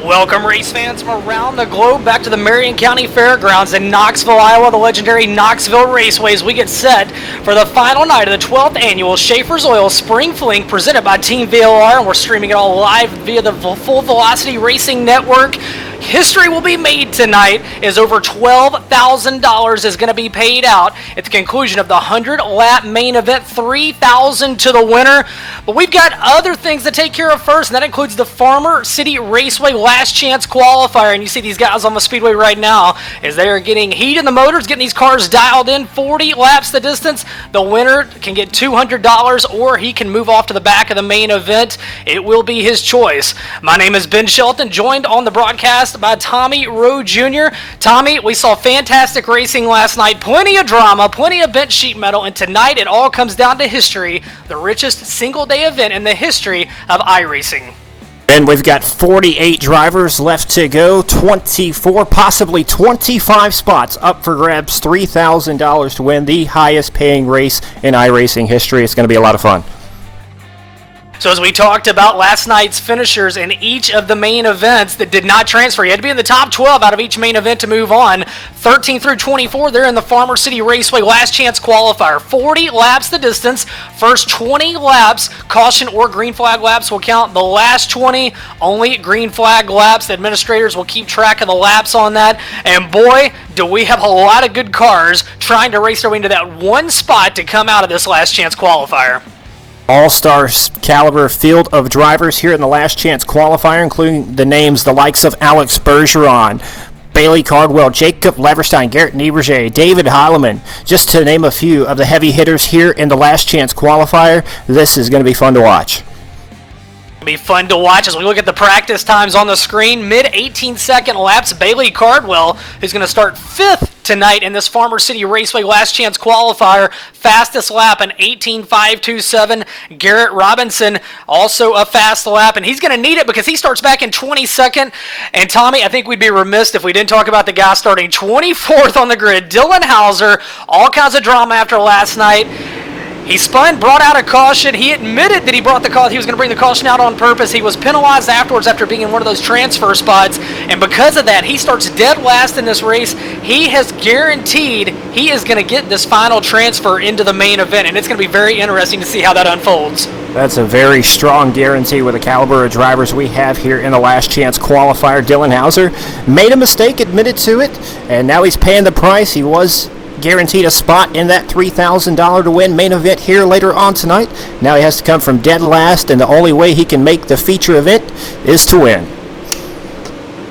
Welcome, race fans from around the globe, back to the Marion County Fairgrounds in Knoxville, Iowa, the legendary Knoxville Raceways. We get set for the final night of the 12th annual Schaeffer's Oil Spring Fling presented by Team VLR, and we're streaming it all live via the Full Velocity Racing Network. History will be made tonight as over $12,000 is going to be paid out at the conclusion of the 100-lap main event, $3,000 to the winner. But we've got other things to take care of first, and that includes the Farmer City Raceway Last Chance Qualifier. And you see these guys on the speedway right now as they are getting heat in the motors, getting these cars dialed in, 40 laps the distance. The winner can get $200, or he can move off to the back of the main event. It will be his choice. My name is Ben Shelton, joined on the broadcast by Tommy Rowe Jr. Tommy, we saw fantastic racing last night, plenty of drama, plenty of bench sheet metal, and tonight it all comes down to history, the richest single-day event in the history of iRacing. And we've got 48 drivers left to go, 24, possibly 25 spots up for grabs, $3,000 to win the highest paying race in iRacing history. It's going to be a lot of fun. So as we talked about last night's finishers in each of the main events that did not transfer, you had to be in the top 12 out of each main event to move on. 13 through 24, they're in the Farmer City Raceway Last Chance Qualifier. 40 laps the distance. First 20 laps, caution or green flag laps will count. The last 20, only green flag laps. The administrators will keep track of the laps on that. And boy, do we have a lot of good cars trying to race their way into that one spot to come out of this Last Chance Qualifier. All-star caliber field of drivers here in the Last Chance Qualifier, including the names the likes of Alex Bergeron, Bailey Cardwell, Jacob Leverstein, Garrett Nieberger, David Heilemann, just to name a few of the heavy hitters here in the Last Chance Qualifier. This is going to be fun to watch. Be fun to watch as we look at the practice times on the screen. Mid 18-second laps, Bailey Cardwell, who's going to start 5th tonight in this Farmer City Raceway Last Chance Qualifier. Fastest lap, an 18.527. Garrett Robinson, also a fast lap, and he's going to need it because he starts back in 22nd. And Tommy, I think we'd be remiss if we didn't talk about the guy starting 24th on the grid, Dylan Hauser. All kinds of drama after last night. He spun, brought out a caution. He admitted that he brought the caution. He was going to bring the caution out on purpose. He was penalized afterwards after being in one of those transfer spots. And because of that, he starts dead last in this race. He has guaranteed he is going to get this final transfer into the main event. And it's going to be very interesting to see how that unfolds. That's a very strong guarantee with the caliber of drivers we have here in the Last Chance Qualifier. Dylan Hauser made a mistake, admitted to it, and now he's paying the price. He was guaranteed a spot in that $3,000 to win main event here later on tonight. Now he has to come from dead last, and the only way he can make the feature event is to win.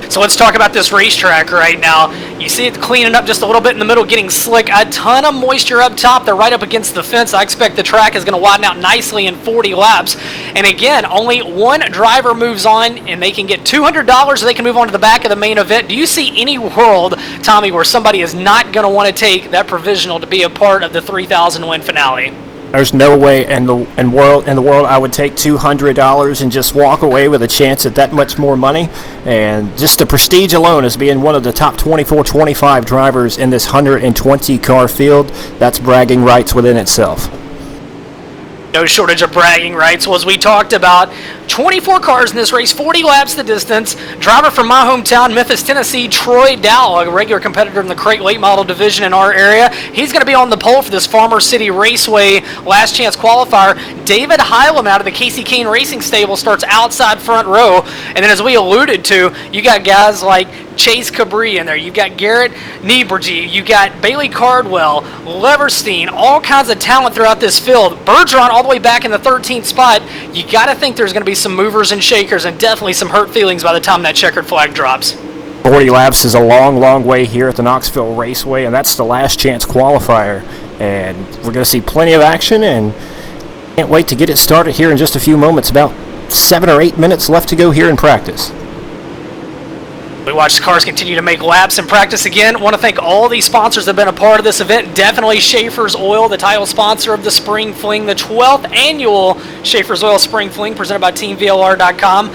So let's talk about this racetrack right now. You see it cleaning up just a little bit in the middle, getting slick. A ton of moisture up top. They're right up against the fence. I expect the track is going to widen out nicely in 40 laps. And again, only one driver moves on, and they can get $200, or they can move on to the back of the main event. Do you see any world, Tommy, where somebody is not going to want to take that provisional to be a part of the 3,000 win finale? There's no way in the world I would take $200 and just walk away with a chance at that much more money. And just the prestige alone as being one of the top 24, 25 drivers in this 120-car field, that's bragging rights within itself. No shortage of bragging rights. Well, as we talked about, 24 cars in this race, 40 laps the distance. Driver from my hometown, Memphis, Tennessee, Troy Dowell, a regular competitor in the crate late model division in our area. He's going to be on the pole for this Farmer City Raceway Last Chance Qualifier. David Heilemann out of the Casey Kane Racing Stable starts outside front row. And then as we alluded to, you got guys like Chase Cabri in there. You've got Garrett Nieberger. You've got Bailey Cardwell, Leverstein, all kinds of talent throughout this field. Bergeron all the way back in the 13th spot. You got to think there's going to be some movers and shakers and definitely some hurt feelings by the time that checkered flag drops. 40 laps is a long, long way here at the Knoxville Raceway, and that's the Last Chance Qualifier. And we're going to see plenty of action, and can't wait to get it started here in just a few moments. About 7 or 8 minutes left to go here in practice. We watch the cars continue to make laps in practice again. Want to thank all these sponsors that have been a part of this event. Definitely Schaeffer's Oil, the title sponsor of the Spring Fling, the 12th annual Schaeffer's Oil Spring Fling presented by TeamVLR.com.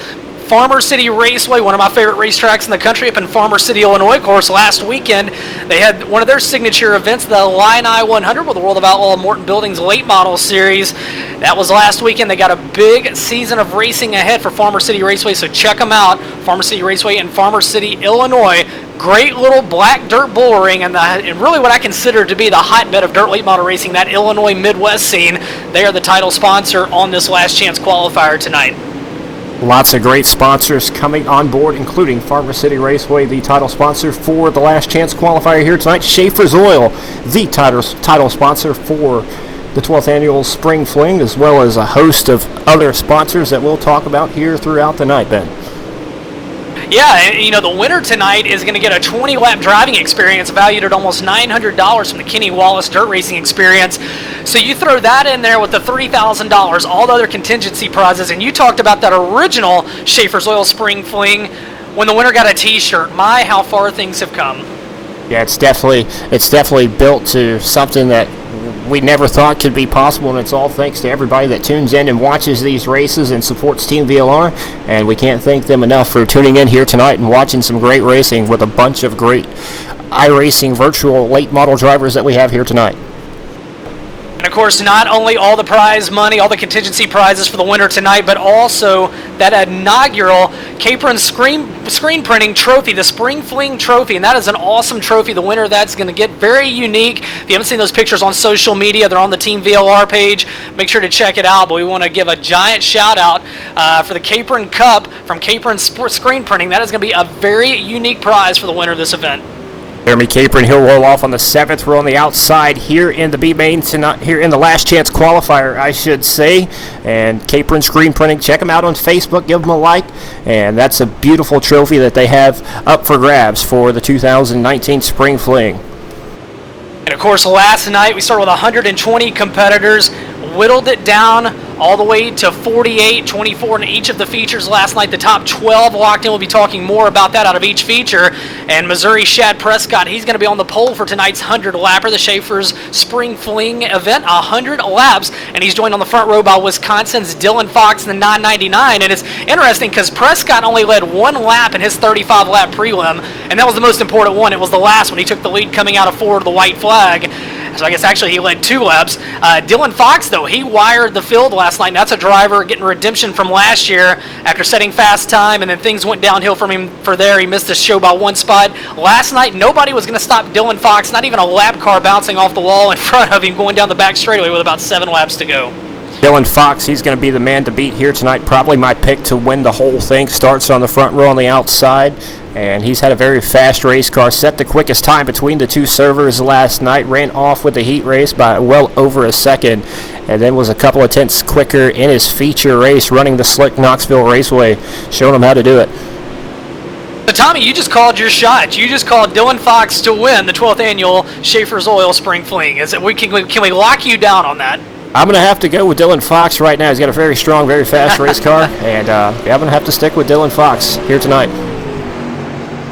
Farmer City Raceway, one of my favorite racetracks in the country, up in Farmer City, Illinois. Of course, last weekend they had one of their signature events, the Illini 100 with the World of Outlaw Morton Buildings Late Model Series. That was last weekend. They got a big season of racing ahead for Farmer City Raceway, so check them out. Farmer City Raceway in Farmer City, Illinois. Great little black dirt bull ring, and really what I consider to be the hotbed of dirt late model racing, that Illinois Midwest scene. They are the title sponsor on this last chance qualifier tonight. Lots of great sponsors coming on board, including Farmer City Raceway, the title sponsor for the last chance qualifier here tonight. Schaeffer's Oil, the title sponsor for the 12th annual Spring Fling, as well as a host of other sponsors that we'll talk about here throughout the night, Ben. Yeah, and the winner tonight is going to get a 20-lap driving experience valued at almost $900 from the Kenny Wallace Dirt Racing Experience. So you throw that in there with the $3,000, all the other contingency prizes, and you talked about that original Schaeffer's Oil Spring Fling when the winner got a T-shirt. My, how far things have come. Yeah, it's definitely built to something that we never thought could be possible, and it's all thanks to everybody that tunes in and watches these races and supports Team VLR, and we can't thank them enough for tuning in here tonight and watching some great racing with a bunch of great iRacing virtual late model drivers that we have here tonight. And of course, not only all the prize money, all the contingency prizes for the winner tonight, but also that inaugural Capron screen printing trophy, the Spring Fling trophy, and that is an awesome trophy. The winner of that's going to get very unique. If you haven't seen those pictures on social media, they're on the Team VLR page. Make sure to check it out. But we want to give a giant shout out for the Capron Cup from Capron Screen Printing. That is going to be a very unique prize for the winner of this event. Jeremy Capron, he'll roll off on the 7th row on the outside here in the B-Main tonight, here in the last chance qualifier, I should say. And Capron Screen Printing, check them out on Facebook, give them a like. And that's a beautiful trophy that they have up for grabs for the 2019 Spring Fling. And of course, last night we started with 120 competitors, whittled it down all the way to 48, 24 in each of the features last night. The top 12 locked in. We'll be talking more about that out of each feature. And Missouri Shad Prescott, he's going to be on the pole for tonight's 100-lapper, the Schaeffer's Spring Fling event, 100 laps. And he's joined on the front row by Wisconsin's Dylan Fox in the 999. And it's interesting because Prescott only led one lap in his 35-lap prelim, and that was the most important one. It was the last one. He took the lead coming out of forward, the white flag. So I guess actually he led 2 laps. Dylan Fox, though, he wired the field last night. And that's a driver getting redemption from last year after setting fast time, and then things went downhill from him for there. He missed the show by 1 spot. Last night, nobody was going to stop Dylan Fox, not even a lap car bouncing off the wall in front of him going down the back straightaway with about 7 laps to go. Dylan Fox, he's going to be the man to beat here tonight. Probably my pick to win the whole thing. Starts on the front row on the outside, and he's had a very fast race car. Set the quickest time between the two servers last night. Ran off with the heat race by well over a second, and then was a couple of tenths quicker in his feature race running the slick Knoxville Raceway, showing him how to do it. So Tommy, you just called your shot. You just called Dylan Fox to win the 12th annual Schaeffer's Oil Spring Fling. Can we lock you down on that? I'm going to have to go with Dylan Fox right now. He's got a very strong, very fast race car, and I'm going to have to stick with Dylan Fox here tonight.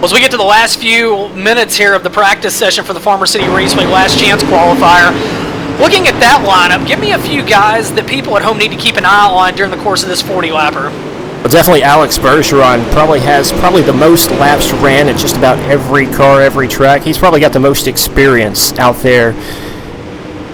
As we get to the last few minutes here of the practice session for the Farmer City Raceway Last Chance qualifier, looking at that lineup, give me a few guys that people at home need to keep an eye on during the course of this 40-lapper. Well, definitely Alex Bergeron has the most laps ran at just about every car, every track. He's probably got the most experience out there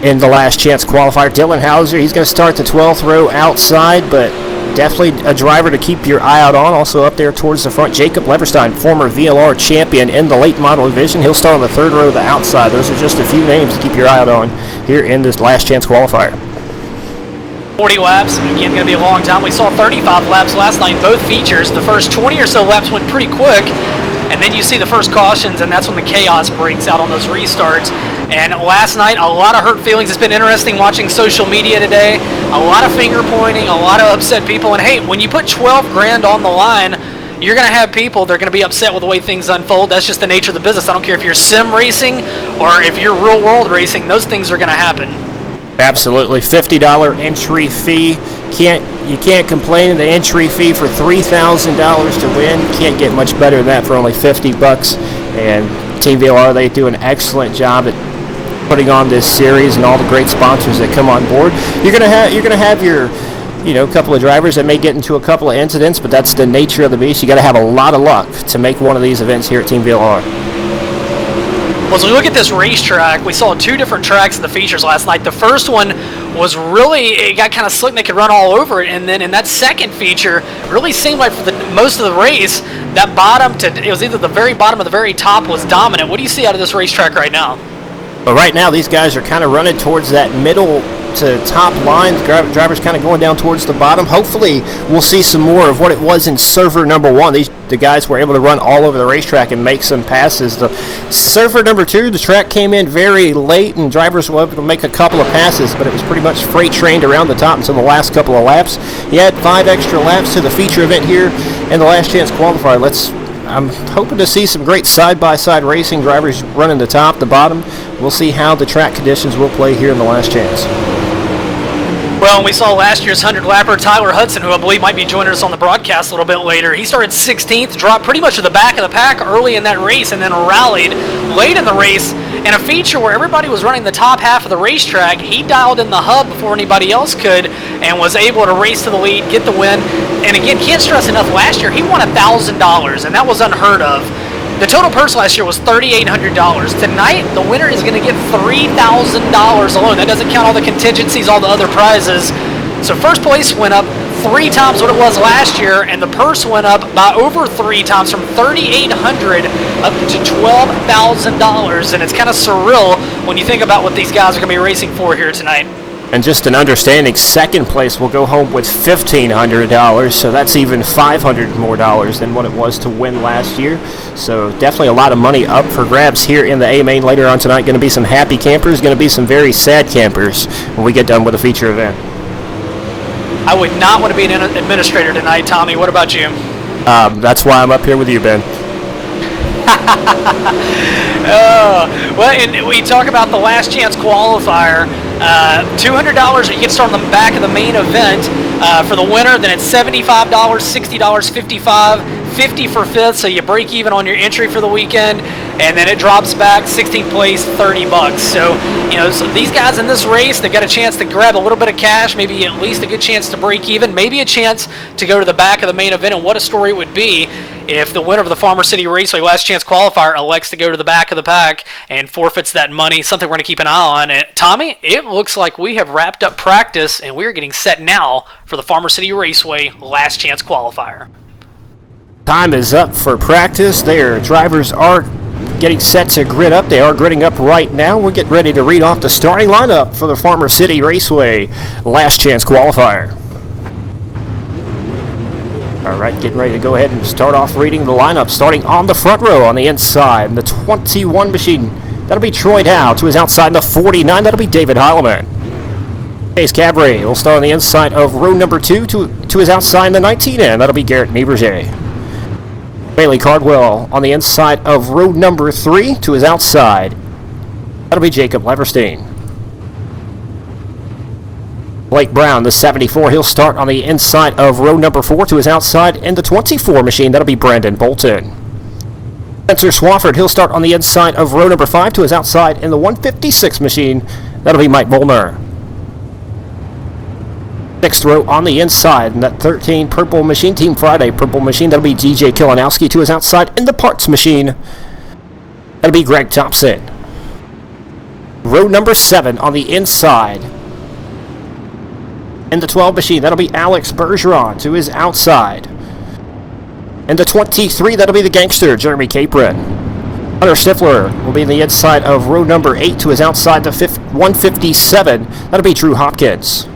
in the last chance qualifier. Dylan Hauser, he's going to start the 12th row outside, but definitely a driver to keep your eye out on. Also up there towards the front, Jacob Leverstein, former VLR champion in the late model division. He'll start on the 3rd row, the outside. Those are just a few names to keep your eye out on here in this last chance qualifier. 40 laps, again, going to be a long time. We saw 35 laps last night in both features. The first 20 or so laps went pretty quick, and then you see the first cautions, and that's when the chaos breaks out on those restarts. And last night, a lot of hurt feelings. It's been interesting watching social media today. A lot of finger pointing, a lot of upset people. And hey, when you put 12 grand on the line, you're going to have people that are going to be upset with the way things unfold. That's just the nature of the business. I don't care if you're sim racing or if you're real world racing, those things are going to happen. Absolutely. $50 entry fee. You can't complain. The entry fee for $3,000 to win. Can't get much better than that for only $50. And Team VLR, they do an excellent job at putting on this series and all the great sponsors that come on board. You're gonna have your a couple of drivers that may get into a couple of incidents, but that's the nature of the beast. You got to have a lot of luck to make one of these events here at Team VLR. Well, as we look at this racetrack, we saw two different tracks in the features last night. The first one was really, it got kind of slick and they could run all over it. And then in that second feature, it really seemed like for most of the race, that bottom it was either the very bottom or the very top was dominant. What do you see out of this racetrack right now? But right now, these guys are kind of running towards that middle to top line. The drivers kind of going down towards the bottom. Hopefully, we'll see some more of what it was in server number 1. The guys were able to run all over the racetrack and make some passes. The server number 2, the track came in very late, and drivers were able to make a couple of passes, but it was pretty much freight trained around the top until the last couple of laps. You had 5 extra laps to the feature event here in the last chance qualifier. I'm hoping to see some great side-by-side racing, drivers running the top, the bottom. We'll see how the track conditions will play here in the last chance. Well, we saw last year's 100-lapper Tyler Hudson, who I believe might be joining us on the broadcast a little bit later. He started 16th, dropped pretty much to the back of the pack early in that race, and then rallied late in the race. In a feature where everybody was running the top half of the racetrack, he dialed in the hub before anybody else could and was able to race to the lead, get the win. And again, can't stress enough, last year he won $1,000, and that was unheard of. The total purse last year was $3,800. Tonight, the winner is going to get $3,000 alone. That doesn't count all the contingencies, all the other prizes. So first place went up 3 times what it was last year, and the purse went up by over 3 times, from $3,800 up to $12,000. And it's kind of surreal when you think about what these guys are going to be racing for here tonight. And just an understanding, second place will go home with $1,500, so that's even $500 more than what it was to win last year. So definitely a lot of money up for grabs here in the A main later on tonight. Going to be some happy campers, going to be some very sad campers when we get done with the feature event. I would not want to be an administrator tonight, Tommy. What about you? That's why I'm up here with you, Ben. Well, and we talk about the last chance qualifier. $200, you get started on the back of the main event. For the winner, then it's $75, $60, $55, $50 for fifth, so you break even on your entry for the weekend, and then it drops back 16th place, $30. So, so these guys in this race, they've got a chance to grab a little bit of cash, maybe at least a good chance to break even, maybe a chance to go to the back of the main event. And what a story it would be if the winner of the Farmer City Raceway last chance qualifier elects to go to the back of the pack and forfeits that money. Something we're going to keep an eye on. And Tommy, it looks like we have wrapped up practice and we're getting set now for the Farmer City Raceway last chance qualifier. Time is up for practice. Their drivers are getting set to grid up. They are gridding up right now. We're getting ready to read off the starting lineup for the Farmer City Raceway last chance qualifier. All right, getting ready to go ahead and start off reading the lineup, starting on the front row on the inside. The 21 machine, that'll be Troy Dow. To his outside, the 49, that'll be David Heileman. Chase Cabre will start on the inside of row number 2. To his outside, the 19N, that'll be Garrett Nieberger. Bailey Cardwell on the inside of row number 3. To his outside, that'll be Jacob Leverstein. Blake Brown, the 74, he'll start on the inside of row number 4. To his outside in the 24 machine, that'll be Brandon Bolton. Spencer Swafford, he'll start on the inside of row number 5. To his outside in the 156 machine, that'll be Mike Volner. 6th row on the inside in that 13 purple machine, Team Friday purple machine, that'll be DJ Kilinowski. To his outside in the parts machine, that'll be Greg Thompson. Row number 7 on the inside in the 12 machine, that'll be Alex Bergeron. To his outside in the 23, that'll be the gangster, Jeremy Capron. Hunter Stifler will be in the inside of row number 8. To his outside, the 157, that'll be Drew Hopkins.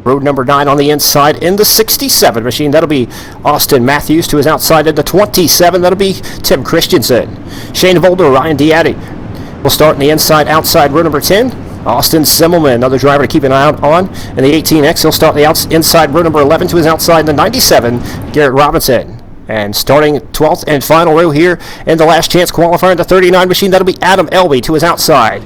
Row number 9 on the inside in the 67 machine, that'll be Austin Matthews. To his outside in the 27, that'll be Tim Christensen. Shane Volder, Ryan Diatti will start in the inside-outside row number 10. Austin Simmelman, another driver to keep an eye out on. In the 18X, he'll start the inside row number 11. To his outside in the 97, Garrett Robinson. And starting 12th and final row here in the last chance qualifier in the 39 machine, that'll be Adam Elby. To his outside,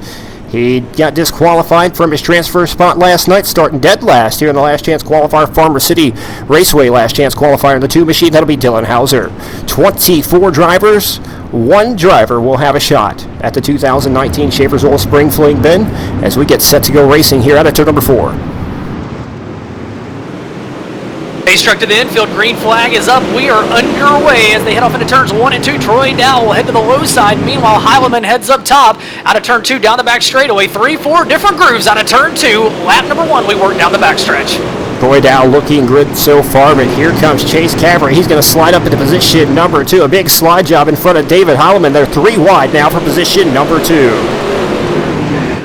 he got disqualified from his transfer spot last night, starting dead last here in the last chance qualifier, Farmer City Raceway last chance qualifier in the 2 machine, that'll be Dylan Hauser. 24 drivers, 1 driver will have a shot at the 2019 Schaeffer's Oil Spring Fling bin as we get set to go racing here out of turn number 4. Pace truck to the infield, green flag is up. We are underway as they head off into turns 1 and 2. Troy Dow will head to the low side. Meanwhile, Heileman heads up top out of turn 2 down the back straightaway. 3-4 different grooves out of turn 2. Lap number 1, we work down the backstretch. Troy Dow looking good so far, but here comes Chase Cavery. He's going to slide up into position number 2. A big slide job in front of David Heileman. They're 3 wide now for position number 2.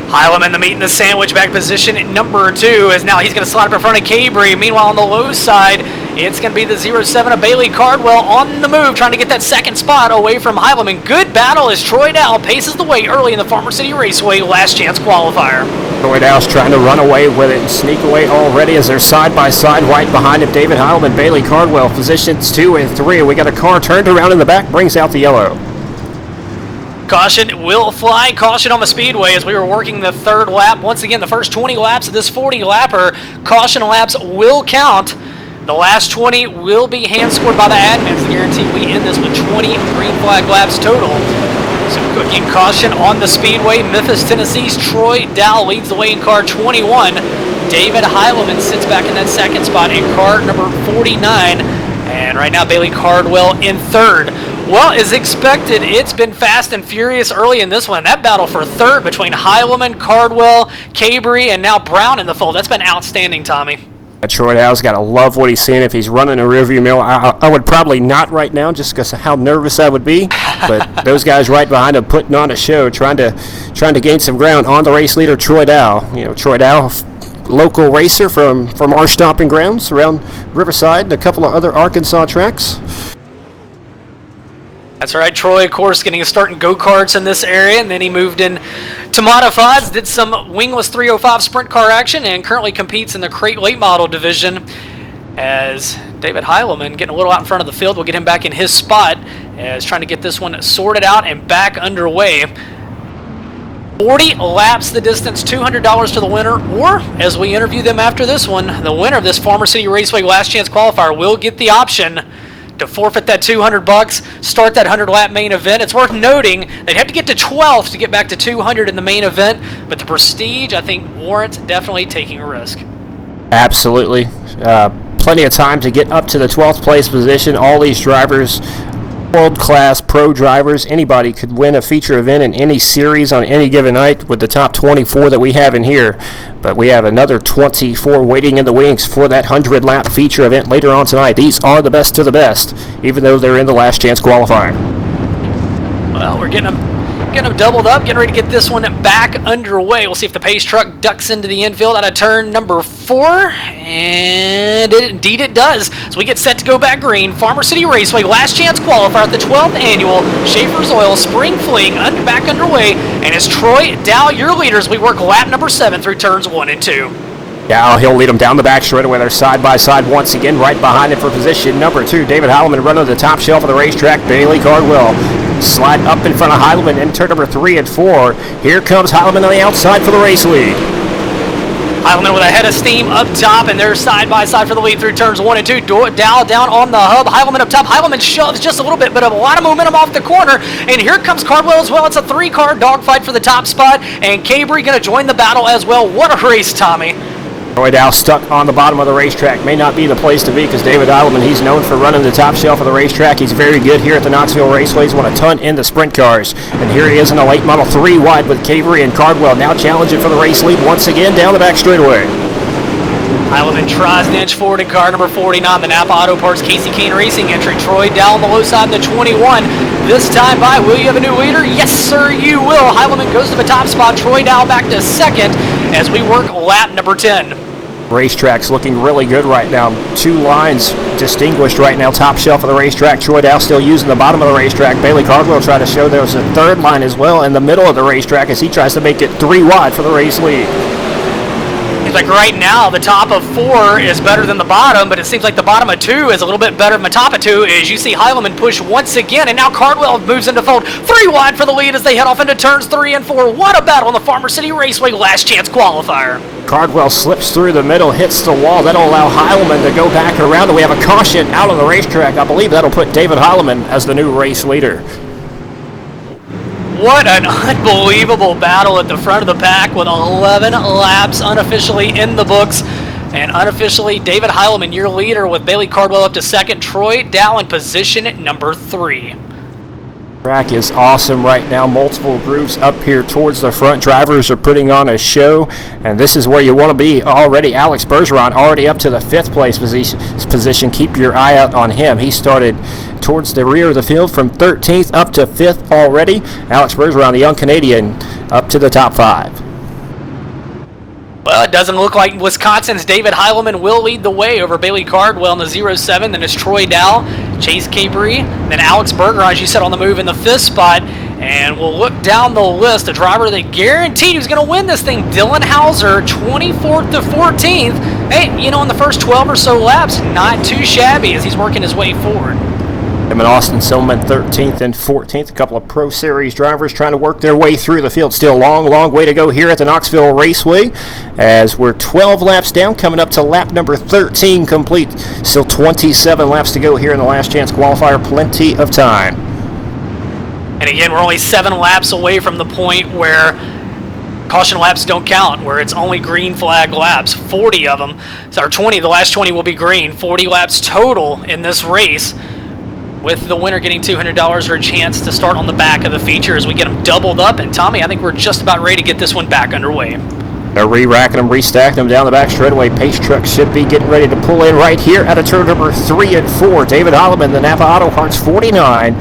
Heileman, the meat in the sandwich, back position at number 2, as now he's going to slide up in front of Cabry. Meanwhile, on the low side, it's going to be the 07 of Bailey Cardwell on the move, trying to get that second spot away from Heileman. Good battle as Troy Dow paces the way early in the Farmer City Raceway last chance qualifier. Troy Dow's trying to run away with it and sneak away already as they're side by side right behind him. David Heileman, Bailey Cardwell, positions 2 and 3. We got a car turned around in the back, brings out the yellow. Caution will fly. Caution on the speedway as we were working the third lap. Once again, the first 20 laps of this 40-lapper. Caution laps will count. The last 20 will be hand-scored by the admins. I guarantee we end this with 20 green flag laps total. So again, caution on the speedway. Memphis, Tennessee's Troy Dow leads the way in car 21. David Heileman sits back in that second spot in car number 49. And right now, Bailey Cardwell in third. Well, as expected, it's been fast and furious early in this one. That battle for third between Heileman, Cardwell, Cabry, and now Brown in the fold. That's been outstanding, Tommy. Troy Dow's got to love what he's seeing. If he's running a rearview mirror, I would probably not right now just because of how nervous I would be. But those guys right behind him putting on a show, trying to gain some ground on the race leader, Troy Dow. You know, Troy Dow, local racer from our stomping grounds around Riverside and a couple of other Arkansas tracks. That's right. Troy, of course, getting a start in go-karts in this area, and then he moved in to modifieds, did some wingless 305 sprint car action, and currently competes in the crate late model division. As David Heileman getting a little out in front of the field, we'll get him back in his spot as trying to get this one sorted out and back underway. 40 laps the distance, $200 to the winner, or as we interview them after this one, the winner of this Farmer City Raceway last chance qualifier will get the option to forfeit that $200, start that 100-lap main event. It's worth noting they'd have to get to 12th to get back to 200 in the main event, but the prestige, I think, warrants definitely taking a risk. Absolutely. Plenty of time to get up to the 12th place position. All these drivers, world-class pro drivers, anybody could win a feature event in any series on any given night with the top 24 that we have in here. But we have another 24 waiting in the wings for that 100-lap feature event later on tonight. These are the best of the best, even though they're in the last chance qualifying. Well, we're getting them doubled up, getting ready to get this one back underway. We'll see if the pace truck ducks into the infield out of turn number 4, and indeed it does. So we get set to go back green. Farmer City Raceway, last chance qualifier at the 12th annual Schaeffer's Oil Spring Fling back underway, and it's Troy Dow, your leaders. We work lap number 7 through turns 1 and 2. Now he'll lead them down the back straightaway. They're side by side once again, right behind him for position number 2. David Heileman running the top shelf of the racetrack. Bailey Cardwell slide up in front of Heileman in turn number 3 and 4. Here comes Heileman on the outside for the race lead. Heileman with a head of steam up top, and they're side by side for the lead through turns 1 and 2. Dow down on the hub. Heileman up top. Heileman shoves just a little bit, but a lot of momentum off the corner. And here comes Cardwell as well. It's a 3-car dogfight for the top spot, and Cabry going to join the battle as well. What a race, Tommy. Troy Dow stuck on the bottom of the racetrack. May not be the place to be because David Heileman, he's known for running the top shelf of the racetrack. He's very good here at the Knoxville Raceway. He's won a ton in the sprint cars. And here he is in a late model 3 wide with Cabry and Cardwell now challenging for the race lead once again down the back straightaway. Heileman tries to inch forward in car number 49, the Napa Auto Parts Casey Kane Racing entry. Troy Dow on the low side in the 21. This time by, will you have a new leader? Yes, sir, you will. Heileman goes to the top spot. Troy Dow back to second as we work lap number 10. Racetrack's looking really good right now. 2 lines distinguished right now. Top shelf of the racetrack. Troy Dow still using the bottom of the racetrack. Bailey Cardwell trying to show there's a 3rd line as well in the middle of the racetrack as he tries to make it 3 wide for the race lead. Seems like right now the top of 4 is better than the bottom, but it seems like the bottom of 2 is a little bit better than the top of 2 as you see Heileman push once again, and now Cardwell moves into fold. 3 wide for the lead as they head off into turns 3 and 4. What a battle on the Farmer City Raceway last chance qualifier. Cardwell slips through the middle, hits the wall. That'll allow Heileman to go back around, and we have a caution out on the racetrack. I believe that'll put David Heileman as the new race leader. What an unbelievable battle at the front of the pack with 11 laps unofficially in the books And unofficially, David Heilman, your leader, with Bailey Cardwell up to second. Troy Dow in position at number 3. Track is awesome right now. Multiple grooves up here towards the front. Drivers are putting on a show, and this is where you want to be already. Alex Bergeron already up to the 5th place position. Keep your eye out on him. He started towards the rear of the field from 13th up to 5th already. Alex Bergeron, the young Canadian, up to the top 5. Well, it doesn't look like Wisconsin's David Heilman will lead the way over Bailey Cardwell in the 07. Then it's Troy Dow, Chase Cabry, then Alex Bergeron, as you said, on the move in the 5th spot. And we'll look down the list. A driver that guaranteed he was going to win this thing, Dylan Hauser, 24th to 14th. Hey, you know, in the first 12 or so laps, not too shabby as he's working his way forward. Him and Austin Silman 13th and 14th. A couple of Pro Series drivers trying to work their way through the field. Still a long, long way to go here at the Knoxville Raceway as we're 12 laps down, coming up to lap number 13 complete. Still 27 laps to go here in the last chance qualifier. Plenty of time. And again, we're only 7 laps away from the point where caution laps don't count, where it's only green flag laps. 40 of them, or 20, the last 20 will be green. 40 laps total in this race, with the winner getting $200 or a chance to start on the back of the feature as we get them doubled up. And Tommy, I think we're just about ready to get this one back underway. They're re-racking them, restacking them down the back straightaway. Pace truck should be getting ready to pull in right here out of turn number 3 and 4. David Holloman, the Napa Auto Parts 49.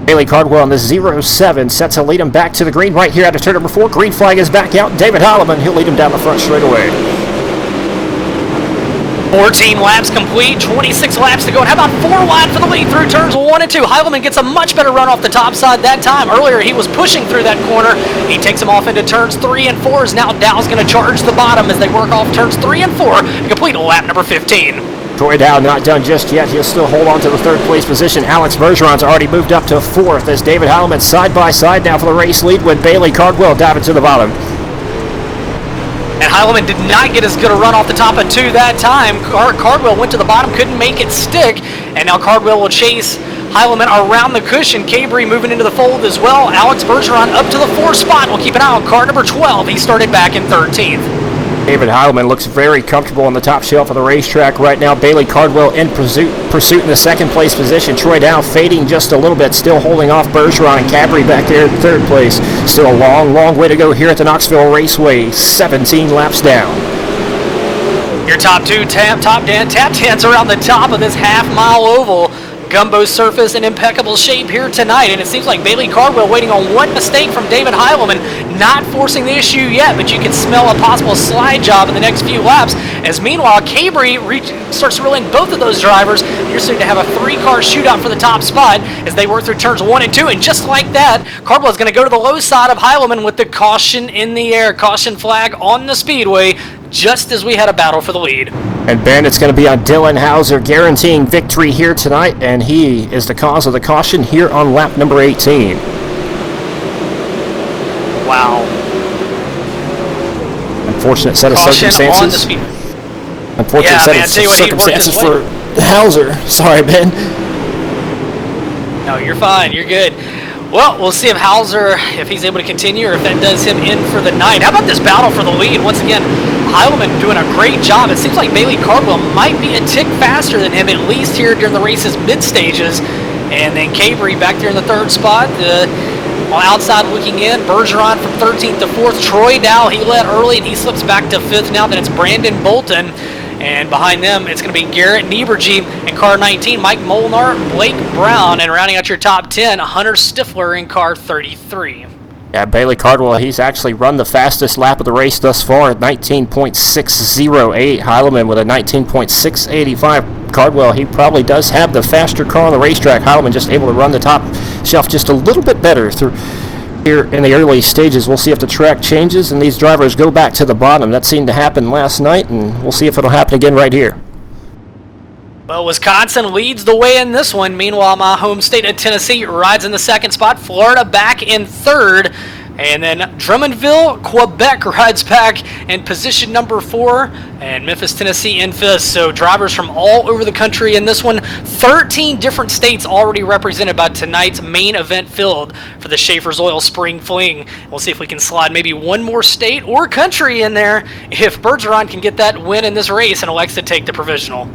Bailey Cardwell in the 07 set to lead him back to the green right here out of turn number 4. Green flag is back out. David Holloman, he'll lead him down the front straightaway. 14 laps complete, 26 laps to go, and how about 4 wide for the lead through turns 1 and 2. Heilman gets a much better run off the top side that time. Earlier he was pushing through that corner. He takes him off into turns 3 and 4. As now Dow's going to charge the bottom as they work off turns 3 and 4 to complete lap number 15. Troy Dow not done just yet. He'll still hold on to the 3rd place position. Alex Bergeron's already moved up to 4th as David Heilman side by side now for the race lead with Bailey Cardwell diving to the bottom. And Heilman did not get as good a run off the top of 2 that time. Cardwell went to the bottom, couldn't make it stick, and now Cardwell will chase Heilman around the cushion. Cabry moving into the fold as well. Alex Bergeron up to the 4th spot. We'll keep an eye on car number 12. He started back in 13th. David Heilman looks very comfortable on the top shelf of the racetrack right now. Bailey Cardwell in pursuit in the 2nd place position. Troy Dow fading just a little bit, still holding off Bergeron and Cabry back there in 3rd place. Still a long, long way to go here at the Knoxville Raceway. 17 laps down. Your top 2 tap dance around the top of this half-mile oval. Gumbo surface in impeccable shape here tonight, and it seems like Bailey Cardwell waiting on one mistake from David Heilman, not forcing the issue yet, but you can smell a possible slide job in the next few laps, as meanwhile Cabry starts to reel in both of those drivers. You're starting to have a 3-car shootout for the top spot as they work through turns 1 and 2, and just like that, Cardwell is going to go to the low side of Heilman with the caution in the air, caution flag on the speedway, just as we had a battle for the lead. And Ben, it's going to be on Dylan Hauser guaranteeing victory here tonight, and he is the cause of the caution here on lap number 18. Wow. Unfortunate set of Caution circumstances. on the speed. Unfortunate set of circumstances for Hauser. Sorry, Ben. No, you're fine. You're good. Well, we'll see if Hauser, if he's able to continue, or if that does him in for the night. How about this battle for the lead? Once again, Heilman doing a great job. It seems like Bailey Cardwell might be a tick faster than him, at least here during the race's mid-stages. And then Cabry back there in the 3rd spot. On outside looking in, Bergeron from 13th to 4th. Troy Dow, he led early, and he slips back to 5th now. Then it's Brandon Bolton. And behind them, it's going to be Garrett Nieberge in car 19, Mike Molnar, Blake Brown, and rounding out your top 10, Hunter Stifler in car 33. Yeah, Bailey Cardwell, he's actually run the fastest lap of the race thus far at 19.608. Heilman with a 19.685. Cardwell, he probably does have the faster car on the racetrack. Heilman just able to run the top shelf just a little bit better through here in the early stages. We'll see if the track changes and these drivers go back to the bottom. That seemed to happen last night, and we'll see if it'll happen again right here. Well, Wisconsin leads the way in this one. Meanwhile, my home state of Tennessee rides in the 2nd spot. Florida back in 3rd. And then Drummondville, Quebec rides back in position number 4, and Memphis, Tennessee in 5th. So drivers from all over the country in this one. 13 different states already represented by tonight's main event field for the Schaeffer's Oil Spring Fling. We'll see if we can slide maybe one more state or country in there if Bergeron can get that win in this race and elects to take the provisional.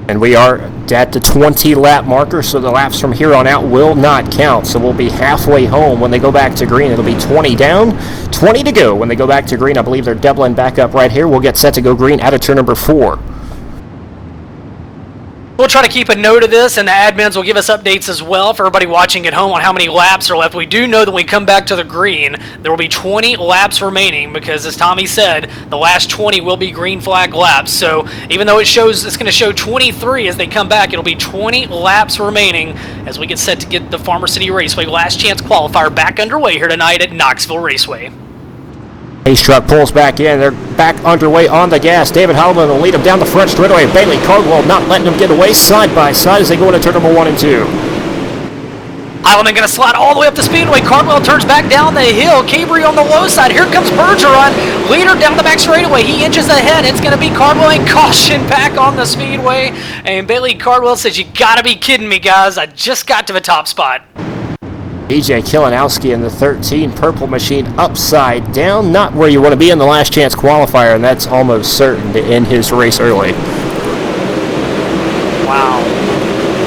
And we are at the 20-lap marker, so the laps from here on out will not count. So we'll be halfway home when they go back to green. It'll be 20 down, 20 to go when they go back to green. I believe they're doubling back up right here. We'll get set to go green out of turn number 4. We'll try to keep a note of this, and the admins will give us updates as well for everybody watching at home on how many laps are left. We do know that when we come back to the green, there will be 20 laps remaining because, as Tommy said, the last 20 will be green flag laps. So even though it's going to show 23 as they come back, it'll be 20 laps remaining as we get set to get the Farmer City Raceway Last Chance Qualifier back underway here tonight at Knoxville Raceway. Ace truck pulls back in. They're back underway on the gas. David Holloman will lead them down the front straightaway. Bailey Cardwell not letting them get away side by side as they go into turn number 1 and 2. Heileman going to slide all the way up the speedway. Cardwell turns back down the hill. Cabri on the low side. Here comes Bergeron. Leader down the back straightaway. He inches ahead. It's going to be Cardwell and caution back on the speedway. And Bailey Cardwell says, "You got to be kidding me, guys. I just got to the top spot." BJ Kilinowski in the 13 purple machine upside down, not where you want to be in the last chance qualifier, and that's almost certain to end his race early. Wow.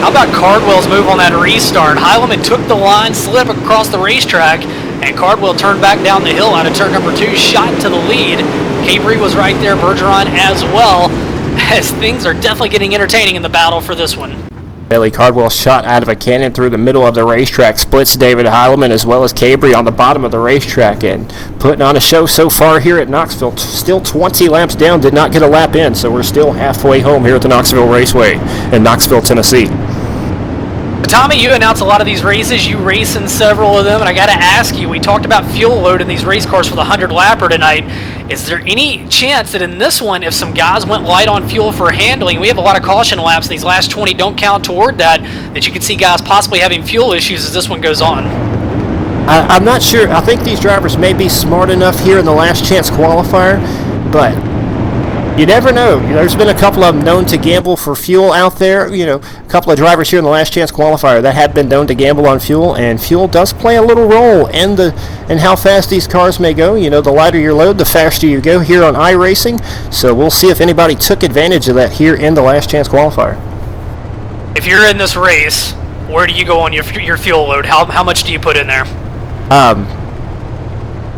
How about Cardwell's move on that restart? Heileman took the line, slid across the racetrack, and Cardwell turned back down the hill out of turn number 2, shot to the lead. Cabri was right there, Bergeron as well, as things are definitely getting entertaining in the battle for this one. Bailey Cardwell shot out of a cannon through the middle of the racetrack, splits David Heileman as well as Cabri on the bottom of the racetrack, and putting on a show so far here at Knoxville. Still 20 laps down, did not get a lap in, so we're still halfway home here at the Knoxville Raceway in Knoxville, Tennessee. Tommy, you announce a lot of these races. You race in several of them, and I got to ask you, we talked about fuel load in these race cars for the 100-lapper tonight. Is there any chance that in this one, if some guys went light on fuel for handling, we have a lot of caution laps, these last 20 don't count toward that you could see guys possibly having fuel issues as this one goes on? I'm not sure. I think these drivers may be smart enough here in the last chance qualifier, but you never know. There's been a couple of them known to gamble for fuel out there. A couple of drivers here in the last chance qualifier that have been known to gamble on fuel, and fuel does play a little role in how fast these cars may go. The lighter your load, the faster you go here on iRacing. So we'll see if anybody took advantage of that here in the last chance qualifier. If you're in this race, where do you go on your fuel load? How much do you put in there?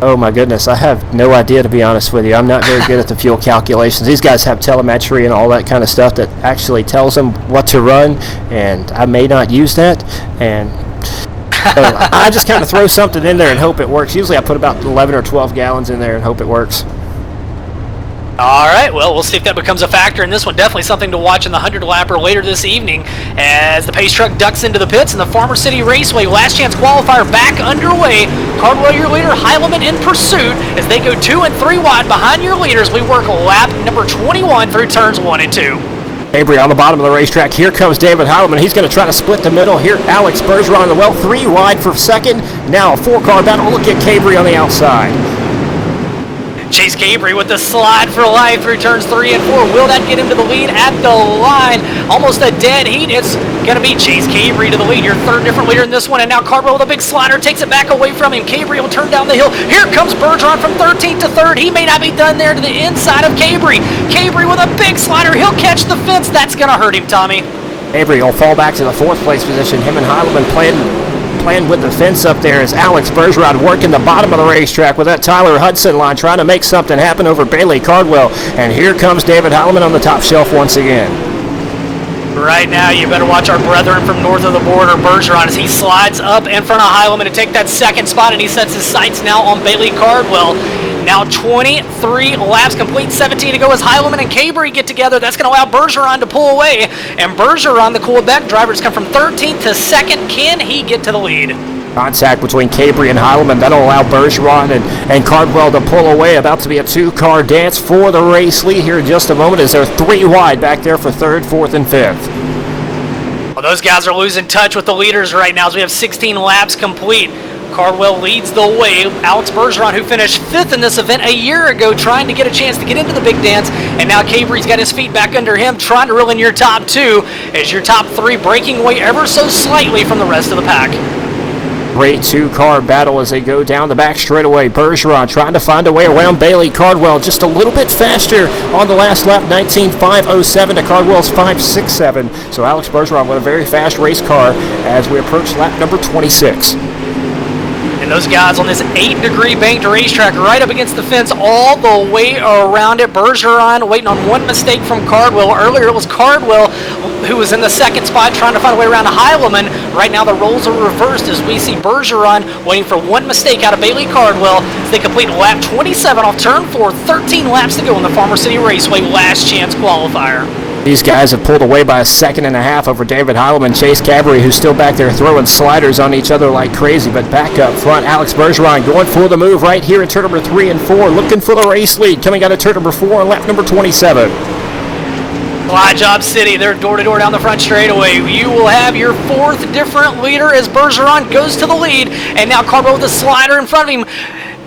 Oh my goodness, I have no idea, to be honest with you. I'm not very good at the fuel calculations. These guys have telemetry and all that kind of stuff that actually tells them what to run, and I may not use that, and I just kind of throw something in there and hope it works. Usually I put about 11 or 12 gallons in there and hope it works. All right, well, we'll see if that becomes a factor in this one. Definitely something to watch in the 100-lapper later this evening as the pace truck ducks into the pits and the Farmer City Raceway Last Chance Qualifier back underway. Cardwell, your leader, Heileman in pursuit as they go 2 and 3 wide behind your leaders. We work lap number 21 through turns 1 and 2. Cabri on the bottom of the racetrack. Here comes David Heileman. He's going to try to split the middle. Here, Alex Bergeron on the well, 3 wide for second. Now a 4-car battle. Look at Cabri on the outside. Chase Cabri with the slide for life through turns 3 and 4. Will that get him to the lead at the line? Almost a dead heat. It's going to be Chase Cabri to the lead. Your third different leader in this one. And now Cardwell with a big slider takes it back away from him. Cabri will turn down the hill. Here comes Bergeron from 13th to 3rd. He may not be done there to the inside of Cabri. Cabri with a big slider. He'll catch the fence. That's going to hurt him, Tommy. Cabri will fall back to the 4th place position. Him and Heileman playing with the fence up there as Alex Bergeron working the bottom of the racetrack with that Tyler Hudson line, trying to make something happen over Bailey Cardwell. And here comes David Heileman on the top shelf once again. Right now, you better watch our brethren from north of the border, Bergeron, as he slides up in front of Heileman to take that second spot, and he sets his sights now on Bailey Cardwell. Now 23 laps complete, 17 to go as Heileman and Cabri get together. That's going to allow Bergeron to pull away. And Bergeron, the Quebec driver, has come from 13th to 2nd. Can he get to the lead? Contact between Cabri and Heileman. That'll allow Bergeron and Cardwell to pull away. About to be a 2-car dance for the race lead here in just a moment as they're 3 wide back there for 3rd, 4th, and 5th. Well, those guys are losing touch with the leaders right now as we have 16 laps complete. Cardwell leads the way. Alex Bergeron, who finished 5th in this event a year ago, trying to get a chance to get into the big dance. And now Cabry's got his feet back under him, trying to reel in your top 2 as your top 3 breaking away ever so slightly from the rest of the pack. Great 2-car battle as they go down the back straightaway. Bergeron trying to find a way around Bailey. Cardwell just a little bit faster on the last lap, 19.507 to Cardwell's 5.67. So Alex Bergeron with a very fast race car as we approach lap number 26. And those guys on this 8-degree banked racetrack right up against the fence all the way around it. Bergeron waiting on one mistake from Cardwell. Earlier it was Cardwell who was in the second spot trying to find a way around Heilemann. Right now the roles are reversed as we see Bergeron waiting for one mistake out of Bailey Cardwell as they complete lap 27 off turn 4. 13 laps to go in the Farmer City Raceway last chance qualifier. These guys have pulled away by a second and a half over David Heilemann, Chase Cabry, who's still back there throwing sliders on each other like crazy. But back up front, Alex Bergeron going for the move right here in turn number 3 and 4, looking for the race lead coming out of turn number 4 on lap number 27. Fly Job City, they're door-to-door down the front straightaway. You will have your 4th different leader as Bergeron goes to the lead. And now Cardwell with the slider in front of him.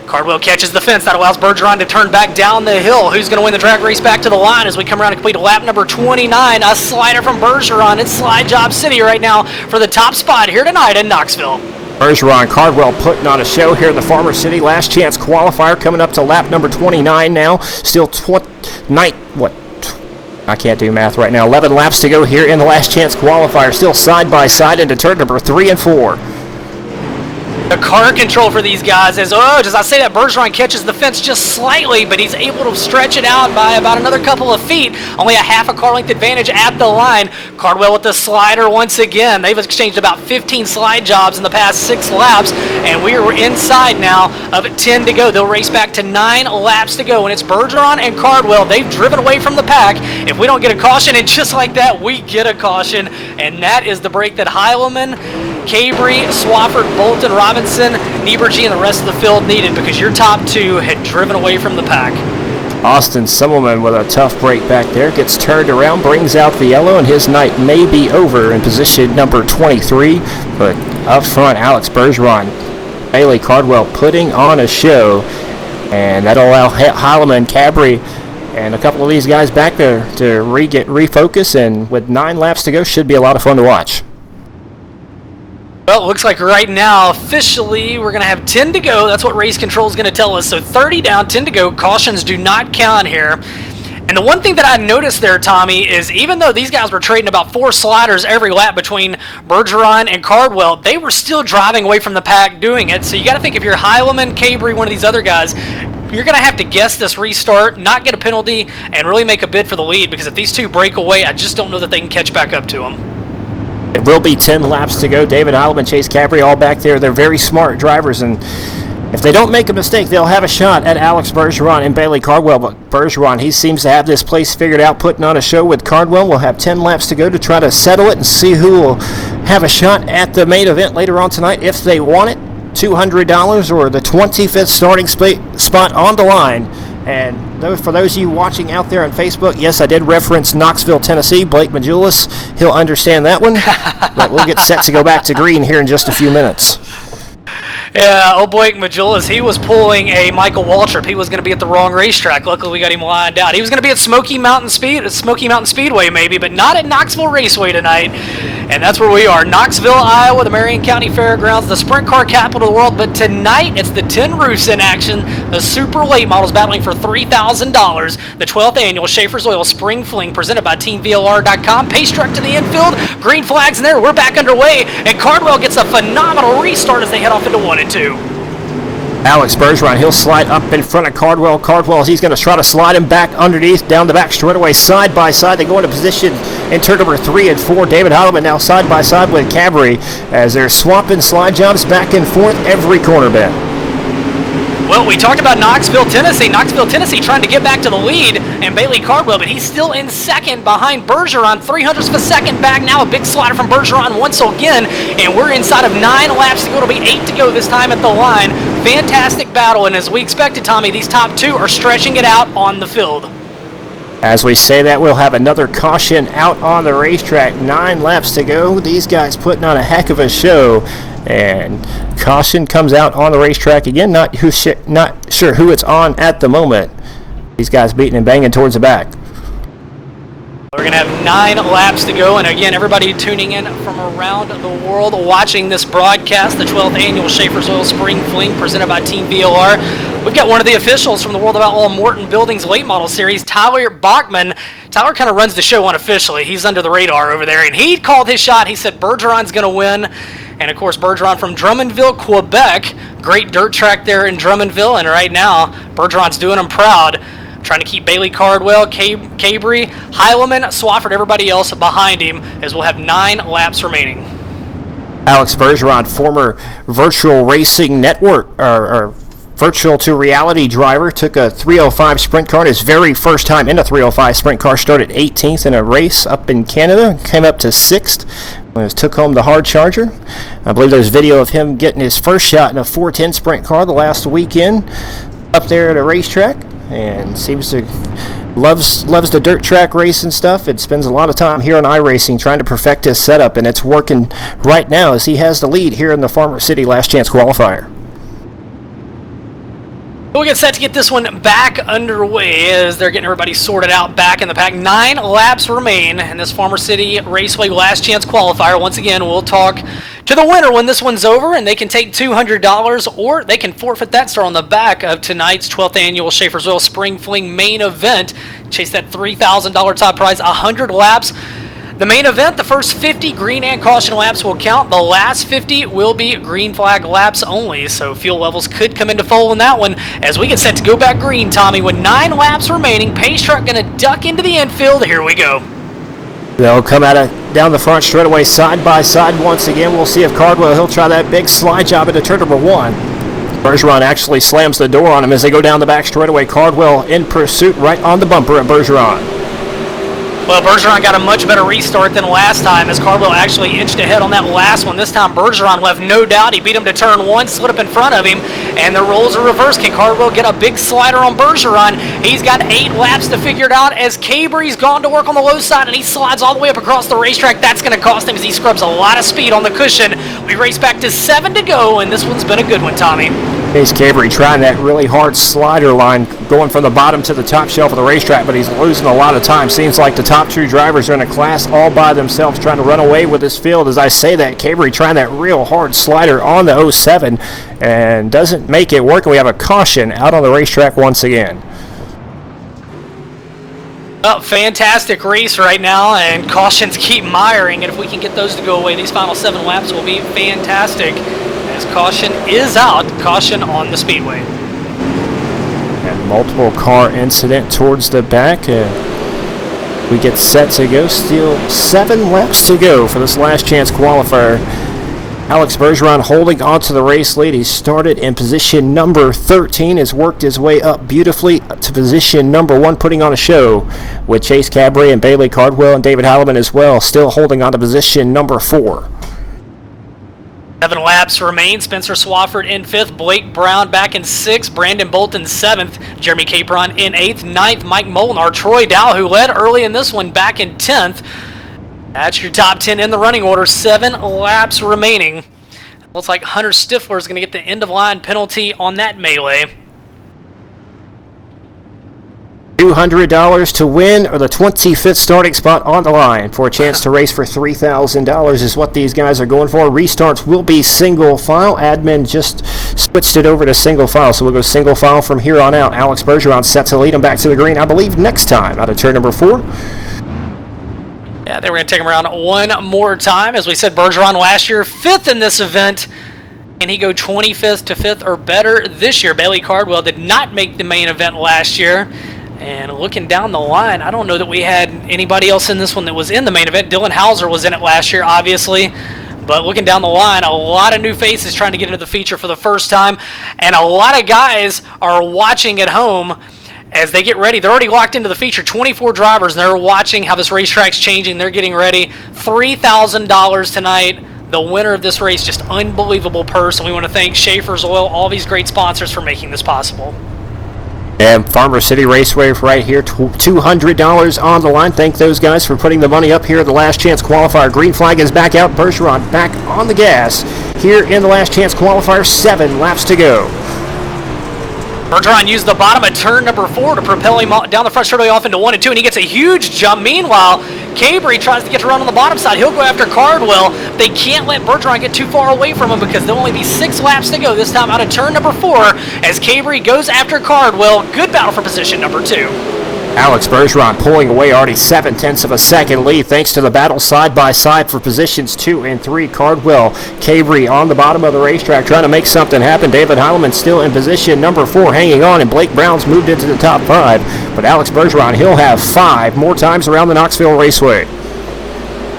Cardwell catches the fence. That allows Bergeron to turn back down the hill. Who's going to win the drag race back to the line as we come around and complete lap number 29? A slider from Bergeron in Slide Job City right now for the top spot here tonight in Knoxville. Bergeron, Cardwell putting on a show here in the Farmer City last chance qualifier coming up to lap number 29 now. Still I can't do math right now. 11 laps to go here in the last chance qualifier. Still side by side into turn number 3 and 4. The car control for these guys is, as I say that, Bergeron catches the fence just slightly, but he's able to stretch it out by about another couple of feet. Only a half a car length advantage at the line. Cardwell with the slider once again. They've exchanged about 15 slide jobs in the past 6 laps, and we are inside now of 10 to go. They'll race back to 9 laps to go, and it's Bergeron and Cardwell. They've driven away from the pack. If we don't get a caution, and just like that, we get a caution, and that is the break that Heilemann, Cabry, Swafford, Bolton, Robinson, Nieberge, and the rest of the field needed because your top 2 had driven away from the pack. Austin Simmelman with a tough break back there, gets turned around, brings out the yellow, and his night may be over in position number 23. But up front, Alex Bergeron, Bailey Cardwell putting on a show, and that'll allow Heilemann, Cabry, and a couple of these guys back there to refocus, and with 9 laps to go, should be a lot of fun to watch. Well, it looks like right now, officially, we're going to have 10 to go. That's what race control is going to tell us. So 30 down, 10 to go. Cautions do not count here. And the one thing that I noticed there, Tommy, is even though these guys were trading about 4 sliders every lap between Bergeron and Cardwell, they were still driving away from the pack doing it. So you got to think if you're Heilemann, Cabry, one of these other guys, you're going to have to guess this restart, not get a penalty, and really make a bid for the lead. Because if these 2 break away, I just don't know that they can catch back up to them. It will be 10 laps to go. David Heilemann, Chase Cabry all back there. They're very smart drivers, and if they don't make a mistake, they'll have a shot at Alex Bergeron and Bailey Cardwell. But Bergeron, he seems to have this place figured out, putting on a show with Cardwell. We'll have 10 laps to go to try to settle it and see who will have a shot at the main event later on tonight if they want it. $200 or the 25th starting spot on the line. And for those of you watching out there on Facebook, yes, I did reference Knoxville, Tennessee. Blake Majulis, he'll understand that one. But we'll get set to go back to green here in just a few minutes. Yeah, Blake Majulis, he was pulling a Michael Waltrip. He was going to be at the wrong racetrack. Luckily, we got him lined out. He was going to be at Smoky Mountain Speedway maybe, but not at Knoxville Raceway tonight. And that's where we are, Knoxville, Iowa, the Marion County Fairgrounds, the sprint car capital of the world. But tonight, it's the Tin Roofs in action. The super late models battling for $3,000. The 12th annual Schaeffer's Oil Spring Fling presented by TeamVLR.com. Pace truck to the infield. Green flags in there. We're back underway. And Cardwell gets a phenomenal restart as they head off into 1 and 2. Alex Bergeron, he'll slide up in front of Cardwell. Cardwell, he's going to try to slide him back underneath, down the back straightaway, side by side. They go into position in turn number 3 and 4. David Heilemann now side by side with Cabry as they're swapping slide jobs back and forth every corner bit. Well, we talked about Knoxville, Tennessee. Knoxville, Tennessee trying to get back to the lead, and Bailey Cardwell, but he's still in second behind Bergeron. 300ths of a second back now. A big slider from Bergeron once again, and we're inside of 9 laps to go. It'll be 8 to go this time at the line. Fantastic battle, and as we expected, Tommy, these top 2 are stretching it out on the field. As we say that, we'll have another caution out on the racetrack. 9 laps to go. These guys putting on a heck of a show. And caution comes out on the racetrack again. Not sure who it's on at the moment. These guys beating and banging towards the back. We're going to have 9 laps to go, and again, everybody tuning in from around the world watching this broadcast, the 12th annual Schaeffer's Oil Spring Fling presented by Team VLR. We've got one of the officials from the World of Outlaw Morton Buildings Late Model Series, Tyler Bachman. Tyler kind of runs the show unofficially. He's under the radar over there, and he called his shot. He said Bergeron's going to win, and of course, Bergeron from Drummondville, Quebec. Great dirt track there in Drummondville, and right now, Bergeron's doing him proud. Trying to keep Bailey Cardwell, Cabry, Heileman, Swafford, everybody else behind him, as we'll have 9 laps remaining. Alex Bergeron, former virtual racing network, or virtual to reality driver, took a 305 sprint car. His very first time in a 305 sprint car, started 18th in a race up in Canada, came up to 6th. Took home the hard charger. I believe there's video of him getting his first shot in a 410 sprint car the last weekend up there at a racetrack. And seems to loves the dirt track racing stuff. It spends a lot of time here on iRacing trying to perfect his setup, and it's working right now as he has the lead here in the Farmer City Last Chance qualifier. We'll get set to get this one back underway as they're getting everybody sorted out back in the pack. 9 laps remain in this Farmer City Raceway Last Chance qualifier. Once again, we'll talk to the winner when this one's over, and they can take $200 or they can forfeit that star on the back of tonight's 12th annual Schaeffer's Oil Spring Fling main event. Chase that $3,000 top prize, 100 laps. The main event, the first 50 green and caution laps will count. The last 50 will be green flag laps only, so fuel levels could come into fold in that one as we get set to go back green, Tommy, with 9 laps remaining. Pace truck going to duck into the infield. Here we go. They'll come down the front straightaway side by side once again. We'll see if Cardwell, he'll try that big slide job into turn number 1. Bergeron actually slams the door on him as they go down the back straightaway. Cardwell in pursuit right on the bumper at Bergeron. Well, Bergeron got a much better restart than last time as Cardwell actually inched ahead on that last one. This time Bergeron left no doubt. He beat him to turn 1, slid up in front of him, and the roles are reversed. Can Cardwell get a big slider on Bergeron? He's got 8 laps to figure it out as Cabry's gone to work on the low side, and he slides all the way up across the racetrack. That's going to cost him as he scrubs a lot of speed on the cushion. We race back to 7 to go, and this one's been a good one, Tommy. Here's Cabry trying that really hard slider line, going from the bottom to the top shelf of the racetrack, but he's losing a lot of time. Seems like the top 2 drivers are in a class all by themselves trying to run away with this field. As I say that, Cabry trying that real hard slider on the 07 and doesn't make it work. We have a caution out on the racetrack once again. Oh, fantastic race right now, and cautions keep miring, and if we can get those to go away, these final 7 laps will be fantastic. As caution is out, caution on the speedway. And multiple car incident towards the back. We get set to go. Still 7 laps to go for this last chance qualifier. Alex Bergeron holding onto the race lead. He started in position number 13, has worked his way up beautifully to position number 1, putting on a show with Chase Cabry and Bailey Cardwell and David Heileman as well, still holding on to position number 4. 7 laps remain. Spencer Swafford in 5th. Blake Brown back in 6th. Brandon Bolton 7th. Jeremy Capron in 8th. 9th, Mike Molinar. Troy Dow, who led early in this one, back in 10th. That's your top 10 in the running order. 7 laps remaining. Looks like Hunter Stifler is going to get the end-of-line penalty on that melee. $200 to win, or the 25th starting spot on the line for a chance to race for $3,000 is what these guys are going for. Restarts will be single file. Admin just switched it over to single file, so we'll go single file from here on out. Alex Bergeron set to lead him back to the green, I believe, next time out of turn number 4. Yeah, they were going to take him around one more time. As we said, Bergeron last year 5th in this event. And he go 25th to 5th or better this year. Bailey Cardwell did not make the main event last year. And looking down the line, I don't know that we had anybody else in this one that was in the main event. Dylan Hauser was in it last year, obviously. But looking down the line, a lot of new faces trying to get into the feature for the first time. And a lot of guys are watching at home as they get ready. They're already locked into the feature. 24 drivers, and they're watching how this racetrack's changing. They're getting ready. $3,000 tonight. The winner of this race, just unbelievable purse. And we want to thank Schaeffer's Oil, all these great sponsors for making this possible. And Farmer City Raceway right here, $200 on the line. Thank those guys for putting the money up here at the last chance qualifier. Green flag is back out. Bergeron back on the gas here in the last chance qualifier. 7 laps to go. Bergeron used the bottom of turn number 4 to propel him down the front straightaway off into 1 and 2, and he gets a huge jump. Meanwhile, Cabry tries to get to run on the bottom side. He'll go after Cardwell. They can't let Bergeron get too far away from him because there'll only be 6 laps to go this time out of turn number 4 as Cabry goes after Cardwell. Good battle for position number 2. Alex Bergeron pulling away already 7/10 of a second lead thanks to the battle side by side for positions 2 and 3. Cardwell, Cabry on the bottom of the racetrack trying to make something happen. David Heileman still in position number 4 hanging on, and Blake Brown's moved into the top 5. But Alex Bergeron, he'll have 5 more times around the Knoxville Raceway.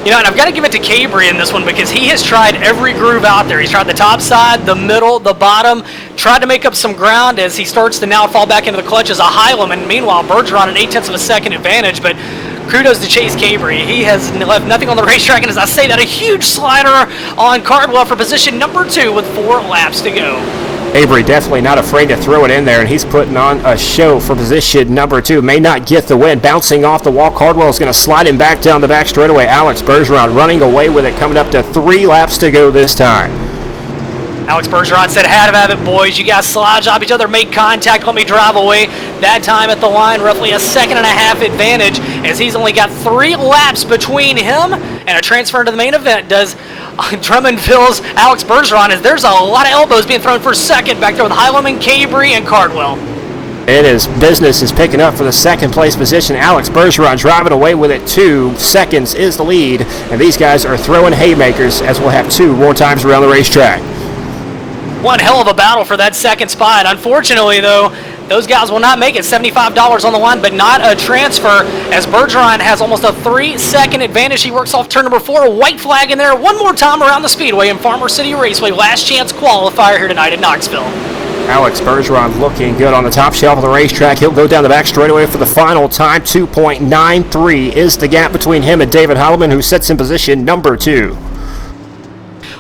You know, and I've got to give it to Cabry in this one because he has tried every groove out there. He's tried the top side, the middle, the bottom, tried to make up some ground as he starts to now fall back into the clutches of Heileman. Meanwhile, Bergeron an 0.8 of a second advantage, but kudos to Chase Cabry. He has left nothing on the racetrack, and as I say that, a huge slider on Cardwell for position number 2 with 4 laps to go. Cabry definitely not afraid to throw it in there, and he's putting on a show for position number 2. May not get the win. Bouncing off the wall, Cardwell is going to slide him back down the back straightaway. Alex Bergeron running away with it, coming up to 3 laps to go this time. Alex Bergeron said, "Had to have it, boys. You guys slide off each other, make contact, let me drive away." That time at the line, roughly a 1.5 advantage, as he's only got 3 laps between him and a transfer into the main event. Does Drummondville's Alex Bergeron, as there's a lot of elbows being thrown for second back there with Heileman, Cabry, and Cardwell. It is business is picking up for the second place position. Alex Bergeron driving away with it. 2 seconds is the lead, and these guys are throwing haymakers as we'll have 2 more times around the racetrack. One hell of a battle for that second spot. Unfortunately, though, those guys will not make it. $75 on the line, but not a transfer, as Bergeron has almost a 3-second advantage. He works off turn number 4. A white flag in there. One more time around the speedway in Farmer City Raceway. Last chance qualifier here tonight in Knoxville. Alex Bergeron looking good on the top shelf of the racetrack. He'll go down the back straightaway for the final time. 2.93 is the gap between him and David Heileman, who sits in position number 2.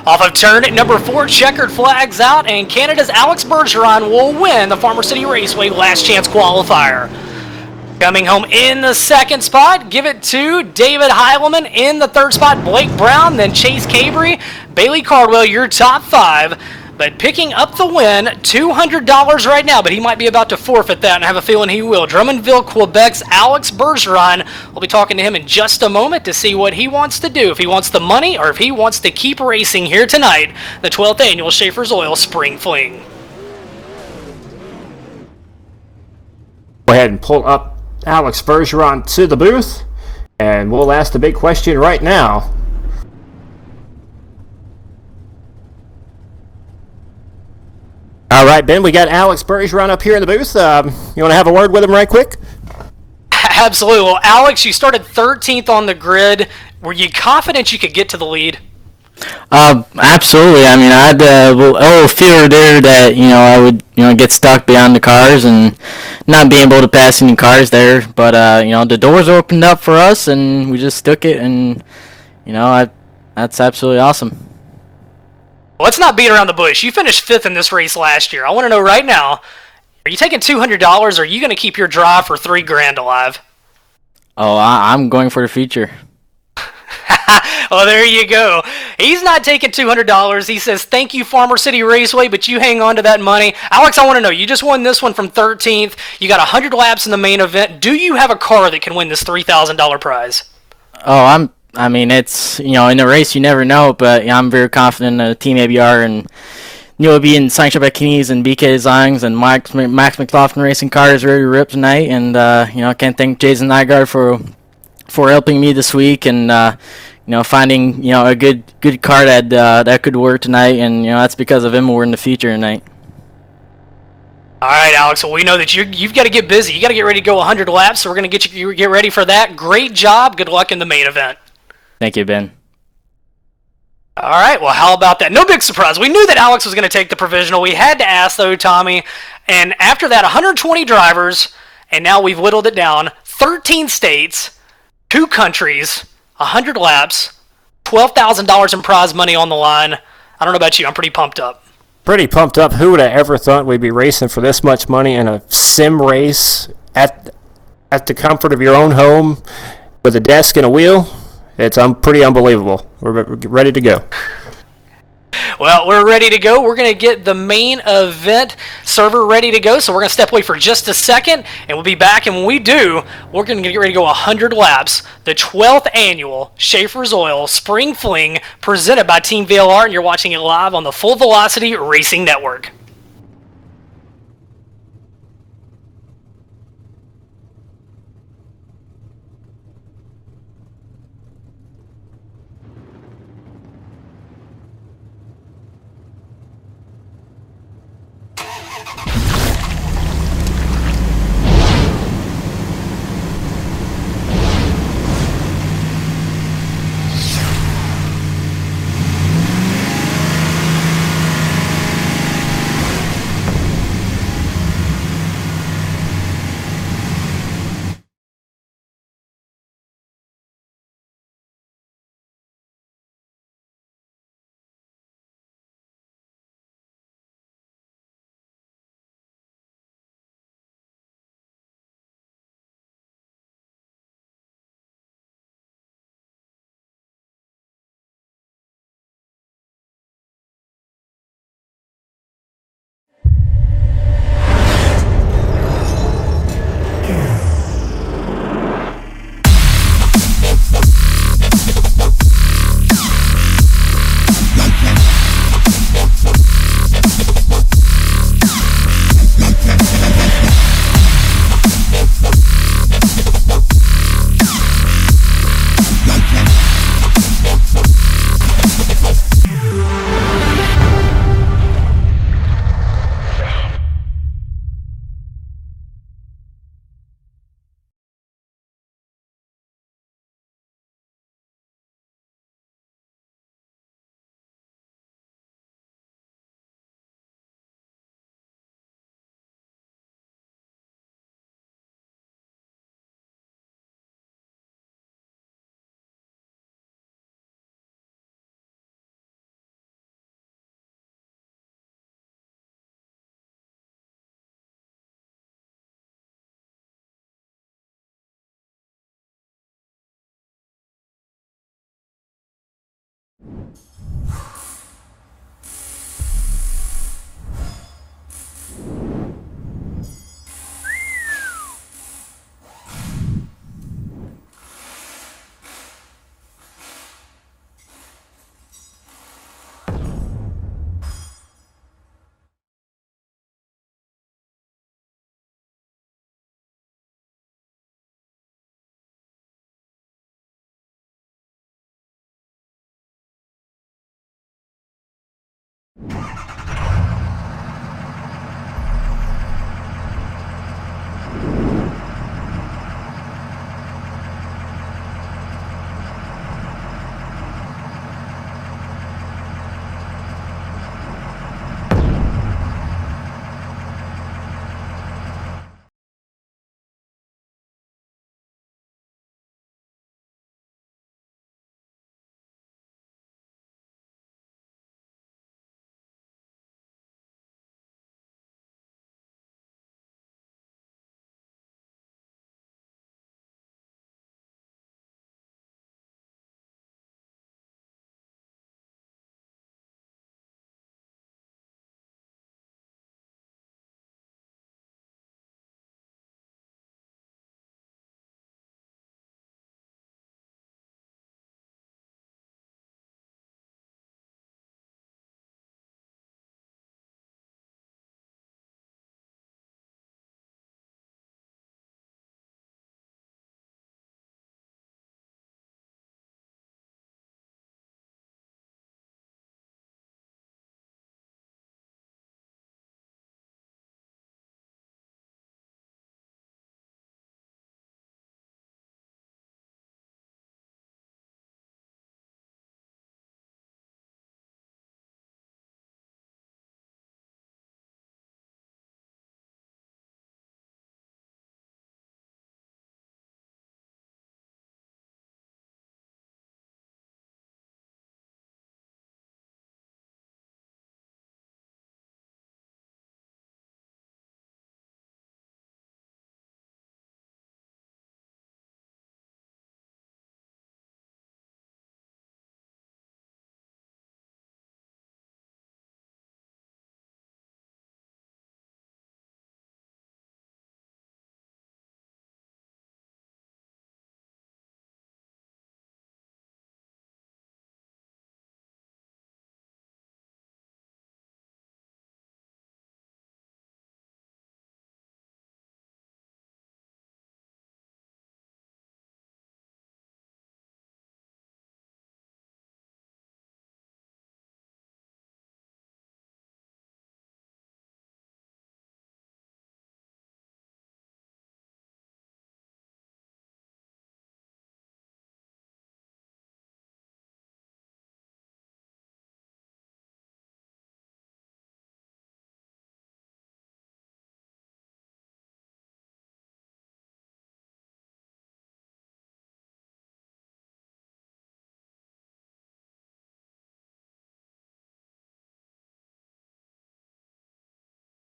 Off of turn number 4, checkered flags out, and Canada's Alex Bergeron will win the Farmer City Raceway Last Chance qualifier. Coming home in the second spot, give it to David Heileman. In the third spot, Blake Brown, then Chase Cabry, Bailey Cardwell, your top 5. But picking up the win, $200 right now, but he might be about to forfeit that, and I have a feeling he will. Drummondville, Quebec's Alex Bergeron. We'll be talking to him in just a moment to see what he wants to do, if he wants the money or if he wants to keep racing here tonight, the 12th Annual Schaeffer's Oil Spring Fling. Go ahead and pull up Alex Bergeron to the booth, and we'll ask the big question right now. All right, Ben, we got Alex Bergeron up here in the booth. You want to have a word with him right quick? Absolutely. Well, Alex, you started 13th on the grid. Were you confident you could get to the lead? Absolutely. I mean, I had a little fear there that, I would, get stuck behind the cars and not be able to pass any cars there. But, the doors opened up for us and we just took it, and, that's absolutely awesome. Let's not beat around the bush. You finished 5th in this race last year. I want to know right now, are you taking $200, or are you going to keep your drive for $3,000 alive? Oh, I'm going for the future. Well, there you go. He's not taking $200. He says, thank you, Farmer City Raceway, but you hang on to that money. Alex, I want to know, you just won this one from 13th. You got 100 laps in the main event. Do you have a car that can win this $3,000 prize? Oh, it's, in the race you never know, but I'm very confident in Team ABR and being sanctioned by Keynes and BK Designs and Max McLaughlin Racing Car is ready to rip tonight. And, I can't thank Jason Nygaard for helping me this week and, finding, a good car that could work tonight. And, that's because of him we're in the future tonight. All right, Alex, well, we know that you've got to get busy. You got to get ready to go 100 laps, so we're going to get ready for that. Great job. Good luck in the main event. Thank you, Ben. All right, well, how about that? No big surprise. We knew that Alex was going to take the provisional. We had to ask, though, Tommy. And after that, 120 drivers, and now we've whittled it down. 13 states, 2 countries, 100 laps, $12,000 in prize money on the line. I don't know about you. I'm pretty pumped up. Pretty pumped up. Who would have ever thought we'd be racing for this much money in a sim race at the comfort of your own home with a desk and a wheel? It's pretty unbelievable. We're ready to go. Well, we're ready to go. We're going to get the main event server ready to go. So we're going to step away for just a second, and we'll be back. And when we do, we're going to get ready to go 100 laps. The 12th annual Schaeffer's Oil Spring Fling presented by Team VLR, and you're watching it live on the Full Velocity Racing Network.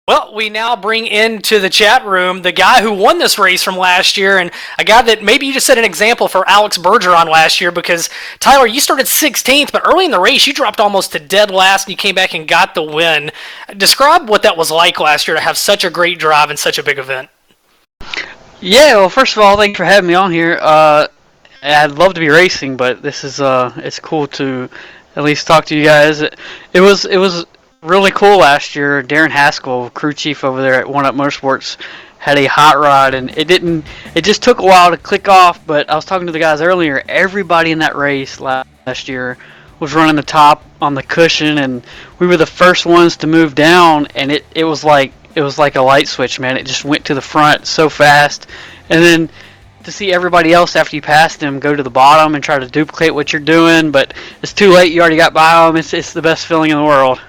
Well, we now bring into the chat room the guy who won this race from last year, and a guy that maybe you just set an example for Alex Bergeron last year, because, Tyler, you started 16th, but early in the race you dropped almost to dead last, and you came back and got the win. Describe what that was like last year to have such a great drive and such a big event. Yeah, well, first of all, thank you for having me on here. I'd love to be racing, but this is it's cool to at least talk to you guys. It was really cool last year. Darren Haskell, crew chief over there at One Up Motorsports, had a hot rod, and it just took a while to click off. But I was talking to the guys earlier. Everybody in that race last year was running the top on the cushion, and we were the first ones to move down, and it was like a light switch, man. It just went to the front so fast, and then to see everybody else after you passed them go to the bottom and try to duplicate what you're doing, but it's too late. You already got by them. It's the best feeling in the world.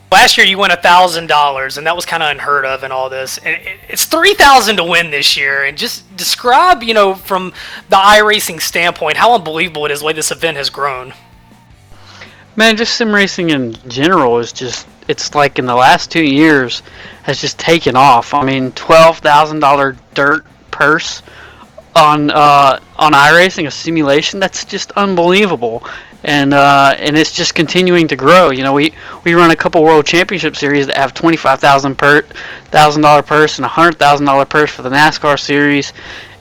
Last year you won $1,000, and that was kind of unheard of in all this. And it's $3,000 to win this year. And just describe, from the iRacing standpoint, how unbelievable it is the way this event has grown. Man, just sim racing in general is it's like in the last 2 years has just taken off. I mean, $12,000 dirt purse on iRacing, a simulation, that's just unbelievable. And it's just continuing to grow. We run a couple World Championship Series that have $25,000 purse and $100,000 purse for the NASCAR Series,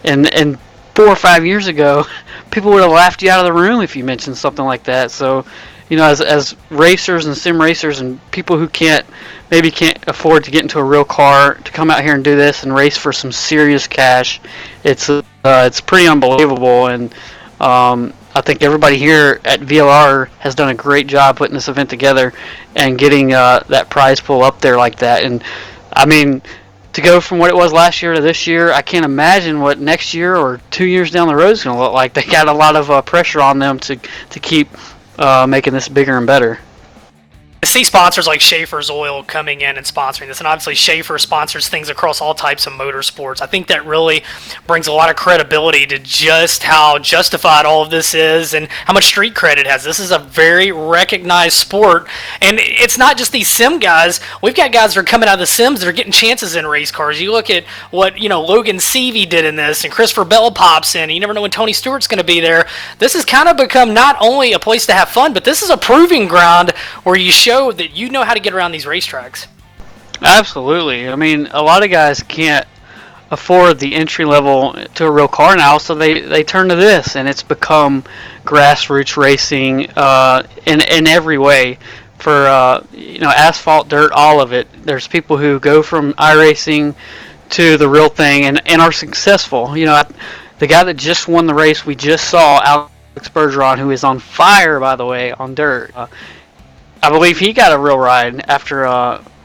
and 4 or 5 years ago, people would have laughed you out of the room if you mentioned something like that. So, as racers and sim racers and people who can't afford to get into a real car to come out here and do this and race for some serious cash, it's pretty unbelievable. And I think everybody here at VLR has done a great job putting this event together and getting that prize pool up there like that. And I mean, to go from what it was last year to this year, I can't imagine what next year or 2 years down the road is going to look like. They got a lot of pressure on them to keep making this bigger and better. I see sponsors like Schaeffer's Oil coming in and sponsoring this, and obviously Schaeffer sponsors things across all types of motorsports. I think that really brings a lot of credibility to just how justified all of this is and how much street cred it has. This is a very recognized sport, and it's not just these sim guys. We've got guys that are coming out of the sims that are getting chances in race cars. You look at what Logan Seavey did in this, and Christopher Bell pops in, and you never know when Tony Stewart's going to be there. This has kind of become not only a place to have fun, but this is a proving ground where you show that you know how to get around these racetracks. Absolutely. I mean, a lot of guys can't afford the entry level to a real car now, so they turn to this, and it's become grassroots racing in every way. For asphalt, dirt, all of it. There's people who go from iRacing to the real thing and are successful. The guy that just won the race we just saw, Alex Bergeron, who is on fire, by the way, on dirt. I believe he got a real ride after,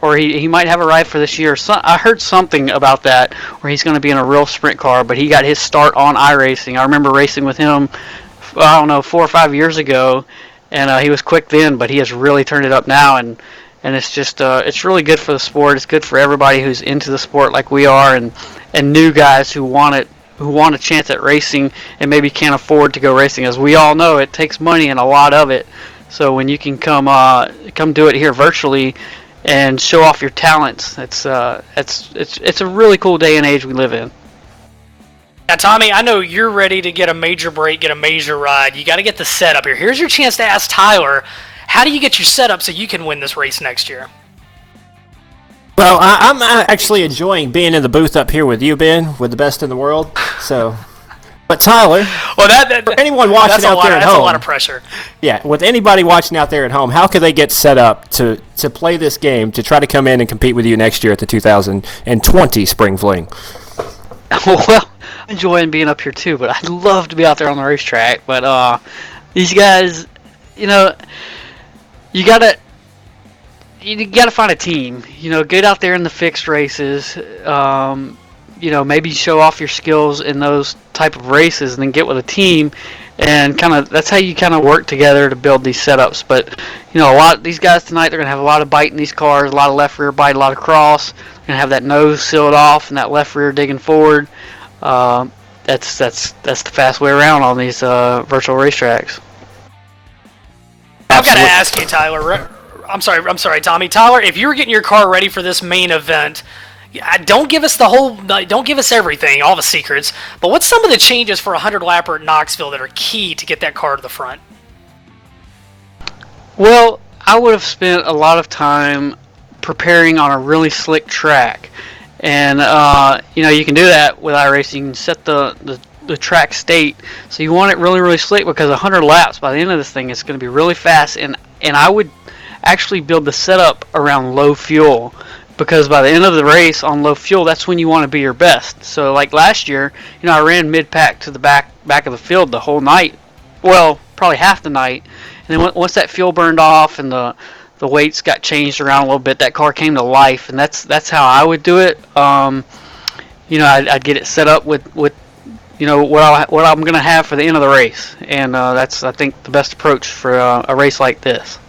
or he might have a ride for this year. I heard something about that, where he's going to be in a real sprint car, but he got his start on iRacing. I remember racing with him, 4 or 5 years ago, and he was quick then, but he has really turned it up now, and it's just, it's really good for the sport. It's good for everybody who's into the sport like we are, and new guys who want a chance at racing and maybe can't afford to go racing. As we all know, it takes money and a lot of it. So when you can come do it here virtually and show off your talents, it's a really cool day and age we live in. Now, Tommy, I know you're ready to get a major break, get a major ride. You got to get the setup here. Here's your chance to ask Tyler, how do you get your setup so you can win this race next year? Well, I'm actually enjoying being in the booth up here with you, Ben, with the best in the world. So. But Tyler, for anyone watching out there at home, that's a lot of pressure. Yeah, with anybody watching out there at home, how can they get set up to play this game to try to come in and compete with you next year at the 2020 Spring Fling? Well, I'm enjoying being up here too, but I'd love to be out there on the racetrack. But these guys, you gotta find a team. Get out there in the fixed races. Maybe show off your skills in those type of races and then get with a team, and that's how you work together to build these setups. But a lot of these guys tonight, they're gonna have a lot of bite in these cars, a lot of left rear bite, a lot of cross. They're gonna have that nose sealed off and that left rear digging forward. That's the fast way around on these virtual racetracks. I've got to ask you, Tyler. I'm sorry, Tommy. Tyler, if you were getting your car ready for this main event, don't give us don't give us everything, all the secrets. But what's some of the changes for a 100 lapper at Knoxville that are key to get that car to the front? Well, I would have spent a lot of time preparing on a really slick track, and you can do that with iRacing. You can set the track state, so you want it really, really slick, because 100 laps by the end of this thing is going to be really fast. And I would actually build the setup around low fuel, because by the end of the race on low fuel, that's when you want to be your best. So like last year, I ran mid-pack to the back of the field the whole night. Well, probably half the night. And then once that fuel burned off and the weights got changed around a little bit, that car came to life. And that's how I would do it. I'd get it set up with what I'm going to have for the end of the race. And that's, I think, the best approach for a race like this.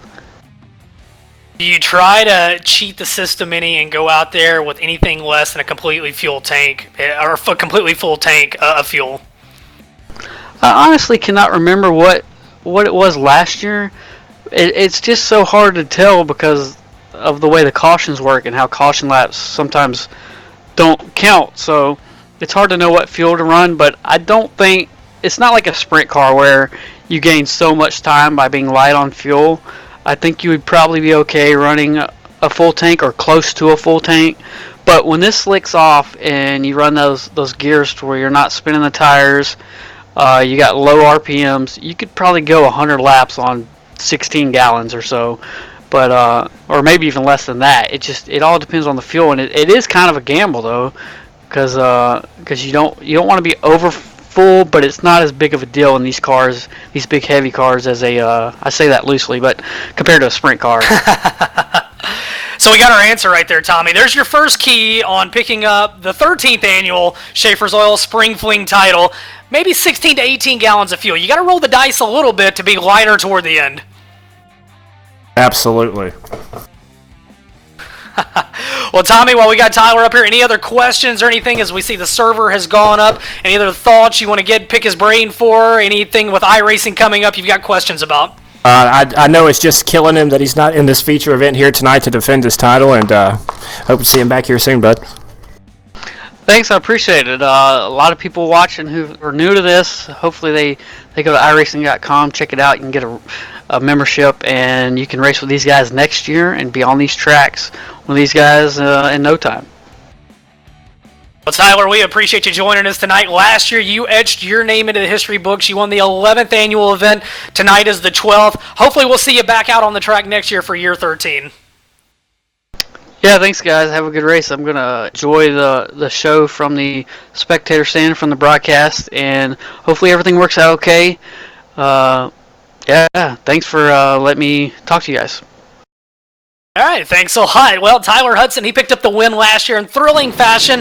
Do you try to cheat the system any and go out there with anything less than a completely full tank, or a completely full tank of fuel? I honestly cannot remember what it was last year. It's just so hard to tell because of the way the cautions work and how caution laps sometimes don't count. So it's hard to know what fuel to run, but I don't think it's not like a sprint car where you gain so much time by being light on fuel. I think you would probably be okay running a full tank or close to a full tank. But when this slicks off and you run those gears to where you're not spinning the tires, you got low RPMs, you could probably go 100 laps on 16 gallons or so. But or maybe even less than that. It all depends on the fuel, and it is kind of a gamble though, because you don't want to be over full, but it's not as big of a deal in these cars, these big heavy cars, as I say that loosely, but compared to a sprint car. So we got our answer right there, Tommy. There's your first key on picking up the 13th annual Schaeffer's Oil Spring Fling title. Maybe 16 to 18 gallons of fuel. You got to roll the dice a little bit to be lighter toward the end. Absolutely. Well, Tommy, while we got Tyler up here, any other questions or anything as we see the server has gone up? Any other thoughts you want to pick his brain for? Anything with iRacing coming up you've got questions about? I know it's just killing him that he's not in this feature event here tonight to defend his title, and hope to see him back here soon, bud. Thanks, I appreciate it. A lot of people watching who are new to this, hopefully they go to iRacing.com, check it out. You can get a membership, and you can race with these guys next year and be on these tracks with these guys in no time. Well, Tyler, we appreciate you joining us tonight. Last year, you etched your name into the history books. You won the 11th annual event. Tonight is the 12th. Hopefully, we'll see you back out on the track next year for year 13. Yeah, thanks, guys. Have a good race. I'm going to enjoy the show from the spectator stand, from the broadcast, and hopefully everything works out okay. Yeah, thanks for letting me talk to you guys. All right, thanks a lot. Well, Tyler Hudson, he picked up the win last year in thrilling fashion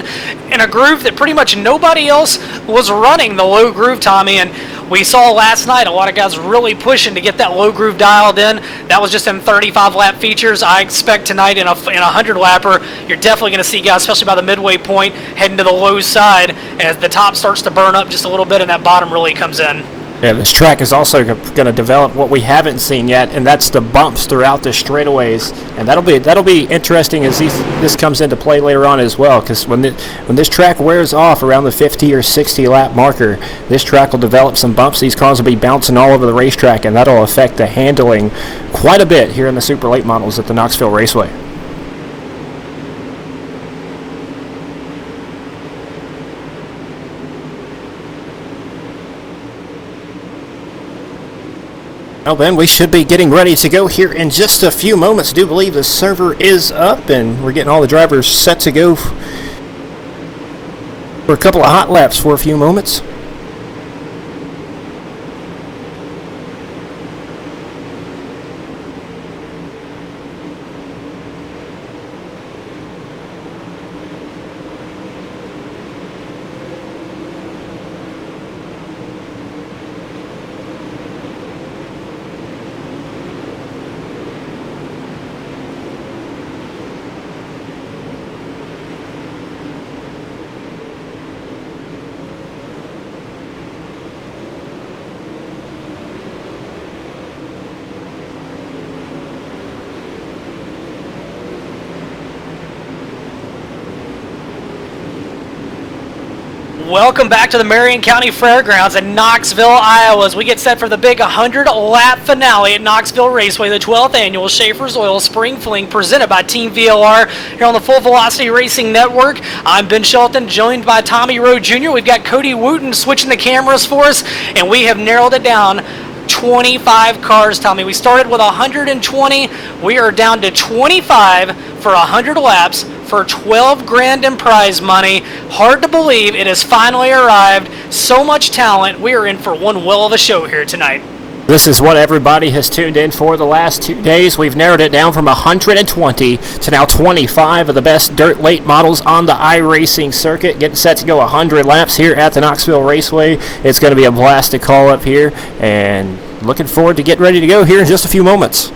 in a groove that pretty much nobody else was running, the low groove, Tommy. And we saw last night a lot of guys really pushing to get that low groove dialed in. That was just in 35-lap features. I expect tonight in a 100-lapper, you're definitely going to see guys, especially by the midway point, heading to the low side as the top starts to burn up just a little bit and that bottom really comes in. Yeah, this track is also going to develop what we haven't seen yet, and that's the bumps throughout the straightaways, and that'll be interesting as this comes into play later on as well. Because when this track wears off around the 50 or 60 lap marker, this track will develop some bumps. These cars will be bouncing all over the racetrack, and that'll affect the handling quite a bit here in the super late models at the Knoxville Raceway. Well, then, we should be getting ready to go here in just a few moments. I do believe the server is up, and we're getting all the drivers set to go for a couple of hot laps for a few moments. Welcome back to the Marion County Fairgrounds in Knoxville, Iowa, as we get set for the big 100-lap finale at Knoxville Raceway, the 12th annual Schaeffer's Oil Spring Fling presented by Team VLR here on the Full Velocity Racing Network. I'm Ben Shelton, joined by Tommy Rowe Jr. We've got Cody Wooten switching the cameras for us, and we have narrowed it down. 25 cars, Tommy. We started with 120. We are down to 25 for 100 laps for 12 grand in prize money. Hard to believe it has finally arrived. So much talent. We are in for one well of a show here tonight. This is what everybody has tuned in for the last 2 days. We've narrowed it down from 120 to now 25 of the best dirt late models on the iRacing circuit. Getting set to go 100 laps here at the Knoxville Raceway. It's going to be a blast to call up here, and looking forward to getting ready to go here in just a few moments.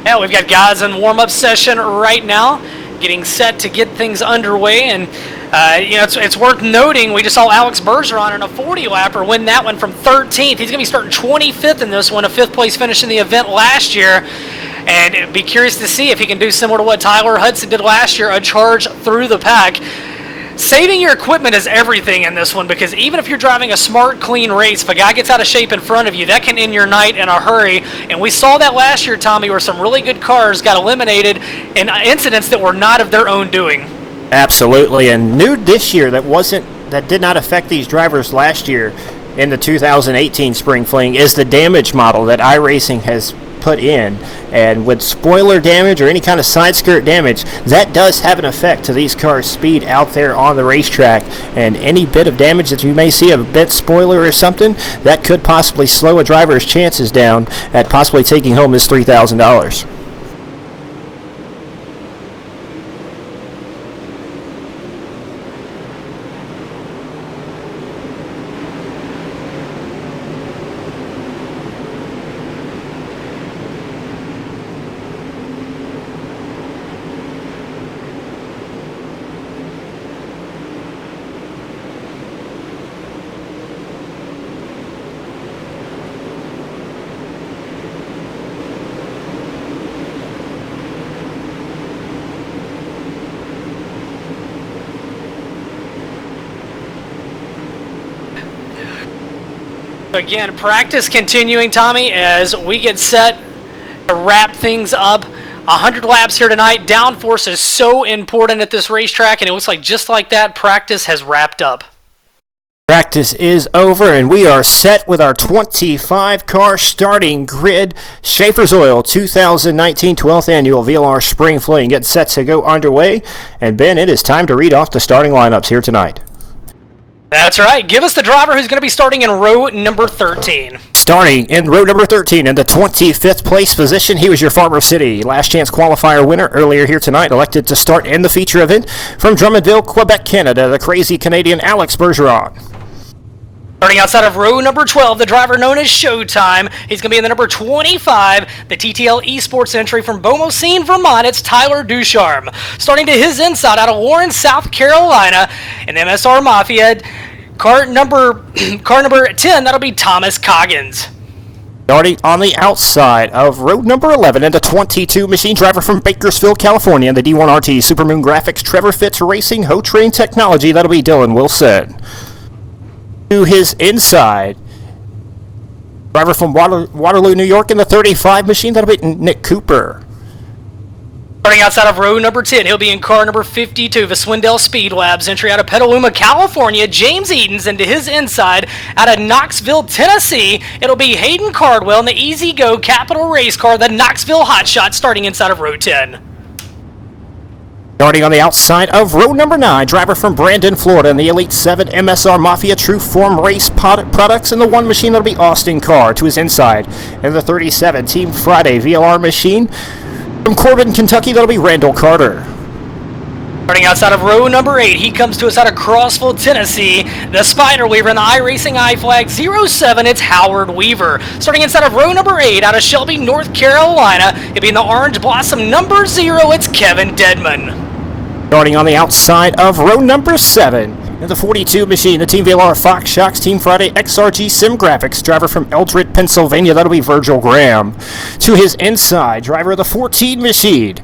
Yeah, we've got guys in warm-up session right now, getting set to get things underway, and it's worth noting we just saw Alex Bergeron in a 40-lapper win that one from 13th. He's going to be starting 25th in this one, a fifth-place finish in the event last year, and it'd be curious to see if he can do similar to what Tyler Hudson did last year, a charge through the pack. Saving your equipment is everything in this one, because even if you're driving a smart, clean race, if a guy gets out of shape in front of you, that can end your night in a hurry. And we saw that last year, Tommy, where some really good cars got eliminated in incidents that were not of their own doing. Absolutely, and new this year that did not affect these drivers last year in the 2018 Spring Fling is the damage model that iRacing has put in. And with spoiler damage or any kind of side skirt damage, that does have an effect to these cars' speed out there on the racetrack, and any bit of damage that you may see, a bent spoiler or something, that could possibly slow a driver's chances down at possibly taking home his $3,000. Again, practice continuing, Tommy, as we get set to wrap things up. 100 laps here tonight. Downforce is so important at this racetrack, and it looks like just like that, practice has wrapped up. Practice is over, and we are set with our 25-car starting grid. Schaeffer's Oil 2019 12th Annual VLR Spring Fling gets set to go underway. And Ben, it is time to read off the starting lineups here tonight. That's right. Give us the driver who's going to be starting in row number 13. Starting in row number 13 in the 25th place position, he was your Farmer City last chance qualifier winner earlier here tonight, elected to start in the feature event from Drummondville, Quebec, Canada, the crazy Canadian Alex Bergeron. Starting outside of row number 12, the driver known as Showtime. He's going to be in the number 25, the TTL Esports entry from Beaumont, Vermont. It's Tyler Ducharme. Starting to his inside out of Warren, South Carolina, in MSR Mafia, car number 10, that'll be Thomas Coggins. Starting on the outside of row number 11 and the 22 machine driver from Bakersfield, California, in the D1RT Supermoon Graphics Trevor Fitz Racing Ho-Train Technology, that'll be Dylan Wilson. To his inside, driver from Waterloo, New York, in the 35 machine, that'll be Nick Cooper. Starting outside of row number 10, he'll be in car number 52, the Swindell Speed Labs entry out of Petaluma, California, James Edens, and to his inside, out of Knoxville, Tennessee, it'll be Hayden Cardwell in the Easy Go Capital Race Car, the Knoxville Hotshot, starting inside of row 10. Starting on the outside of row number 9, driver from Brandon, Florida, in the Elite 7 MSR Mafia True Form Race products, and the one machine that'll be Austin Carr. To his inside, in the 37 Team Friday VLR machine from Corbin, Kentucky, that'll be Randall Carter. Starting outside of row number 8, he comes to us out of Crossville, Tennessee, the Spider Weaver in the iRacing iFlag 07, it's Howard Weaver. Starting inside of row number 8, out of Shelby, North Carolina, it'll be in the Orange Blossom number 0, it's Kevin Dedman. Starting on the outside of row number 7, in the 42 machine, the Team VLR Fox Shocks Team Friday XRG Sim Graphics, driver from Eldred, Pennsylvania, that'll be Virgil Graham. To his inside, driver of the 14 machine,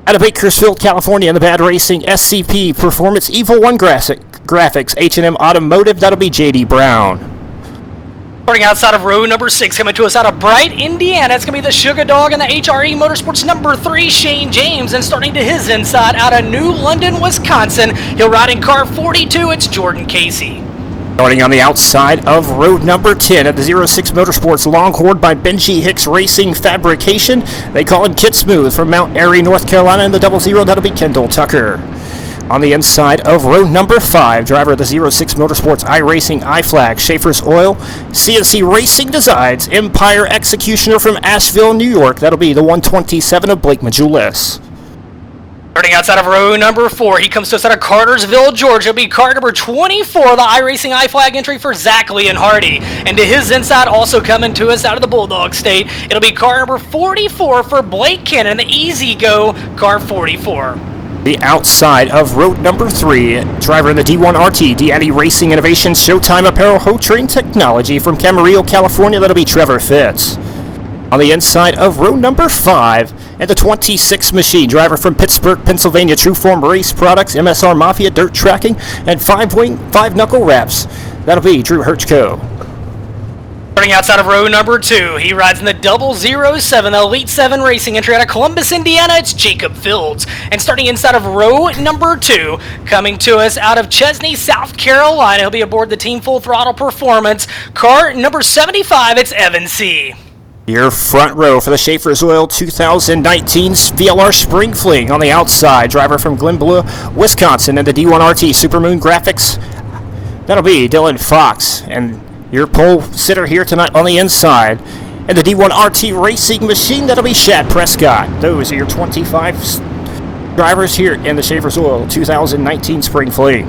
out of Bakersfield, California, in the Bad Racing SCP Performance Evil 1 Graphics Graphics, H&M Automotive, that'll be J.D. Brown. Starting outside of row number 6, coming to us out of Bright, Indiana, it's going to be the Sugar Dog and the HRE Motorsports number 3, Shane James. And starting to his inside out of New London, Wisconsin, he'll ride in car 42, it's Jordan Casey. Starting on the outside of road number 10 at the 06 Motorsports, Longhorn by Benji Hicks Racing Fabrication. They call him Kit Smooth from Mount Airy, North Carolina. And the 00, that'll be Kendall Tucker. On the inside of row number 5, driver of the 06 Motorsports, iRacing, iFlag, Schaeffer's Oil, CNC Racing Designs, Empire Executioner from Asheville, New York. That'll be the 127 of Blake Majulis. Starting outside of row number 4, he comes to us out of Cartersville, Georgia. It'll be car number 24, the iRacing iFlag entry for Zach Lee and Hardy. And to his inside, also coming to us out of the Bulldog State, it'll be car number 44 for Blake Cannon, the Easy Go car 44. The outside of road number 3, driver in the D1 RT, Daddy Racing Innovation, Showtime Apparel, Ho Train Technology from Camarillo, California. That'll be Trevor Fitz. On the inside of row number 5, and the 26 Machine, driver from Pittsburgh, Pennsylvania, True Form Race Products, MSR Mafia, Dirt Tracking, and 5 Knuckle Wraps. That'll be Drew Hirchko. Starting outside of row number 2, he rides in the 007, the Elite 7 Racing entry out of Columbus, Indiana, it's Jacob Fields. And starting inside of row number 2, coming to us out of Chesney, South Carolina, he'll be aboard the Team Full Throttle Performance, car number 75, it's Evan C. Your front row for the Schaeffer's Oil 2019 VLR Spring Fling. On the outside, driver from Glenbleau, Wisconsin, and the D1 RT Supermoon Graphics. That'll be Dylan Fox. And your pole sitter here tonight on the inside. And the D1 RT Racing Machine, that'll be Shad Prescott. Those are your 25 drivers here in the Schaeffer's Oil 2019 Spring Fling.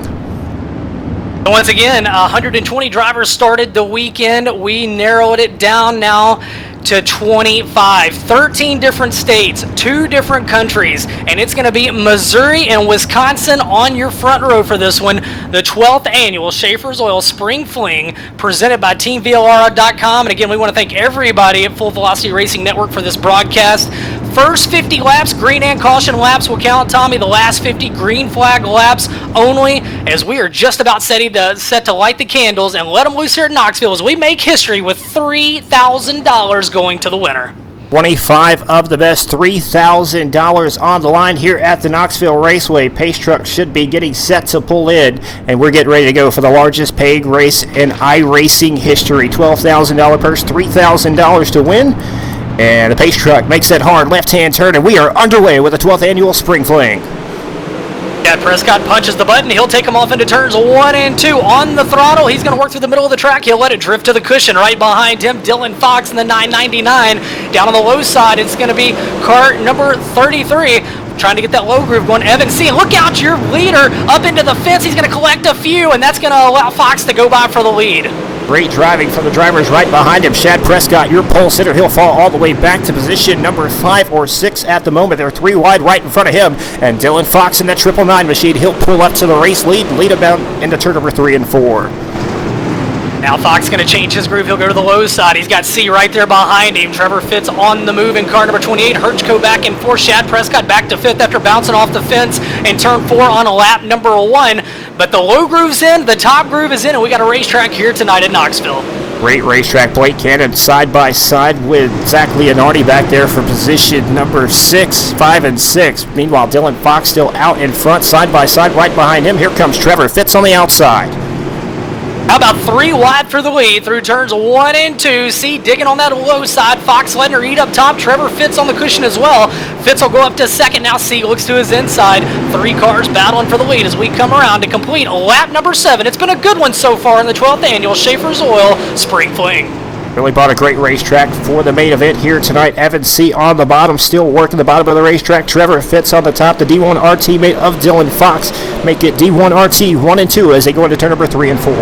Once again, 120 drivers started the weekend. We narrowed it down now to 25, 13 different states, 2 different countries, and it's going to be Missouri and Wisconsin on your front row for this one. The 12th annual Schaeffer's Oil Spring Fling presented by TeamVLR.com. And again, we want to thank everybody at Full Velocity Racing Network for this broadcast. First 50 laps, green and caution laps will count, Tommy. The last 50 green flag laps only, as we are just about set to light the candles and let them loose here at Knoxville as we make history with $3,000 going to the winner. 25 of the best, $3,000 on the line here at the Knoxville Raceway. Pace truck should be getting set to pull in, and we're getting ready to go for the largest paid race in iRacing history. $12,000 purse, $3,000 to win. And the pace truck makes that hard left-hand turn, and we are underway with the 12th annual Spring Fling. Yeah, Prescott punches the button. He'll take him off into turns 1 and 2 on the throttle. He's going to work through the middle of the track. He'll let it drift to the cushion. Right behind him, Dylan Fox in the 999. Down on the low side, it's going to be car number 33. Trying to get that low groove going. Evan C. Look out, your leader up into the fence. He's going to collect a few, and that's going to allow Fox to go by for the lead. Great driving from the drivers right behind him. Shad Prescott, your pole sitter. He'll fall all the way back to position number 5 or 6 at the moment. They're 3 wide right in front of him. And Dylan Fox in that 999 machine. He'll pull up to the race lead and lead him down into turn number 3 and 4. Now Fox going to change his groove. He'll go to the low side. He's got C right there behind him. Trevor Fitz on the move in car number 28. Hirchko back in 4. Shad Prescott back to 5th after bouncing off the fence in turn 4 on a lap number 1. But the low groove's in, the top groove is in, and we got a racetrack here tonight at Knoxville. Great racetrack. Blake Cannon side by side with Zach Leonardi back there for position number 6, 5, and 6. Meanwhile, Dylan Fox still out in front, side by side, right behind him. Here comes Trevor Fitz on the outside. How about 3 wide for the lead through turns 1 and 2. C digging on that low side. Fox letting her eat up top. Trevor Fitz on the cushion as well. Fitz will go up to 2nd. Now C looks to his inside. 3 cars battling for the lead as we come around to complete lap number 7. It's been a good one so far in the 12th annual Schaeffer's Oil Spring Fling. Really bought a great racetrack for the main event here tonight. Evan C. on the bottom, still working the bottom of the racetrack. Trevor Fitz on the top. The D1 RT mate of Dylan Fox make it D1 RT 1 and 2 as they go into turn number 3 and 4.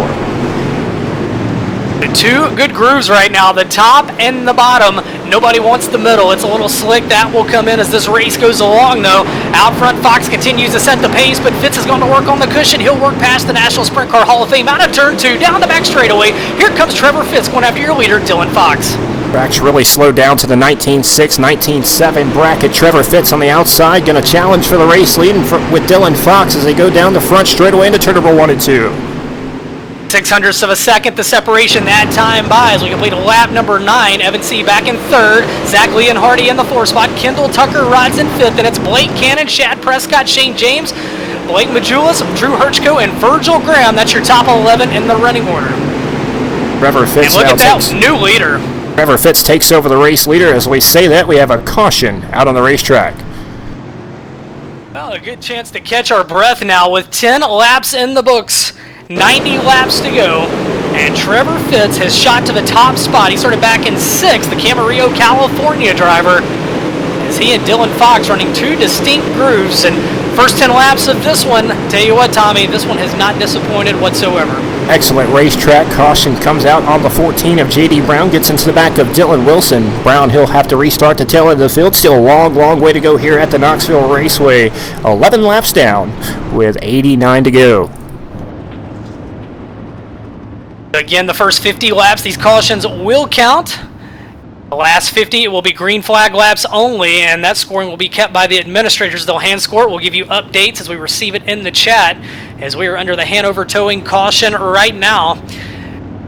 2 good grooves right now, the top and the bottom. Nobody wants the middle. It's a little slick. That will come in as this race goes along, though. Out front, Fox continues to set the pace, but Fitz is going to work on the cushion. He'll work past the National Sprint Car Hall of Fame out of turn 2, down the back straightaway. Here comes Trevor Fitz going after your leader, Dylan Fox. Track's really slowed down to the 19.6, 19.7 bracket. Trevor Fitz on the outside, going to challenge for the race lead with Dylan Fox as they go down the front straightaway into turn number 1 and 2. 600ths of a second, the separation that time by as we complete lap number 9. Evan C. back in 3rd. Zach Lee and Hardy in the 4th spot. Kendall Tucker rides in 5th, and it's Blake Cannon, Shad Prescott, Shane James, Blake Majulis, Drew Hirchko, and Virgil Graham. That's your top 11 in the running order. Trevor Fitz and look now at that takes... new leader. Trevor Fitz takes over the race leader. As we say that, we have a caution out on the racetrack. Well, a good chance to catch our breath now with 10 laps in the books. 90 laps to go, and Trevor Fitz has shot to the top spot. He started back in 6th, the Camarillo, California driver, as he and Dylan Fox running 2 distinct grooves. And first 10 laps of this one, tell you what, Tommy, this one has not disappointed whatsoever. Excellent racetrack. Caution comes out on the 14 of J.D. Brown, gets into the back of Dylan Wilson. Brown, he'll have to restart the tail end of the field. Still a long, long way to go here at the Knoxville Raceway. 11 laps down with 89 to go. Again, the first 50 laps, these cautions will count. The last 50, it will be green flag laps only, and that scoring will be kept by the administrators. They'll hand score it. We'll give you updates as we receive it in the chat, as we are under the Hanover Towing caution right now.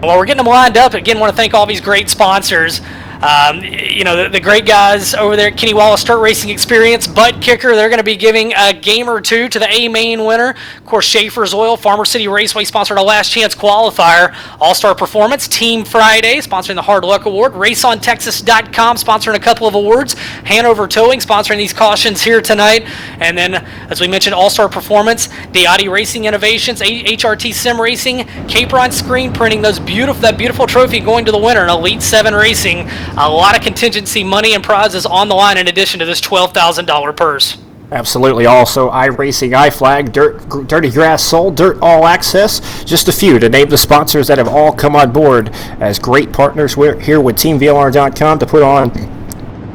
While we're getting them lined up, again, want to thank all these great sponsors. You know, the great guys over there at Kenny Wallace Start Racing Experience, Butt Kicker, they're going to be giving a game or two to the A-Main winner. Of course, Schaeffer's Oil, Farmer City Raceway sponsored a last chance qualifier. All-Star Performance, Team Friday, sponsoring the Hard Luck Award. RaceOnTexas.com, sponsoring a couple of awards. Hanover Towing, sponsoring these cautions here tonight. And then, as we mentioned, All-Star Performance, Diati Racing Innovations, HRT Sim Racing, Capron Screen Printing, that beautiful trophy going to the winner in Elite 7 Racing. A lot of contingency money and prizes on the line in addition to this $12,000 purse. Absolutely. Also, iRacing, iFlag, Dirty Grass Soul, Dirt All Access. Just a few to name the sponsors that have all come on board as great partners. We're here with TeamVLR.com to put on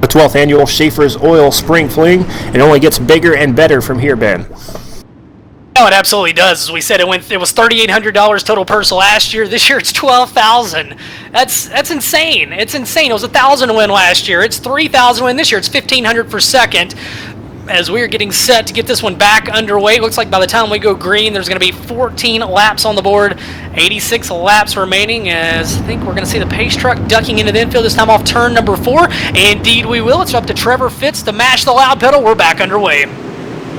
the 12th annual Schaeffer's Oil Spring Fling. It only gets bigger and better from here, Ben. No, it absolutely does. As we said, it was $3,800 total purse last year. This year it's $12,000. That's insane. It's insane. It was $1,000 win last year. It's $3,000 win this year. It's $1,500 for second. As we are getting set to get this one back underway, it looks like by the time we go green, there's going to be 14 laps on the board, 86 laps remaining. As I think we're going to see the pace truck ducking into the infield this time off turn number 4. Indeed, we will. It's up to Trevor Fitz to mash the loud pedal. We're back underway.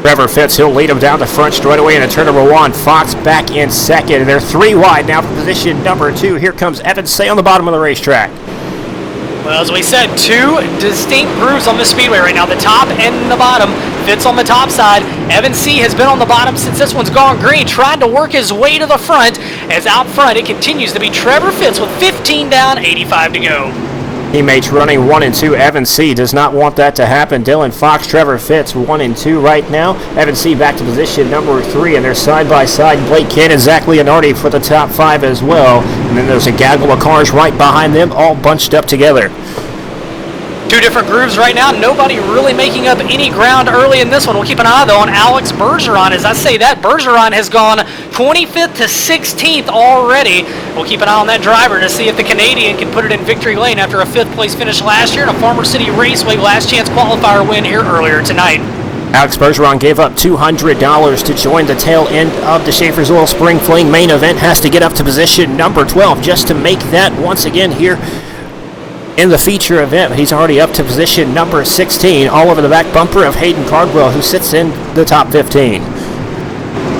Trevor Fitz, he'll lead him down the front straightaway into turn number 1. Fox back in second, and they're 3 wide now for position number 2. Here comes Evan Say on the bottom of the racetrack. Well, as we said, 2 distinct grooves on the speedway right now, the top and the bottom. Fitz on the top side. Evan C. has been on the bottom since this one's gone green, trying to work his way to the front. As out front, it continues to be Trevor Fitz with 15 down, 85 to go. Teammates running 1 and 2. Evan C. does not want that to happen. Dylan Fox, Trevor Fitz 1 and 2 right now. Evan C. back to position number 3, and they're side by side. Blake Cannon, Zach Leonardi for the top 5 as well. And then there's a gaggle of cars right behind them, all bunched up together. 2 different grooves right now. Nobody really making up any ground early in this one. We'll keep an eye, though, on Alex Bergeron. As I say that, Bergeron has gone 25th to 16th already. We'll keep an eye on that driver to see if the Canadian can put it in victory lane after a 5th place finish last year and a Farmer City Raceway last chance qualifier win here earlier tonight. Alex Bergeron gave up $200 to join the tail end of the Schaeffer's Oil Spring Fling main event. Has to get up to position number 12 just to make that once again here in the feature event. He's already up to position number 16, all over the back bumper of Hayden Cardwell, who sits in the top 15.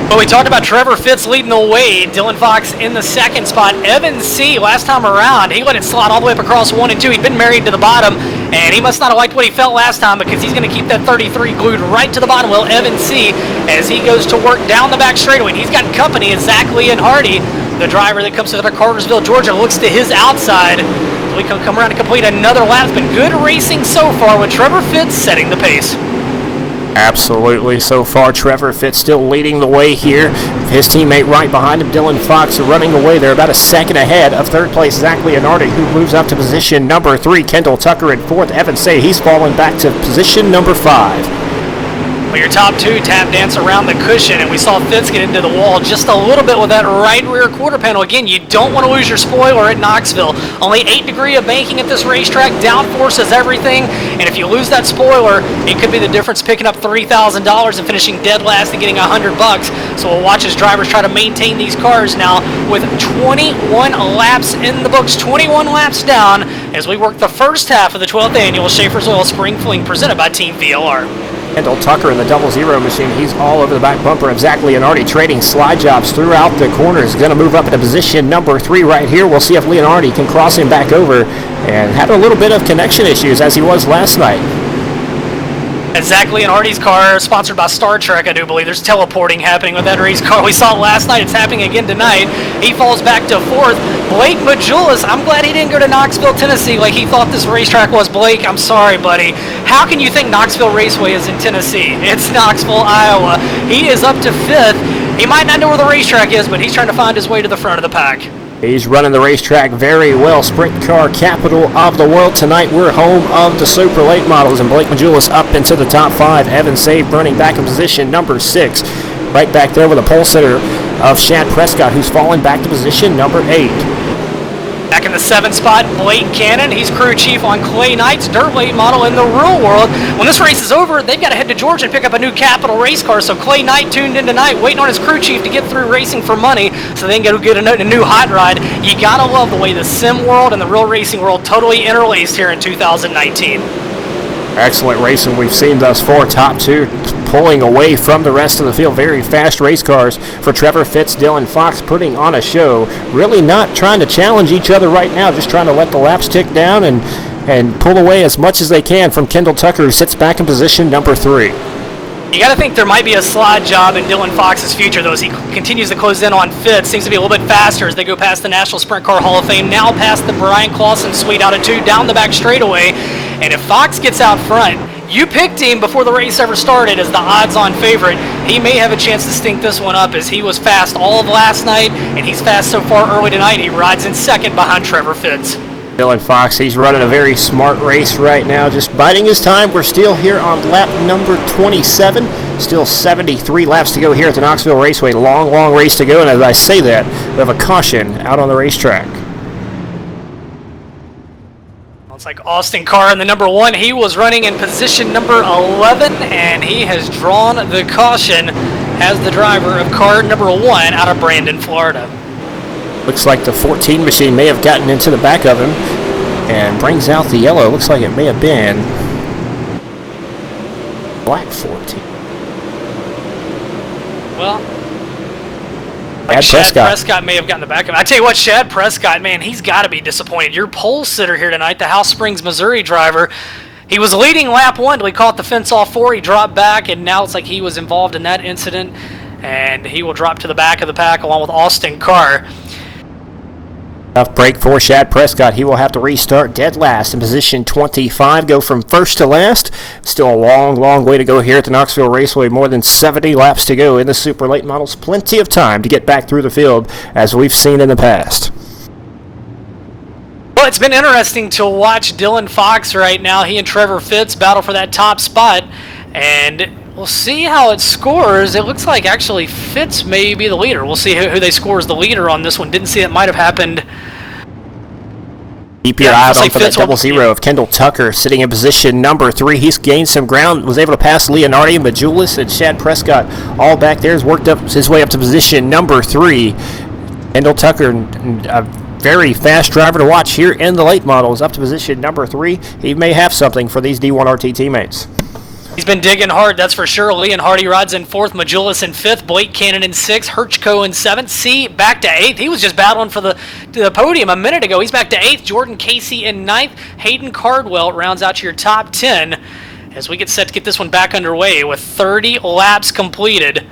Well, we talked about Trevor Fitz leading the way, Dylan Fox in the second spot. Evan C., last time around, he let it slide all the way up across 1 and 2. He'd been married to the bottom, and he must not have liked what he felt last time because he's going to keep that 33 glued right to the bottom. Well, Evan C., as he goes to work down the back straightaway, and he's got company as Zach Lee and Hardy, the driver that comes out of Cartersville, Georgia, looks to his outside. We can come around and complete another lap. It's been good racing so far with Trevor Fitz setting the pace. Absolutely. So far, Trevor Fitz still leading the way here. His teammate right behind him, Dylan Fox, running away. They're about a second ahead of third place Zach Leonardi, who moves up to position number 3. Kendall Tucker in 4th. Evan Say, he's fallen back to position number 5. Well, your top two tap dance around the cushion, and we saw Fitz get into the wall just a little bit with that right rear quarter panel. Again, you don't want to lose your spoiler at Knoxville. Only 8 degrees of banking at this racetrack. Downforce is everything, and if you lose that spoiler, it could be the difference picking up $3,000 and finishing dead last and getting $100. So we'll watch as drivers try to maintain these cars now with 21 laps in the books, 21 laps down as we work the first half of the 12th annual Schaeffer's Oil Spring Fling presented by Team VLR. Kendall Tucker in the 00 machine. He's all over the back bumper of Zach Leonardi, trading slide jobs throughout the corners. Going to move up into position number 3 right here. We'll see if Leonardi can cross him back over, and had a little bit of connection issues as he was last night. And Zach Leonardi's car, sponsored by Star Trek, I do believe. There's teleporting happening with that race car. We saw it last night. It's happening again tonight. He falls back to 4th. Blake Majulis, I'm glad he didn't go to Knoxville, Tennessee like he thought this racetrack was. Blake, I'm sorry, buddy. How can you think Knoxville Raceway is in Tennessee? It's Knoxville, Iowa. He is up to 5th. He might not know where the racetrack is, but he's trying to find his way to the front of the pack. He's running the racetrack very well. Sprint car capital of the world tonight. We're home of the super late models, and Blake Majulis up into the top 5. Evan Save running back in position number 6. Right back there with a pole sitter of Shad Prescott, who's fallen back to position number 8. Back in the 7th spot, Blake Cannon. He's crew chief on Clay Knight's dirt late model in the real world. When this race is over, they've got to head to Georgia and pick up a new Capital race car. So Clay Knight tuned in tonight, waiting on his crew chief to get through racing for money so they can go get a new hot rod. You got to love the way the sim world and the real racing world totally interlaced here in 2019. Excellent racing we've seen thus far. Top 2 pulling away from the rest of the field. Very fast race cars for Trevor Fitz, Dylan Fox putting on a show. Really not trying to challenge each other right now, just trying to let the laps tick down and pull away as much as they can from Kendall Tucker, who sits back in position number 3. You got to think there might be a slide job in Dylan Fox's future, though, as he continues to close in on Fitz. Seems to be a little bit faster as they go past the National Sprint Car Hall of Fame, now past the Brian Clausen suite out of 2, down the back straightaway. And if Fox gets out front, you picked him before the race ever started as the odds-on favorite. He may have a chance to stink this one up as he was fast all of last night, and he's fast so far early tonight. He rides in 2nd behind Trevor Fitz. Dylan Fox, he's running a very smart race right now, just biding his time. We're still here on lap number 27. Still 73 laps to go here at the Knoxville Raceway. Long, long race to go, and as I say that, we have a caution out on the racetrack. It's like Austin Carr in the number 1. He was running in position number 11, and he has drawn the caution as the driver of car number 1 out of Brandon, Florida. Looks like the 14 machine may have gotten into the back of him and brings out the yellow. Looks like it may have been black 14. Well, Shad Prescott may have gotten the back of him. I tell you what, Shad Prescott, man, he's got to be disappointed. Your pole sitter here tonight, the House Springs, Missouri driver, he was leading lap 1 till he caught the fence off 4. He dropped back, and now it's like he was involved in that incident, and he will drop to the back of the pack along with Austin Carr. Tough break for Shad Prescott. He will have to restart dead last in position 25, go from first to last. Still a long, long way to go here at the Knoxville Raceway. More than 70 laps to go in the super late models. Plenty of time to get back through the field as we've seen in the past. Well, it's been interesting to watch Dylan Fox right now. He and Trevor Fitz battle for that top spot, and we'll see how it scores. It looks like actually Fitz may be the leader. We'll see who they score as the leader on this one. Didn't see it might have happened. Keep your eye on for that 00 of Kendall Tucker sitting in position number 3. He's gained some ground, was able to pass Leonardi, Majulis, and Shad Prescott all back there. Has worked up his way up to position number 3. Kendall Tucker, a very fast driver to watch here in the late models, up to position number 3. He may have something for these D1RT teammates. He's been digging hard, that's for sure. Leon Hardy rides in 4th, Majulis in 5th, Blake Cannon in 6th, Hirchko in 7th, C back to 8th. He was just battling for the podium a minute ago. He's back to 8th, Jordan Casey in 9th, Hayden Cardwell rounds out your top 10 as we get set to get this one back underway with 30 laps completed.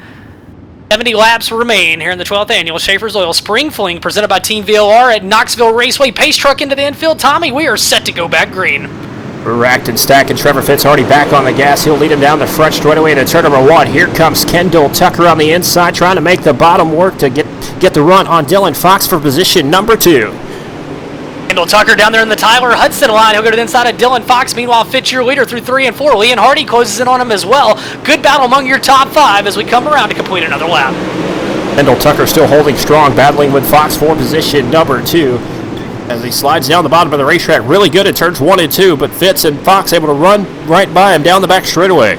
70 laps remain here in the 12th annual Schaeffer's Oil Spring Fling presented by Team VLR at Knoxville Raceway. Pace truck into the infield. Tommy, we are set to go back green. Racked and stacked, and Trevor Fitz already back on the gas. He'll lead him down the front straightaway into turn number 1. Here comes Kendall Tucker on the inside, trying to make the bottom work to get the run on Dylan Fox for position number 2. Kendall Tucker down there in the Tyler Hudson line. He'll go to the inside of Dylan Fox. Meanwhile, Fitz, your leader, through 3 and 4. Lee and Hardy closes in on him as well. Good battle among your top 5 as we come around to complete another lap. Kendall Tucker still holding strong, battling with Fox for position number 2. As he slides down the bottom of the racetrack, really good at turns 1 and 2, but Fitz and Fox able to run right by him down the back straightaway.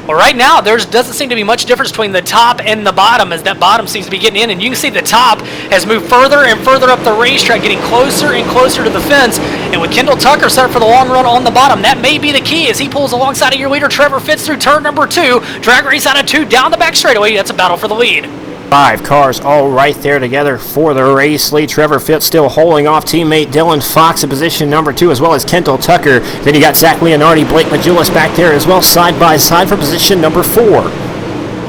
Well, right now, there doesn't seem to be much difference between the top and the bottom, as that bottom seems to be getting in, and you can see the top has moved further and further up the racetrack, getting closer and closer to the fence, and with Kendall Tucker set up for the long run on the bottom, that may be the key as he pulls alongside of your leader, Trevor Fitz, through turn number 2, drag race out of 2, down the back straightaway. That's a battle for the lead. 5 cars all right there together for the race lead. Trevor Fitz still holding off teammate Dylan Fox in position number 2, as well as Kendall Tucker. Then you got Zach Leonardi, Blake Majulis back there as well, side by side for position number 4.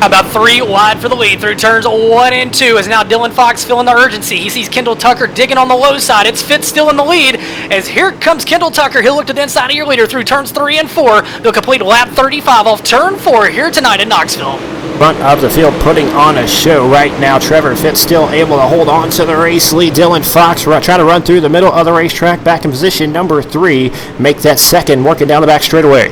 About 3 wide for the lead through turns 1 and 2 as now Dylan Fox feeling the urgency. He sees Kendall Tucker digging on the low side. It's Fitz still in the lead as here comes Kendall Tucker. He'll look to the inside of your leader through turns 3 and 4. They'll complete lap 35 off turn 4 here tonight in Knoxville. Front of the field putting on a show right now. Trevor Fitz still able to hold on to the race lead. Dylan Fox trying to run through the middle of the racetrack, back in position number 3. Make that second, working down the back straightaway.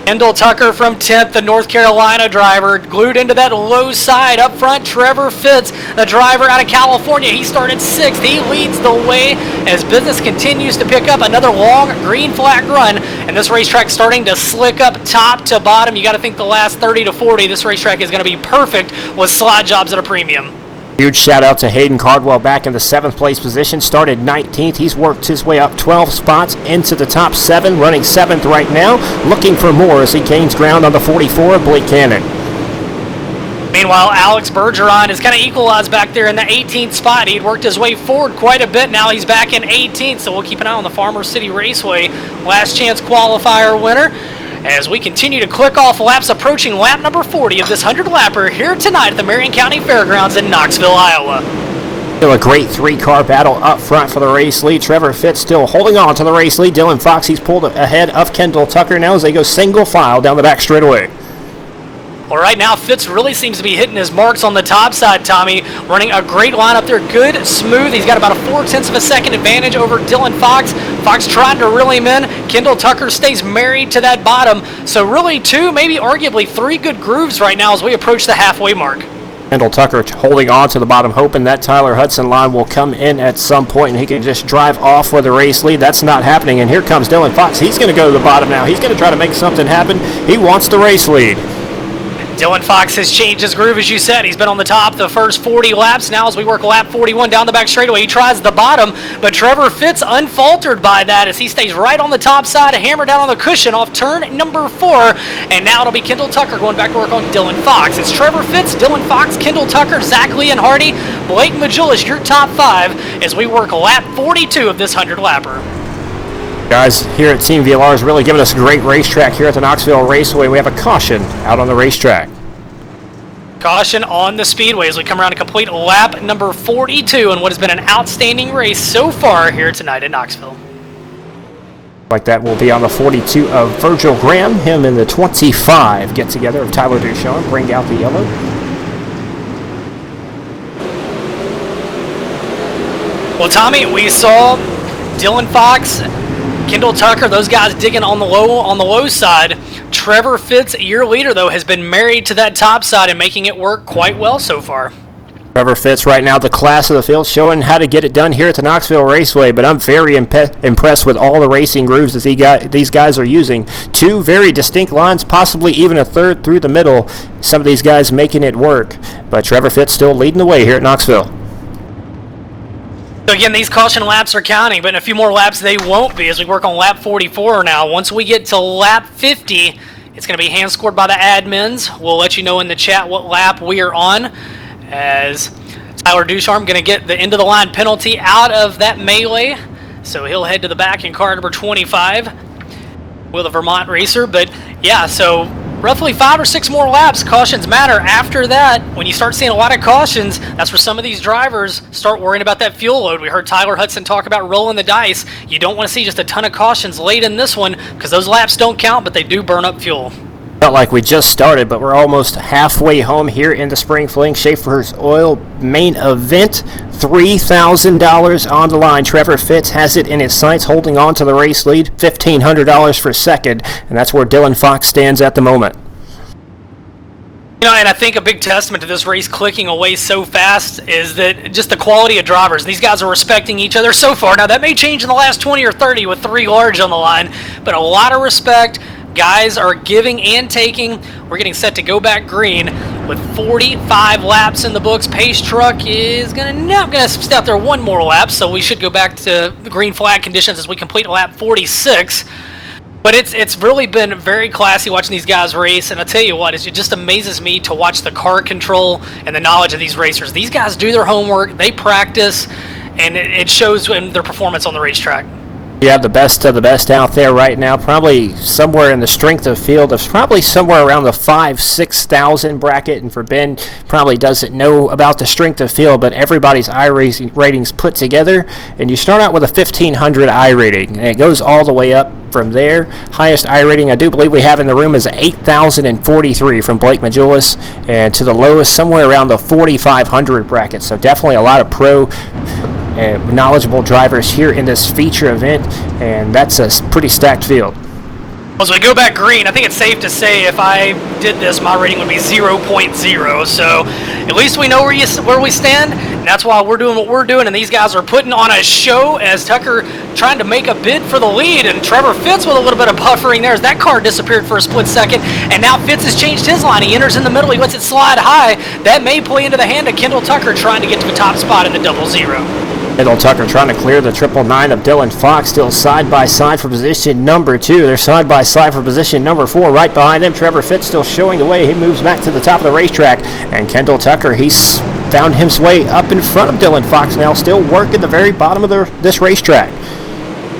Kendall Tucker from 10th, the North Carolina driver, glued into that low side. Up front, Trevor Fitz, the driver out of California. He started 6th. He leads the way as business continues to pick up. Another long green flag run, and this racetrack starting to slick up top to bottom. You got to think the last 30 to 40, this racetrack is going to be perfect with slide jobs at a premium. Huge shout out to Hayden Cardwell back in the 7th place position. Started 19th. He's worked his way up 12 spots into the top 7, running 7th right now. Looking for more as he gains ground on the 44 of Blake Cannon. Meanwhile, Alex Bergeron is kind of equalized back there in the 18th spot. He'd worked his way forward quite a bit. Now he's back in 18th, so we'll keep an eye on the Farmer City Raceway last chance qualifier winner as we continue to click off laps, approaching lap number 40 of this 100-lapper here tonight at the Marion County Fairgrounds in Knoxville, Iowa. Still a great 3-car battle up front for the race lead. Trevor Fitz still holding on to the race lead. Dylan Fox, he's pulled ahead of Kendall Tucker now as they go single file down the back straightaway. Well, right now, Fitz really seems to be hitting his marks on the top side, Tommy. Running a great line up there, good, smooth. He's got about a 0.4 of a second advantage over Dylan Fox. Fox trying to reel him in. Kendall Tucker stays married to that bottom. So really 2, maybe arguably 3 good grooves right now as we approach the halfway mark. Kendall Tucker holding on to the bottom, hoping that Tyler Hudson line will come in at some point and he can just drive off for the race lead. That's not happening, and here comes Dylan Fox. He's going to go to the bottom now. He's going to try to make something happen. He wants the race lead. Dylan Fox has changed his groove, as you said. He's been on the top the first 40 laps. Now as we work lap 41 down the back straightaway, he tries the bottom, but Trevor Fitz unfaltered by that as he stays right on the top side, a hammer down on the cushion off turn number 4, and now it'll be Kendall Tucker going back to work on Dylan Fox. It's Trevor Fitz, Dylan Fox, Kendall Tucker, Zach Lee and Hardy, Blake Majulis, your top 5 as we work lap 42 of this 100-lapper. Guys, here at Team VLR is really giving us a great racetrack here at the Knoxville Raceway. We have a caution out on the racetrack. Caution on the speedway as we come around to complete lap number 42 in what has been an outstanding race so far here tonight in Knoxville. Like that will be on the 42 of Virgil Graham. Him and the 25 get together of Tyler Duchamp. Bring out the yellow. Well, Tommy, we saw Dylan Fox, Kendall Tucker, those guys digging on the low side. Trevor Fitz, your leader, though, has been married to that top side and making it work quite well so far. Trevor Fitz right now, the class of the field, showing how to get it done here at the Knoxville Raceway, but I'm very impressed with all the racing grooves that these guys are using. 2 very distinct lines, possibly even a third through the middle. Some of these guys making it work, but Trevor Fitz still leading the way here at Knoxville. So again, these caution laps are counting, but in a few more laps they won't be as we work on lap 44 now. Once we get to lap 50, it's going to be hand scored by the admins. We'll let you know in the chat what lap we are on as Tyler Ducharme going to get the end of the line penalty out of that melee. So he'll head to the back in car number 25 with a Vermont racer. But yeah, so roughly 5 or 6 more laps, cautions matter. After that, when you start seeing a lot of cautions, that's where some of these drivers start worrying about that fuel load. We heard Tyler Hudson talk about rolling the dice. You don't want to see just a ton of cautions late in this one because those laps don't count, but they do burn up fuel. Felt like we just started, but we're almost halfway home here in the Spring Fling Schaeffer's Oil main event. $3,000 on the line. Trevor Fitz has it in his sights, holding on to the race lead. $1,500 for second, and that's where Dylan Fox stands at the moment. You know, and I think a big testament to this race clicking away so fast is that just the quality of drivers. These guys are respecting each other so far. Now, that may change in the last 20 or 30 with 3 large on the line, but a lot of respect. Guys are giving and taking. We're getting set to go back green with 45 laps in the books. Pace truck is now gonna step there one more lap, so we should go back to the green flag conditions as we complete lap 46. But it's really been very classy watching these guys race, and I tell you what, it just amazes me to watch the car control and the knowledge of these racers. These guys do their homework, they practice, and it shows in their performance on the racetrack. You have the best of the best out there right now, probably somewhere in the strength of field. It's probably somewhere around the 5,000-6,000 bracket, and for Ben, probably doesn't know about the strength of field, but everybody's I ratings put together, and you start out with a 1,500 I rating, and it goes all the way up from there. Highest I rating I do believe we have in the room is 8,043 from Blake Majulis, and to the lowest somewhere around the 4,500 bracket, so definitely a lot of pro and knowledgeable drivers here in this feature event, and that's a pretty stacked field. As we go back green, I think it's safe to say if I did this, my rating would be 0.0. So at least we know where we stand, and that's why we're doing what we're doing. And these guys are putting on a show as Tucker trying to make a bid for the lead, and Trevor Fitz with a little bit of buffering there as that car disappeared for a split second. And now Fitz has changed his line. He enters in the middle. He lets it slide high. That may play into the hand of Kendall Tucker trying to get to the top spot in the 00. Kendall Tucker trying to clear the 999 of Dylan Fox, still side by side for position number 2. They're side by side for position number 4. Right behind them, Trevor Fitz still showing the way. He moves back to the top of the racetrack, and Kendall Tucker, he's found his way up in front of Dylan Fox now, still working the very bottom of this racetrack.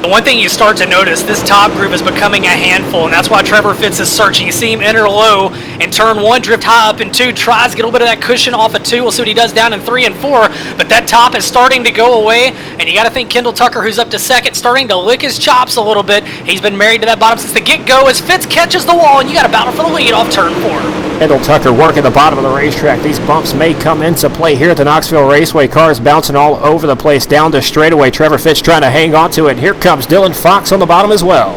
The one thing you start to notice, this top group is becoming a handful, and that's why Trevor Fitz is searching. You see him enter low in turn 1, drift high up in 2, tries to get a little bit of that cushion off of 2. We'll see what he does down in 3 and 4, but that top is starting to go away, and you got to think Kendall Tucker, who's up to second, starting to lick his chops a little bit. He's been married to that bottom since the get-go as Fitz catches the wall, and you got to battle for the lead off turn 4. Kendall Tucker working the bottom of the racetrack. These bumps may come into play here at the Knoxville Raceway. Cars bouncing all over the place down the straightaway. Trevor Fitz trying to hang on to it. Here comes Dylan Fox on the bottom as well.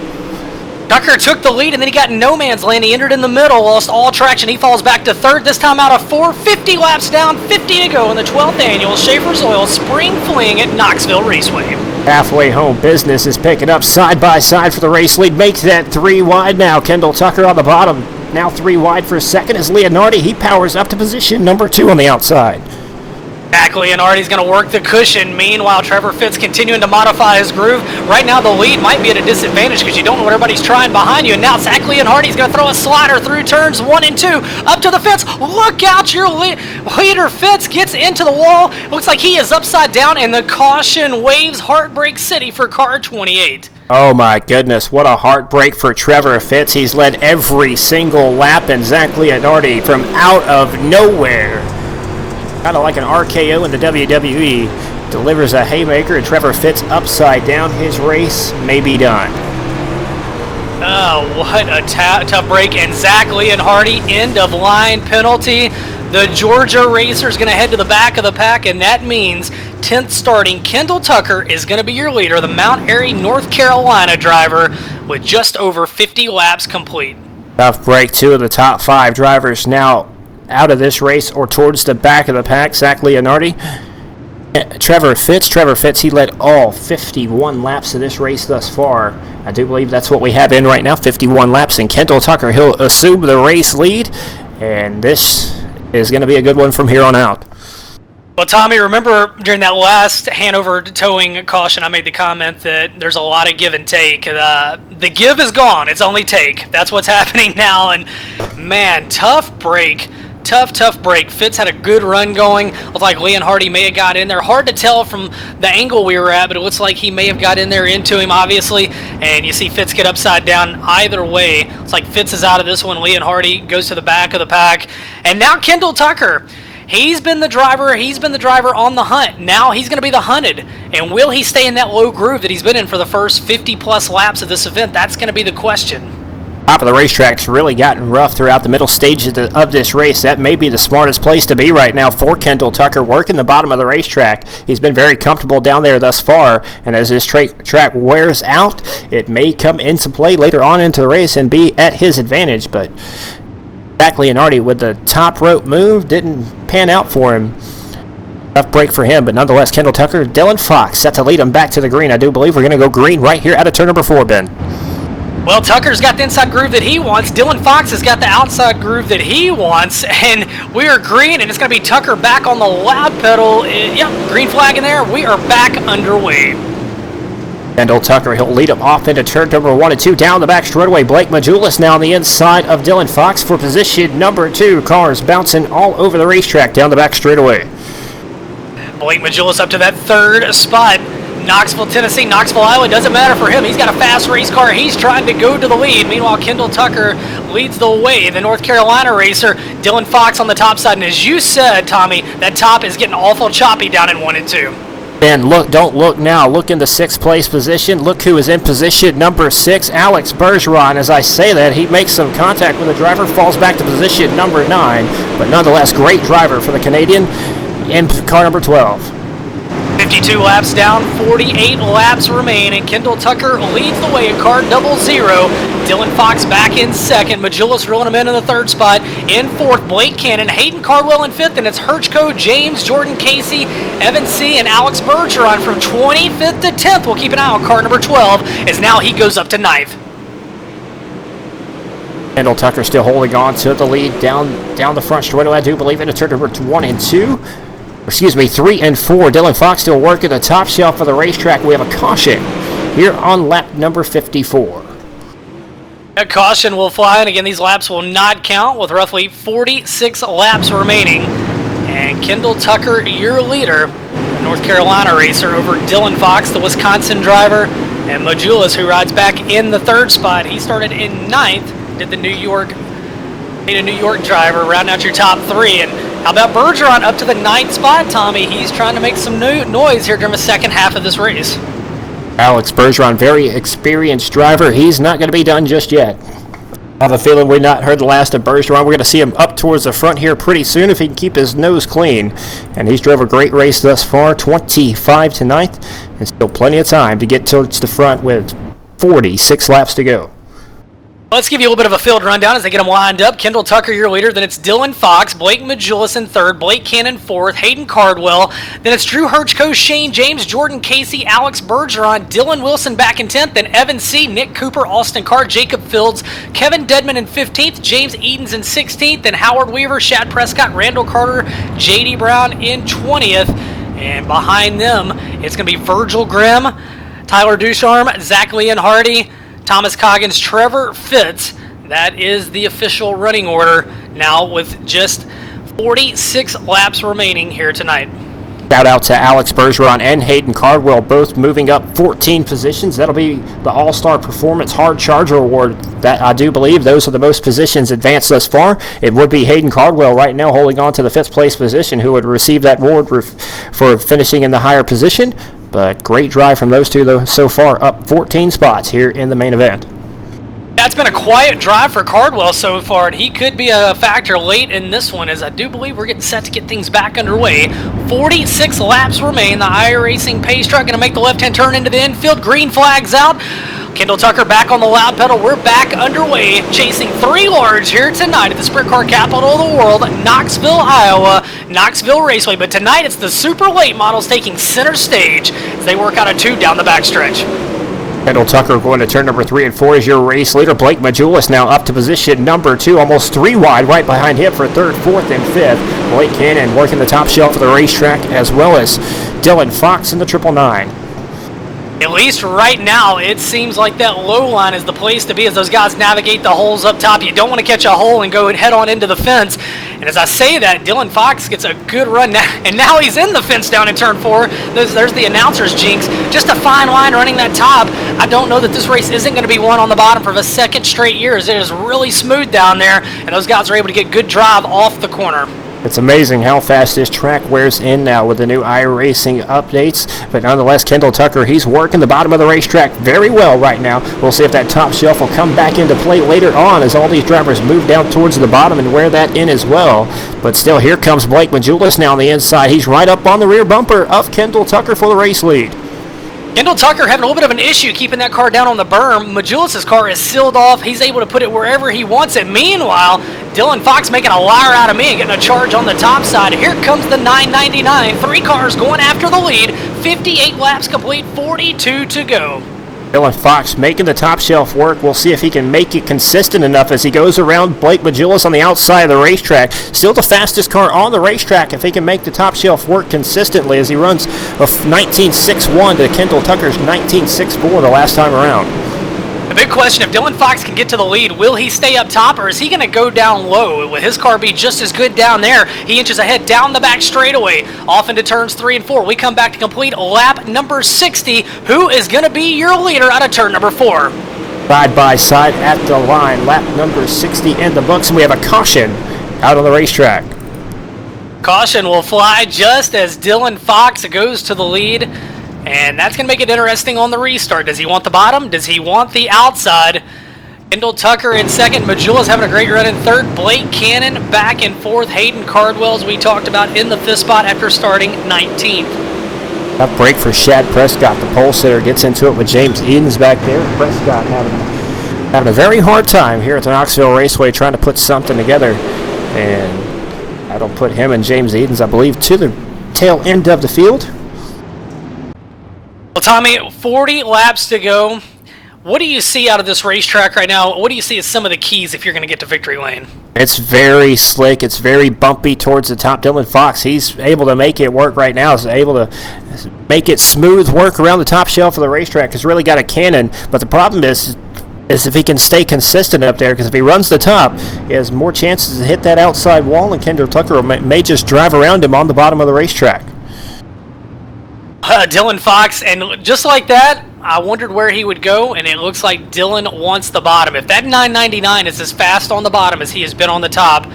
Tucker took the lead, and then he got no man's land. He entered in the middle, lost all traction. He falls back to third, this time out of 4. 50 laps down, 50 to go in the 12th annual Schaeffer's Oil Spring Fling at Knoxville Raceway. Halfway home, business is picking up side by side for the race lead. Makes that 3 wide now. Kendall Tucker on the bottom. Now 3 wide for second as Leonardi. He powers up to position number 2 on the outside. Zach Leonardi's going to work the cushion. Meanwhile, Trevor Fitz continuing to modify his groove. Right now, the lead might be at a disadvantage because you don't know what everybody's trying behind you. And now Zach Leonardi's going to throw a slider through turns 1 and 2 up to the fence. Look out, your leader Fitz gets into the wall. Looks like he is upside down, and the caution waves Heartbreak City for car 28. Oh my goodness, what a heartbreak for Trevor Fitz. He's led every single lap, and Zach Leonardi from out of nowhere, kind of like an RKO in the WWE, delivers a haymaker, and Trevor Fitz upside down. His race may be done. Oh, what a tough break. And Zach Leonardi, end of line penalty. The Georgia racer's going to head to the back of the pack, and that means 10th starting Kendall Tucker is going to be your leader, the Mount Airy, North Carolina driver, with just over 50 laps complete. Tough break. 2 of the top 5 drivers now out of this race or towards the back of the pack. Zach Leonardi. Trevor Fitz, he led all 51 laps of this race thus far. I do believe that's what we have in right now, 51 laps. And Kendall Tucker, he'll assume the race lead, and this is going to be a good one from here on out. Well, Tommy, remember during that last Hanover towing caution, I made the comment that there's a lot of give and take. The give is gone. It's only take. That's what's happening now. And, man, tough break. Tough break. Fitz had a good run going. Looked like Leonardi may have got in there. Hard to tell from the angle we were at, but it looks like he may have got in there into him, obviously. And you see Fitz get upside down either way. It's like Fitz is out of this one. Leonardi goes to the back of the pack. And now Kendall Tucker. He's been the driver on the hunt. Now he's going to be the hunted. And will he stay in that low groove that he's been in for the first 50-plus laps of this event? That's going to be the question. Top of the racetrack's really gotten rough throughout the middle stages of this race. That may be the smartest place to be right now for Kendall Tucker, working the bottom of the racetrack. He's been very comfortable down there thus far, and as this track wears out, it may come into play later on into the race and be at his advantage. But Zach Leonardi with the top rope move didn't pan out for him. Tough break for him, but nonetheless, Kendall Tucker, Dylan Fox set to lead him back to the green. I do believe we're going to go green right here out of turn number 4, Ben. Well, Tucker's got the inside groove that he wants. Dylan Fox has got the outside groove that he wants. And we are green, and it's going to be Tucker back on the loud pedal. Yep, green flag in there. We are back underway. Kendall Tucker, he'll lead him off into turn number 1 and 2. Down the back straightaway, Blake Majulis now on the inside of Dylan Fox for position number 2. Cars bouncing all over the racetrack down the back straightaway. Blake Majulis up to that third spot. Knoxville, Tennessee, Knoxville, Iowa, doesn't matter for him. He's got a fast race car. He's trying to go to the lead. Meanwhile, Kendall Tucker leads the way. The North Carolina racer, Dylan Fox on the top side. And as you said, Tommy, that top is getting awful choppy down in 1 and 2. And look, don't look now. Look in the 6th place position. Look who is in position number 6, Alex Bergeron. As I say that, he makes some contact with the driver, falls back to position number 9. But nonetheless, great driver for the Canadian in car number 12. 52 laps down, 48 laps remain, and Kendall Tucker leads the way in car 00. Dylan Fox back in 2nd. Majulis reeling him in the 3rd spot. In 4th, Blake Cannon. Hayden Cardwell in 5th, and it's Hirschko, James, Jordan Casey, Evan C., and Alex Bergeron from 25th to 10th. We'll keep an eye on car number 12, as now he goes up to 9th. Kendall Tucker still holding on to the lead down the front straightaway. I do believe in turn number 1 and 2. 3 and 4. Dylan Fox still working the top shelf of the racetrack. We have a caution here on lap number 54. A caution will fly, and again, these laps will not count with roughly 46 laps remaining. And Kendall Tucker, your leader, North Carolina racer, over Dylan Fox, the Wisconsin driver, and Majulis, who rides back in the 3rd spot. He started in 9th, did the New York driver, rounding out your top 3. And how about Bergeron up to the 9th spot, Tommy? He's trying to make some noise here during the second half of this race. Alex Bergeron, very experienced driver. He's not going to be done just yet. I have a feeling we've not heard the last of Bergeron. We're going to see him up towards the front here pretty soon if he can keep his nose clean. And he's drove a great race thus far, 25 to 9th, and still plenty of time to get towards the front with 46 laps to go. Let's give you a little bit of a field rundown as they get them lined up. Kendall Tucker, your leader. Then it's Dylan Fox, Blake Majulis in 3rd, Blake Cannon 4th, Hayden Cardwell. Then it's Drew Hirschko, Shane James, Jordan Casey, Alex Bergeron, Dylan Wilson back in 10th. Then Evan C., Nick Cooper, Austin Carr, Jacob Fields, Kevin Dedman in 15th, James Edens in 16th, then Howard Weaver, Shad Prescott, Randall Carter, J.D. Brown in 20th. And behind them, it's going to be Virgil Grimm, Tyler Ducharme, Zach Leonhardi, Thomas Coggins, Trevor Fitz. That is the official running order now with just 46 laps remaining here tonight. Shout out to Alex Bergeron and Hayden Cardwell, both moving up 14 positions. That'll be the All-Star Performance Hard Charger Award. That I do believe those are the most positions advanced thus far. It would be Hayden Cardwell right now holding on to the 5th place position who would receive that award for finishing in the higher position. But great drive from those two, though, so far, up 14 spots here in the main event. That's been a quiet drive for Cardwell so far, and he could be a factor late in this one, as I do believe we're getting set to get things back underway. 46 laps remain. The iRacing pace truck going to make the left-hand turn into the infield. Green flags out. Kendall Tucker back on the loud pedal. We're back underway, chasing 3 large here tonight at the sprint car capital of the world, Knoxville, Iowa, Knoxville Raceway. But tonight it's the super late models taking center stage as they work out a 2 down the backstretch. Kendall Tucker going to turn number 3 and 4 as your race leader. Blake Majulis now up to position number 2, almost 3 wide, right behind him for 3rd, 4th, and 5th. Blake Cannon working the top shelf of the racetrack, as well as Dylan Fox in the 999. At least right now, it seems like that low line is the place to be as those guys navigate the holes up top. You don't want to catch a hole and go head on into the fence. And as I say that, Dylan Fox gets a good run now, and now he's in the fence down in turn 4. There's the announcer's jinx. Just a fine line running that top. I don't know that this race isn't going to be won on the bottom for the 2nd straight year, as it is really smooth down there, and those guys are able to get good drive off the corner. It's amazing how fast this track wears in now with the new iRacing updates. But nonetheless, Kendall Tucker, he's working the bottom of the racetrack very well right now. We'll see if that top shelf will come back into play later on as all these drivers move down towards the bottom and wear that in as well. But still, here comes Blake Majulis now on the inside. He's right up on the rear bumper of Kendall Tucker for the race lead. Kendall Tucker having a little bit of an issue keeping that car down on the berm. Majulis' car is sealed off. He's able to put it wherever he wants it. Meanwhile, Dylan Fox making a liar out of me and getting a charge on the top side. Here comes the 999. 3 cars going after the lead. 58 laps complete, 42 to go. Dylan Fox making the top shelf work. We'll see if he can make it consistent enough as he goes around Blake Majulis on the outside of the racetrack. Still the fastest car on the racetrack if he can make the top shelf work consistently as he runs a 19.61 to Kendall Tucker's 19.64 the last time around. The big question, if Dylan Fox can get to the lead, will he stay up top or is he going to go down low? Will his car be just as good down there? He inches ahead down the back straightaway, off into turns 3 and 4. We come back to complete lap number 60. Who is going to be your leader out of turn number 4? Side by side at the line, lap number 60 in the books, and we have a caution out on the racetrack. Caution will fly just as Dylan Fox goes to the lead. And that's going to make it interesting on the restart. Does he want the bottom? Does he want the outside? Kendall Tucker in second. Majulis having a great run in third. Blake Cannon back and forth. Hayden Cardwell, as we talked about, in the 5th spot after starting 19th. That break for Shad Prescott, the pole sitter, gets into it with James Edens back there. Prescott having a very hard time here at the Knoxville Raceway trying to put something together. And that'll put him and James Edens, I believe, to the tail end of the field. Well, Tommy, 40 laps to go. What do you see out of this racetrack right now? What do you see as some of the keys if you're going to get to victory lane? It's very slick. It's very bumpy towards the top. Dylan Fox, he's able to make it work right now. He's able to make it smooth work around the top shelf of the racetrack. He's really got a cannon. But the problem is if he can stay consistent up there, because if he runs the top, he has more chances to hit that outside wall, and Kendall Tucker may just drive around him on the bottom of the racetrack. Dylan Fox, and just like that, I wondered where he would go, and it looks like Dylan wants the bottom. If that 999 is as fast on the bottom as he has been on the top,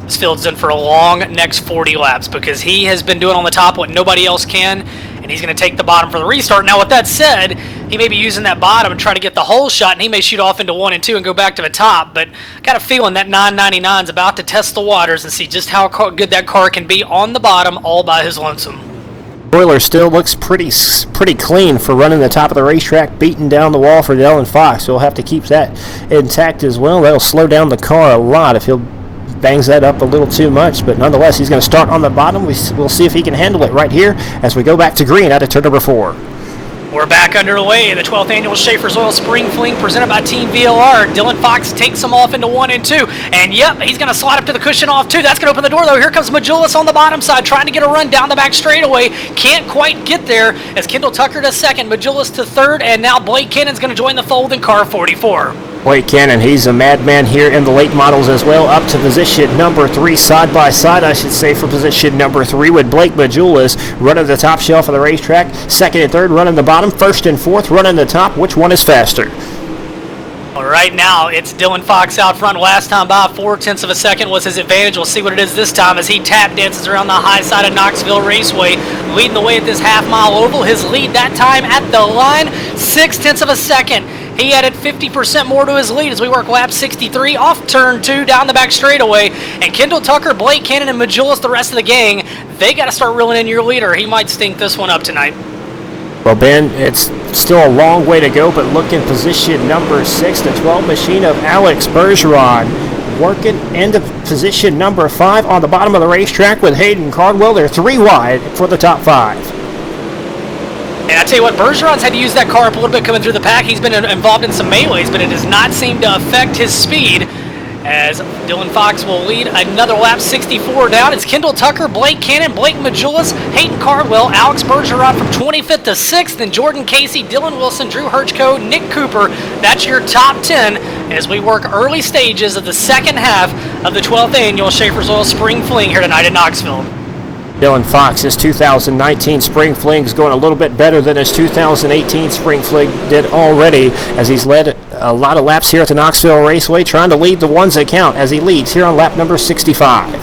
this field's in for a long next 40 laps because he has been doing on the top what nobody else can, and he's going to take the bottom for the restart. Now, with that said, he may be using that bottom and try to get the whole shot, and he may shoot off into 1 and 2 and go back to the top, but got a feeling that 999 is about to test the waters and see just how good that car can be on the bottom all by his lonesome. Spoiler still looks pretty clean for running the top of the racetrack, beating down the wall for Dylan Fox. So we'll have to keep that intact as well. That'll slow down the car a lot if he'll bangs that up a little too much. But nonetheless, he's going to start on the bottom. We'll see if he can handle it right here as we go back to green out of turn number 4. We're back underway. The 12th annual Schaeffer's Oil Spring Fling presented by Team VLR. Dylan Fox takes him off into 1 and 2. And yep, he's going to slide up to the cushion off 2. That's going to open the door, though. Here comes Majulis on the bottom side, trying to get a run down the back straightaway. Can't quite get there as Kendall Tucker to second, Majulis to third, and now Blake Cannon's going to join the fold in car 44. Blake Cannon, he's a madman here in the late models as well, up to position number 3, side by side, I should say, for position number 3 with Blake Majulis running the top shelf of the racetrack, second and third running the bottom, first and fourth running the top. Which one is faster? Well, right now, it's Dylan Fox out front. Last time by 0.4 of a second was his advantage. We'll see what it is this time as he tap dances around the high side of Knoxville Raceway, leading the way at this half-mile oval. His lead that time at the line, 0.6 of a second. He added 50% more to his lead as we work lap 63 off turn 2 down the back straightaway. And Kendall Tucker, Blake Cannon, and Majulis, the rest of the gang, they got to start reeling in your leader. He might stink this one up tonight. Well, Ben, it's still a long way to go, but look in position number 6, the 12 machine of Alex Bergeron, working into position number 5 on the bottom of the racetrack with Hayden Cardwell. They're 3 wide for the top 5. And I tell you what, Bergeron's had to use that car up a little bit coming through the pack. He's been involved in some melees, but it does not seem to affect his speed as Dylan Fox will lead another lap 64 down. It's Kendall Tucker, Blake Cannon, Blake Majulis, Hayden Cardwell, Alex Bergeron from 25th to 6th, and Jordan Casey, Dylan Wilson, Drew Hirchko, Nick Cooper. That's your top 10 as we work early stages of the second half of the 12th annual Schaeffer's Oil Spring Fling here tonight in Knoxville. Dylan Fox, his 2019 Spring Fling is going a little bit better than his 2018 Spring Fling did already, as he's led a lot of laps here at the Knoxville Raceway, trying to lead the ones that count as he leads here on lap number 65.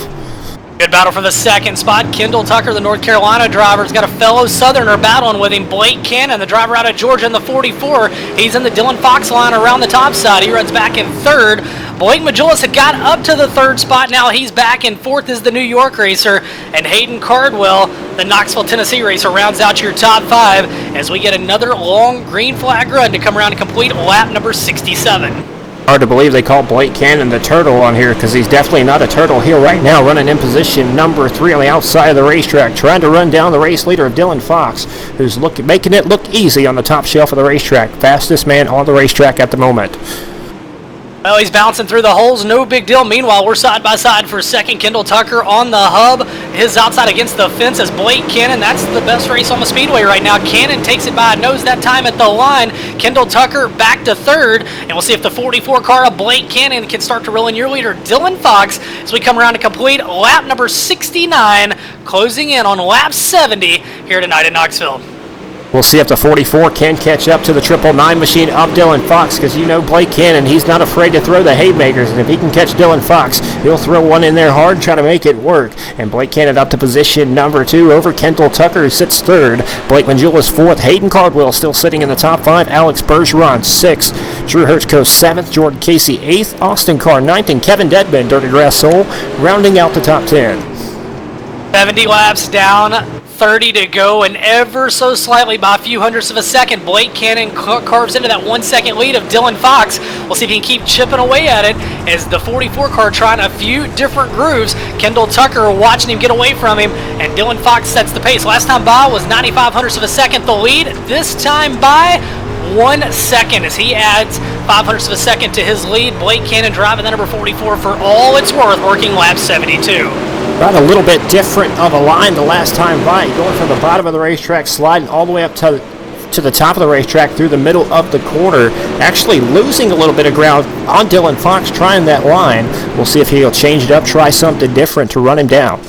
Good battle for the second spot. Kendall Tucker, the North Carolina driver, has got a fellow Southerner battling with him. Blake Cannon, the driver out of Georgia in the 44. He's in the Dylan Fox line around the top side. He runs back in third. Blake Majulis had got up to the third spot. Now he's back in fourth as the New York racer. And Hayden Cardwell, the Knoxville, Tennessee racer, rounds out your top five as we get another long green flag run to come around and complete lap number 67. Hard to believe they call Blake Cannon the turtle on here, because he's definitely not a turtle here right now, running in position number 3 on the outside of the racetrack, trying to run down the race leader of Dylan Fox, who's making it look easy on the top shelf of the racetrack. Fastest man on the racetrack at the moment. Well, he's bouncing through the holes, no big deal. Meanwhile, we're side by side for second. Kendall Tucker on the hub. His outside against the fence as Blake Cannon. That's the best race on the speedway right now. Cannon takes it by a nose that time at the line. Kendall Tucker back to third. And we'll see if the 44 car of Blake Cannon can start to roll in your leader, Dylan Fox, as we come around to complete lap number 69, closing in on lap 70 here tonight in Knoxville. We'll see if the 44 can catch up to the 999 machine of Dylan Fox, because you know Blake Cannon, he's not afraid to throw the haymakers, and if he can catch Dylan Fox, he'll throw one in there hard, try to make it work. And Blake Cannon up to position number 2 over Kendall Tucker, who sits third. Blake Majulis fourth. Hayden Cardwell still sitting in the top 5. Alex Bergeron 6th. Drew Hirschko 7th. Jordan Casey 8th. Austin Carr 9th. And Kevin Dedman, Dirty Grass Soul, rounding out the top 10. 70 laps down, 30 to go, and ever so slightly by a few hundredths of a second, Blake Cannon carves into that 1 second lead of Dylan Fox. We'll see if he can keep chipping away at it as the 44 car trying a few different grooves. Kendall Tucker watching him get away from him, and Dylan Fox sets the pace. Last time by was 95 hundredths of a second the lead. This time by 1 second as he adds 5 hundredths of a second to his lead. Blake Cannon driving the number 44 for all it's worth, working lap 72. Got a little bit different of a line the last time by, going from the bottom of the racetrack, sliding all the way up to the top of the racetrack through the middle of the corner, actually losing a little bit of ground on Dylan Fox trying that line. We'll see if he'll change it up, try something different to run him down.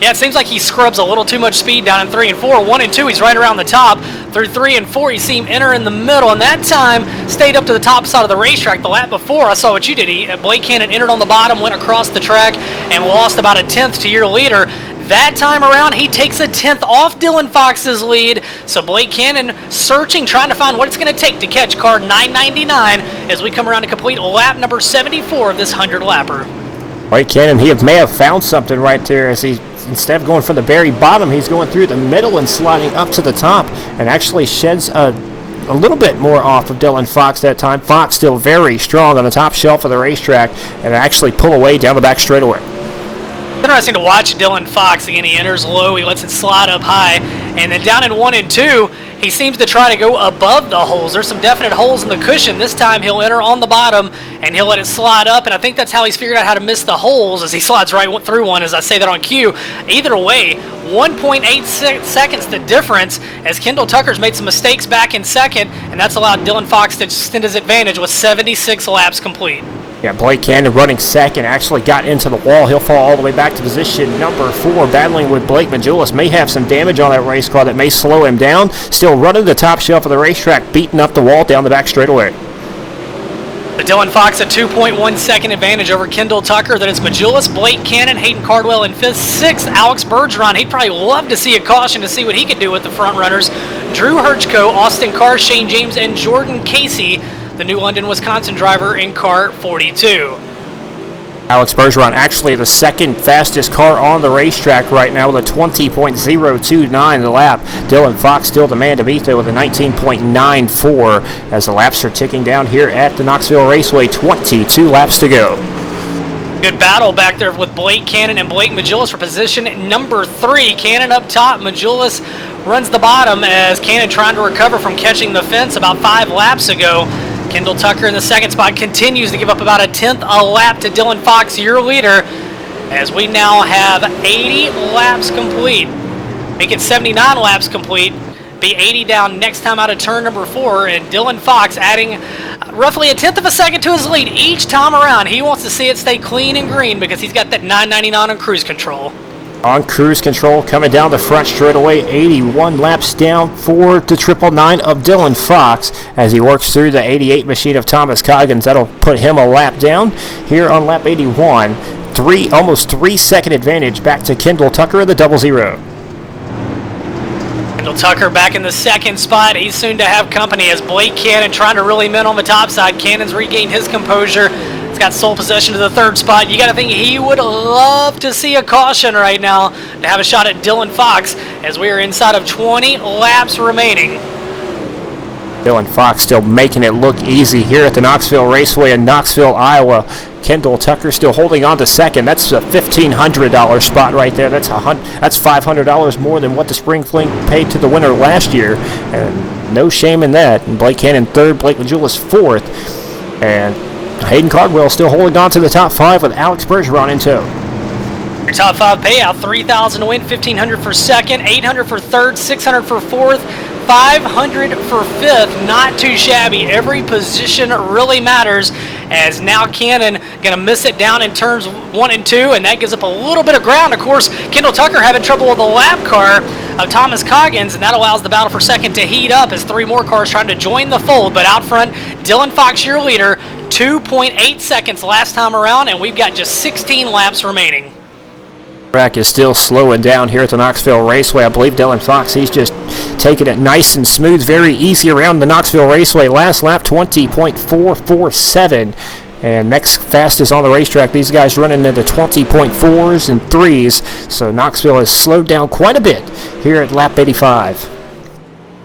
Yeah, it seems like he scrubs a little too much speed down in 3 and 4. 1 and 2, he's right around the top. Through 3 and 4, you see him enter in the middle, and that time stayed up to the top side of the racetrack. The lap before, I saw what you did. Blake Cannon entered on the bottom, went across the track, and lost about a 10th to your leader. That time around, he takes a 10th off Dylan Fox's lead. So Blake Cannon searching, trying to find what it's going to take to catch car 999 as we come around to complete lap number 74 of this 100-lapper. Blake Cannon, he may have found something right there, as he, instead of going from the very bottom, he's going through the middle and sliding up to the top, and actually sheds a little bit more off of Dylan Fox that time. Fox still very strong on the top shelf of the racetrack, and actually pull away down the back straightaway. Interesting to watch Dylan Fox. Again, he enters low, he lets it slide up high, and then down in 1 and 2, he seems to try to go above the holes. There's some definite holes in the cushion. This time he'll enter on the bottom, and he'll let it slide up, and I think that's how he's figured out how to miss the holes, as he slides right through one, as I say that on cue. Either way, 1.8 seconds the difference, as Kendall Tucker's made some mistakes back in second, and that's allowed Dylan Fox to extend his advantage with 76 laps complete. Yeah, Blake Cannon running second, actually got into the wall. He'll fall all the way back to position number 4, battling with Blake Majulis. May have some damage on that race car that may slow him down. Still running the top shelf of the racetrack, beating up the wall down the back straightaway. Dylan Fox a 2.1 second advantage over Kendall Tucker. Then it's Majulis, Blake Cannon, Hayden Cardwell in 5th, 6th, Alex Bergeron. He'd probably love to see a caution to see what he could do with the front runners. Drew Hirschko, Austin Carr, Shane James, and Jordan Casey, the New London, Wisconsin driver in car 42. Alex Bergeron actually the second fastest car on the racetrack right now with a 20.029 the lap. Dylan Fox still the man to beat though with a 19.94 as the laps are ticking down here at the Knoxville Raceway. 22 laps to go. Good battle back there with Blake Cannon and Blake Majulis for position number 3. Cannon up top, Majulis runs the bottom as Cannon trying to recover from catching the fence about 5 laps ago. Kendall Tucker in the second spot continues to give up about a 10th a lap to Dylan Fox, your leader, as we now have 80 laps complete. Make it 79 laps complete. Be 80 down next time out of turn number 4, and Dylan Fox adding roughly a 10th of a second to his lead each time around. He wants to see it stay clean and green because he's got that 999 on cruise control. On cruise control, coming down the front straightaway, 81 laps down for the 999 of Dylan Fox as he works through the 88 machine of Thomas Coggins. That'll put him a lap down here on lap 81. almost 3-second advantage back to Kendall Tucker in the 0-0. Kendall Tucker back in the second spot. He's soon to have company as Blake Cannon trying to really mint on the top side. Cannon's regained his composure. He's got sole possession to the third spot. You got to think he would love to see a caution right now to have a shot at Dylan Fox as we are inside of 20 laps remaining. Dylan Fox still making it look easy here at the Knoxville Raceway in Knoxville, Iowa. Kendall Tucker still holding on to second. That's a $1,500 spot right there. That's $500 more than what the Spring Fling paid to the winner last year. And no shame in that. And Blake Cannon third, Blake Majulis fourth. And Hayden Cardwell still holding on to the top five with Alex Bergeron in tow. Your top five payout, $3,000 to win, $1,500 for second, $800 for third, $600 for fourth, $500 for fifth. Not too shabby. Every position really matters as now Cannon going to miss it down in turns 1 and 2, and that gives up a little bit of ground. Of course, Kendall Tucker having trouble with the lap car of Thomas Coggins, and that allows the battle for second to heat up as 3 more cars trying to join the fold. But out front, Dylan Fox, your leader, 2.8 seconds last time around, and we've got just 16 laps remaining. Track is still slowing down here at the Knoxville Raceway. I believe Dylan Fox, he's just taking it nice and smooth, very easy around the Knoxville Raceway. Last lap, 20.447. And next fastest on the racetrack, these guys running into 20.4s and 3s. So Knoxville has slowed down quite a bit here at lap 85.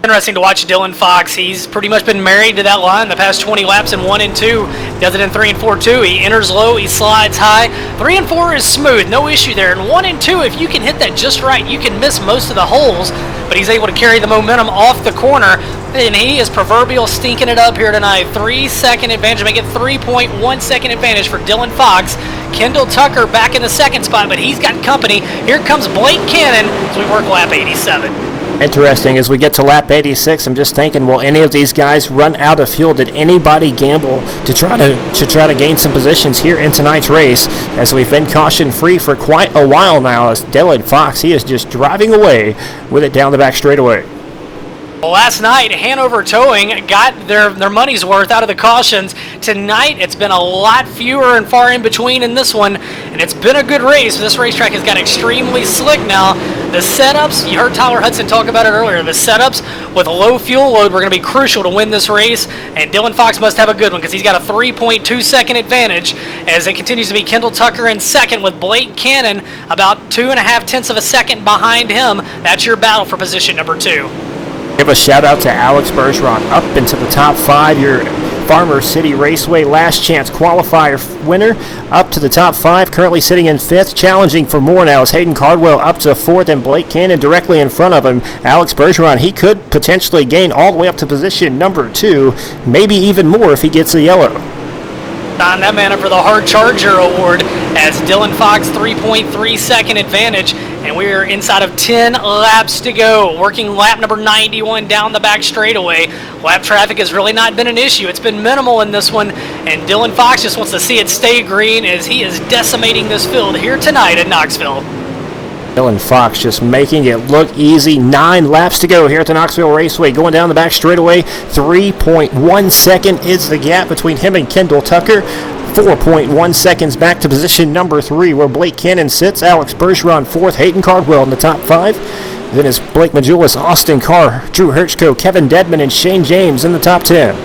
Interesting to watch Dylan Fox. He's pretty much been married to that line the past 20 laps in 1 and 2. Does it in 3 and 4 too. He enters low, he slides high. 3 and 4 is smooth, no issue there. In 1 and 2, if you can hit that just right, you can miss most of the holes, but he's able to carry the momentum off the corner, and he is proverbial stinking it up here tonight. 3-second advantage, make it 3.1 second advantage for Dylan Fox. Kendall Tucker back in the second spot, but he's got company. Here comes Blake Cannon as we work lap 87. Interesting, as we get to lap 86, I'm just thinking, will any of these guys run out of fuel? Did anybody gamble to try to gain some positions here in tonight's race? As we've been caution-free for quite a while now, as Dylan Fox, he is just driving away with it down the back straightaway. Last night, Hanover Towing got their money's worth out of the cautions. Tonight, it's been a lot fewer and far in between in this one, and it's been a good race. This racetrack has got extremely slick now. The setups, you heard Tyler Hudson talk about it earlier, the setups with a low fuel load were going to be crucial to win this race, and Dylan Fox must have a good one because he's got a 3.2 second advantage as it continues to be Kendall Tucker in second with Blake Cannon about 2.5 tenths of a second behind him. That's your battle for position number 2. Give a shout out to Alex Bergeron up into the top 5, your Farmer City Raceway last chance qualifier winner, up to the top 5, currently sitting in 5th, challenging for more now is Hayden Cardwell up to 4th and Blake Cannon directly in front of him. Alex Bergeron, he could potentially gain all the way up to position number 2, maybe even more if he gets a yellow. On that man up for the Hard Charger Award as Dylan Fox 3.3 second advantage, and we are inside of 10 laps to go, working lap number 91 down the back straightaway. Lap traffic has really not been an issue. It's been minimal in this one, and Dylan Fox just wants to see it stay green as he is decimating this field here tonight at Knoxville. Dylan Fox just making it look easy. 9 laps to go here at the Knoxville Raceway. Going down the back straightaway, 3.1 second is the gap between him and Kendall Tucker. 4.1 seconds back to position number 3 where Blake Cannon sits. Alex Bergeron 4th, Hayden Cardwell in the top 5. Then it's Blake Majulis, Austin Carr, Drew Hirschko, Kevin Dedman, and Shane James in the top 10.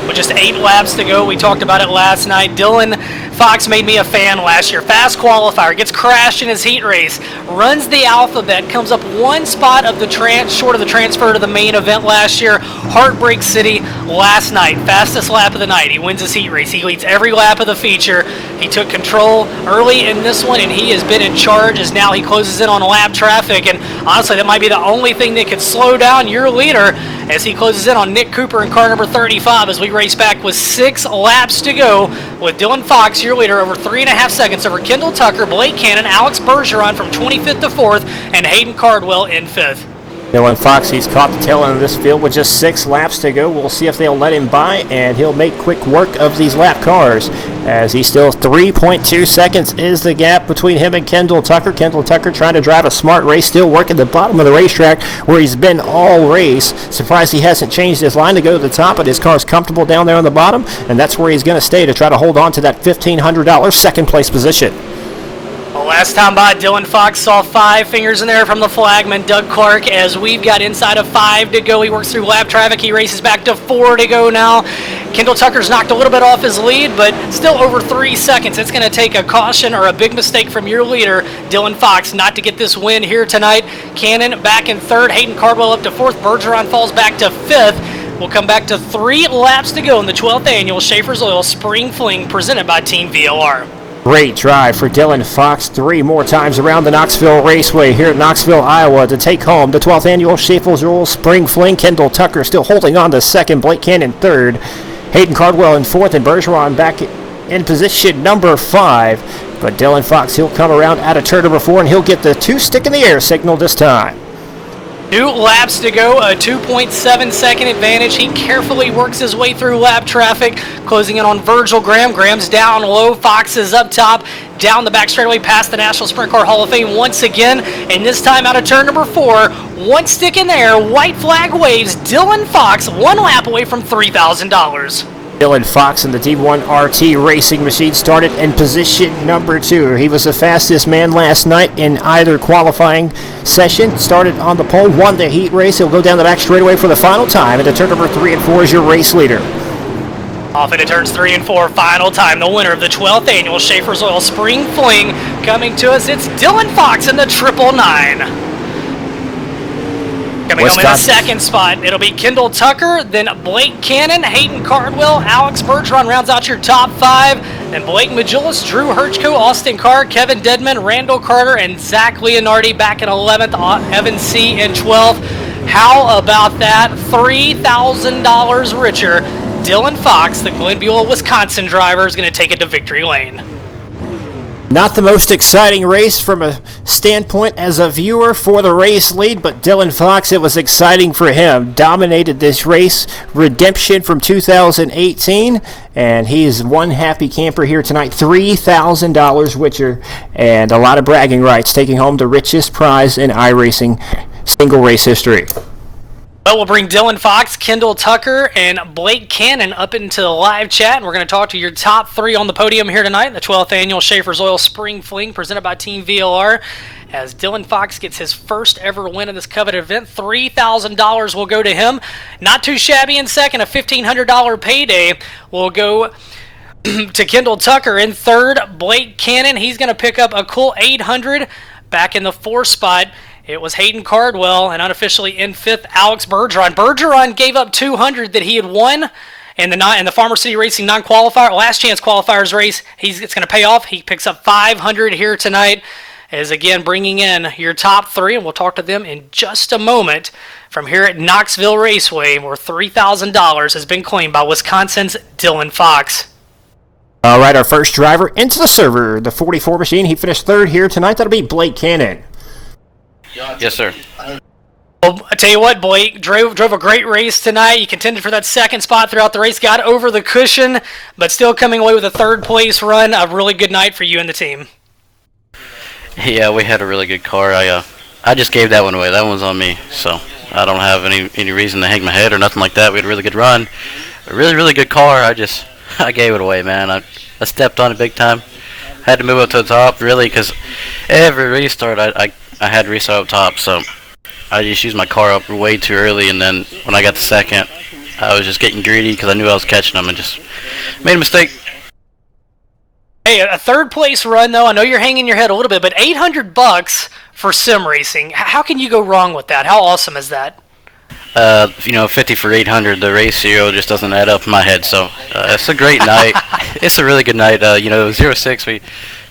With just 8 laps to go, we talked about it last night. Dylan Fox made me a fan last year. Fast qualifier, gets crashed in his heat race, runs the alphabet, comes up 1 spot of the short of the transfer to the main event last year. Heartbreak City last night, fastest lap of the night. He wins his heat race. He leads every lap of the feature. He took control early in this one, and he has been in charge as now he closes in on lap traffic. And honestly, that might be the only thing that could slow down your leader as he closes in on Nick Cooper in car number 35 as we race back with 6 laps to go with Dylan Fox, your leader, over 3.5 seconds over Kendall Tucker, Blake Cannon, Alex Bergeron from 25th to 4th, and Hayden Cardwell in 5th. Dylan Fox, he's caught the tail end of this field with just 6 laps to go. We'll see if they'll let him by, and he'll make quick work of these lap cars as he's still 3.2 seconds is the gap between him and Kendall Tucker. Kendall Tucker trying to drive a smart race, still working the bottom of the racetrack where he's been all race. Surprised he hasn't changed his line to go to the top, but his car's comfortable down there on the bottom, and that's where he's going to stay to try to hold on to that $1,500 second place position. Last time by, Dylan Fox saw 5 fingers in there from the flagman, Doug Clark, as we've got inside of 5 to go. He works through lap traffic. He races back to 4 to go now. Kendall Tucker's knocked a little bit off his lead, but still over 3 seconds. It's going to take a caution or a big mistake from your leader, Dylan Fox, not to get this win here tonight. Cannon back in 3rd. Hayden Cardwell up to 4th. Bergeron falls back to 5th. We'll come back to 3 laps to go in the 12th annual Schaeffer's Oil Spring Fling presented by Team VLR. Great drive for Dylan Fox 3 more times around the Knoxville Raceway here at Knoxville, Iowa to take home the 12th annual Schaeffer's Oil Spring Fling. Kendall Tucker still holding on to 2nd, Blake Cannon 3rd, Hayden Cardwell in 4th, and Bergeron back in position number 5. But Dylan Fox, he'll come around out of turn number 4, and he'll get the 2 stick in the air signal this time. 2 laps to go, a 2.7 second advantage. He carefully works his way through lap traffic, closing in on Virgil Graham. Graham's down low, Fox is up top, down the back straightaway past the National Sprint Car Hall of Fame once again, and this time out of turn number 4, 1 stick in there, white flag waves. Dylan Fox 1 lap away from $3,000. Dylan Fox in the D1 RT racing machine started in position number 2. He was the fastest man last night in either qualifying session. Started on the pole, won the heat race. He'll go down the back straightaway for the final time. And the turn number 3 and 4 is your race leader. Off into turns 3 and 4, final time. The winner of the 12th annual Schaeffer's Oil Spring Fling coming to us. It's Dylan Fox in the 999. Coming home in the 2nd spot, it'll be Kendall Tucker, then Blake Cannon, Hayden Cardwell, Alex Bergeron rounds out your top 5, then Blake Majulis, Drew Herchko, Austin Carr, Kevin Dedman, Randall Carter, and Zach Leonardi back in 11th, Evan C. in 12th. How about that? $3,000 richer. Dylan Fox, the Glen Buell, Wisconsin driver, is going to take it to victory lane. Not the most exciting race from a standpoint as a viewer for the race lead, but Dylan Fox, it was exciting for him. Dominated this race, redemption from 2018, and he is one happy camper here tonight. $3,000 richer, and a lot of bragging rights, taking home the richest prize in iRacing single race history. But we'll bring Dylan Fox, Kendall Tucker, and Blake Cannon up into the live chat, and we're going to talk to your top 3 on the podium here tonight, the 12th annual Schaeffer's Oil Spring Fling presented by Team VLR, as Dylan Fox gets his first ever win in this coveted event. $3,000 will go to him. Not too shabby in second. A $1,500 payday will go to Kendall Tucker in 3rd. Blake Cannon, he's going to pick up a cool $800. Back in the 4th spot, it was Hayden Cardwell, and unofficially in 5th, Alex Bergeron. Bergeron gave up $200 that he had won in the Farmer City Racing non-qualifier, last chance qualifiers race. It's going to pay off. He picks up $500 here tonight, as again bringing in your top 3, and we'll talk to them in just a moment from here at Knoxville Raceway, where $3,000 has been claimed by Wisconsin's Dylan Fox. All right, our first driver into the server, the 44 machine. He finished 3rd here tonight. That'll be Blake Cannon. Yes, sir. Well, I tell you what, Blake, drove a great race tonight. You contended for that 2nd spot throughout the race, got over the cushion, but still coming away with a 3rd place run. A really good night for you and the team. Yeah, we had a really good car. I just gave that one away. That one was on me, so I don't have any reason to hang my head or nothing like that. We had a really good run, a really good car. I gave it away, man. I stepped on it big time. Had to move up to the top, really, because every restart I had to restart up top, so I just used my car up way too early, and then when I got to 2nd, I was just getting greedy because I knew I was catching them and just made a mistake. Hey, a 3rd place run, though. I know you're hanging your head a little bit, but $800 for sim racing. How can you go wrong with that? How awesome is that? 50 for 800, the ratio just doesn't add up in my head, so it's a great night. It's a really good night. 06, we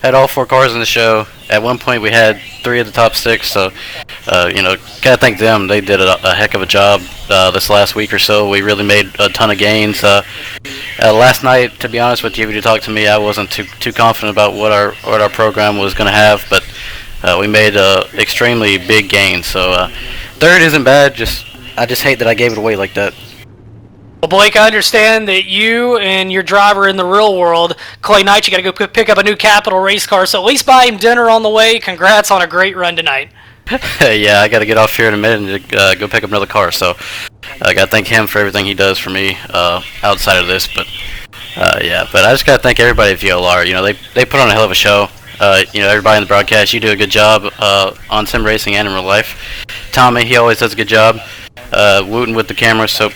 had all 4 cars in the show. At one point, we had 3 of the top 6, so, gotta thank them. They did a heck of a job this last week or so. We really made a ton of gains. Last night, to be honest with you, if you talked to me, I wasn't too confident about what our program was going to have, but we made extremely big gains. So 3rd isn't bad, I just hate that I gave it away like that. Well, Blake, I understand that you and your driver in the real world, Clay Knight, you got to go pick up a new Capital race car, so at least buy him dinner on the way. Congrats on a great run tonight. Yeah, I got to get off here in a minute and go pick up another car, so I got to thank him for everything he does for me outside of this. But I just got to thank everybody at VLR. They put on a hell of a show. everybody in the broadcast, you do a good job on sim racing and in real life. Tommy, he always does a good job wooting with the camera. So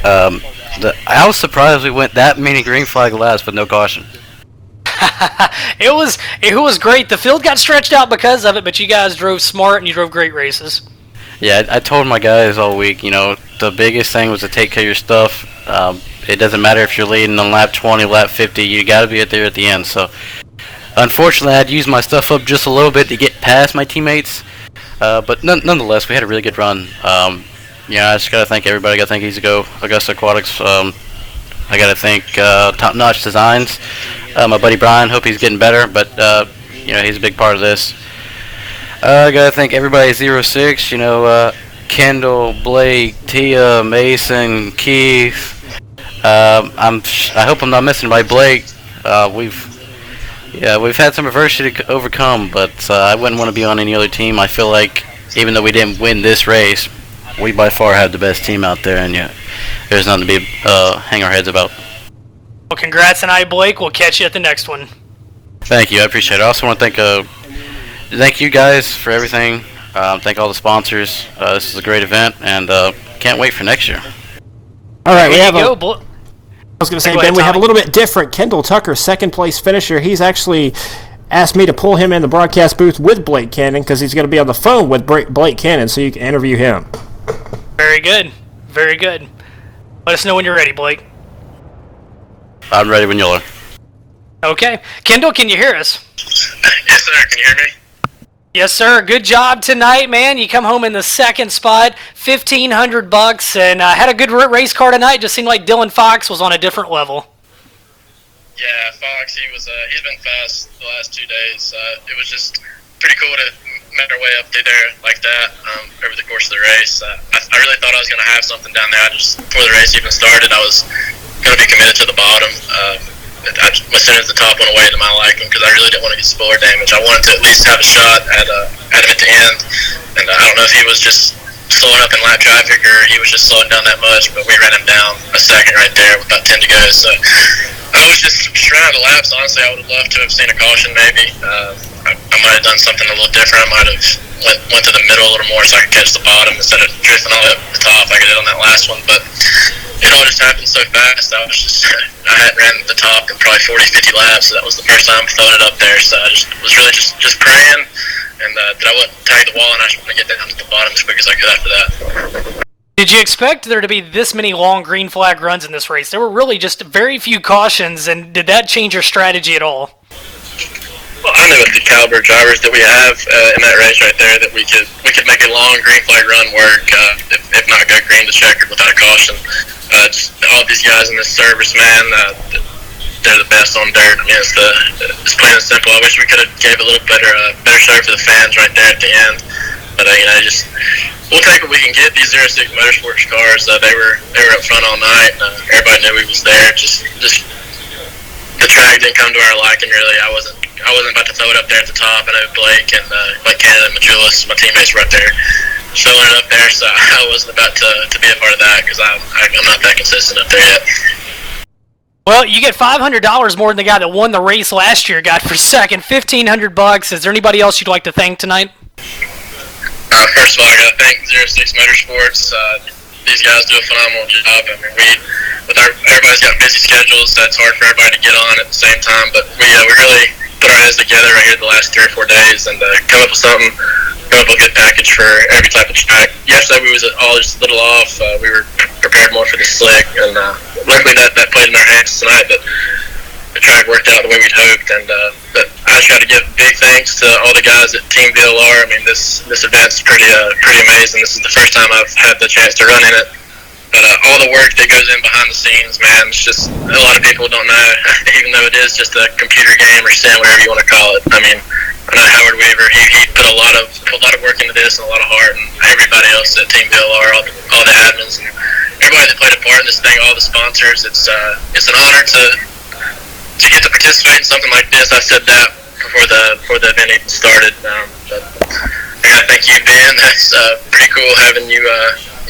I was surprised we went that many green flag laps with no caution. It was great. The field got stretched out because of it, but you guys drove smart and you drove great races. Yeah, I told my guys all week, the biggest thing was to take care of your stuff. It doesn't matter if you're leading on lap 20, lap 50, you got to be there at the end. So, unfortunately, I had to use my stuff up just a little bit to get past my teammates. But nonetheless, we had a really good run. I just got to thank everybody. I got to thank Easy Go, Augusta Aquatics. I got to thank Top Notch Designs. My buddy Brian, hope he's getting better, but he's a big part of this. I got to thank everybody 06, Kendall, Blake, Tia, Mason, Keith. I hope I'm not missing by Blake. We've had some adversity to overcome, but I wouldn't want to be on any other team. I feel like even though we didn't win this race, we by far have the best team out there, and there's nothing to be hang our heads about. Well, congrats tonight, Blake. We'll catch you at the next one. Thank you. I appreciate it. I also want to thank you guys for everything. Thank all the sponsors. This is a great event, and can't wait for next year. All right, I was going to say, Ben, we have a little bit different. Kendall Tucker, second place finisher. He's actually asked me to pull him in the broadcast booth with Blake Cannon because he's going to be on the phone with Blake Cannon, so you can interview him. Very good. Very good. Let us know when you're ready, Blake. I'm ready when you are. Okay. Kendall, can you hear us? Yes, sir. Can you hear me? Yes, sir. Good job tonight, man. You come home in the second spot, $1,500, and had a good race car tonight. Just seemed like Dylan Fox was on a different level. Yeah, Fox. He's been fast the last 2 days. It was just pretty cool to make our way up through there like that over the course of the race. I really thought I was going to have something down there. Before the race even started, I was going to be committed to the bottom. As soon as the top went away, to my liking, because I really didn't want to get spoiler damage. I wanted to at least have a shot at him at the end, and I don't know if he was just slowing up in lap traffic or he was just slowing down that much, but we ran him down a second right there with about 10 to go. So I was just running out of laps. Honestly, I would have loved to have seen a caution maybe. I might have done something a little different. I might have went to the middle a little more so I could catch the bottom instead of drifting all the way up to the top like I did on that last one. But it all just happened so fast. I hadn't ran the top in probably 40, 50 laps, so that was the first time throwing it up there. So I was really just praying, and that I wouldn't tag the wall, and I just want to get down to the bottom as quick as I could after that. Did you expect there to be this many long green flag runs in this race? There were really just very few cautions, and did that change your strategy at all? Well, I knew with the caliber of drivers that we have in that race right there that we could make a long green flag run work, if not go green to checkered without a caution. Just all these guys in this service, man, they're the best on dirt. I mean, it's plain and simple. I wish we could have gave a little better show for the fans right there at the end. But we'll take what we can get. These 06 Motorsports cars, they were up front all night. Everybody knew we was there. Just the track didn't come to our liking really. I wasn't about to throw it up there at the top. I know Blake and Blake Cannon and Majulis, my teammates, were up there showing it up there, so I wasn't about to be a part of that because I'm not that consistent up there yet. Well, you get $500 more than the guy that won the race last year got for second. $1,500. Is there anybody else you'd like to thank tonight? First of all, I got to thank 06 Motorsports. These guys do a phenomenal job. I mean, everybody's got busy schedules, so it's hard for everybody to get on at the same time. But we really put our heads together right here the last 3 or 4 days and come up with a good package for every type of track. Yesterday we was all just a little off. We were prepared more for the slick, and luckily that played in our hands tonight. But the track worked out the way we'd hoped, and but I just got to give big thanks to all the guys at Team VLR. I mean, this event's pretty amazing. This is the first time I've had the chance to run in it. But all the work that goes in behind the scenes, man, it's just a lot of people don't know, even though it is just a computer game or sim, whatever you want to call it. I mean, I know Howard Weaver, he put a lot of work into this and a lot of heart, and everybody else at Team VLR, all the admins, and everybody that played a part in this thing, all the sponsors. It's an honor to get to participate in something like this. I said that before the event even started. But I gotta thank you, Ben. That's pretty cool having you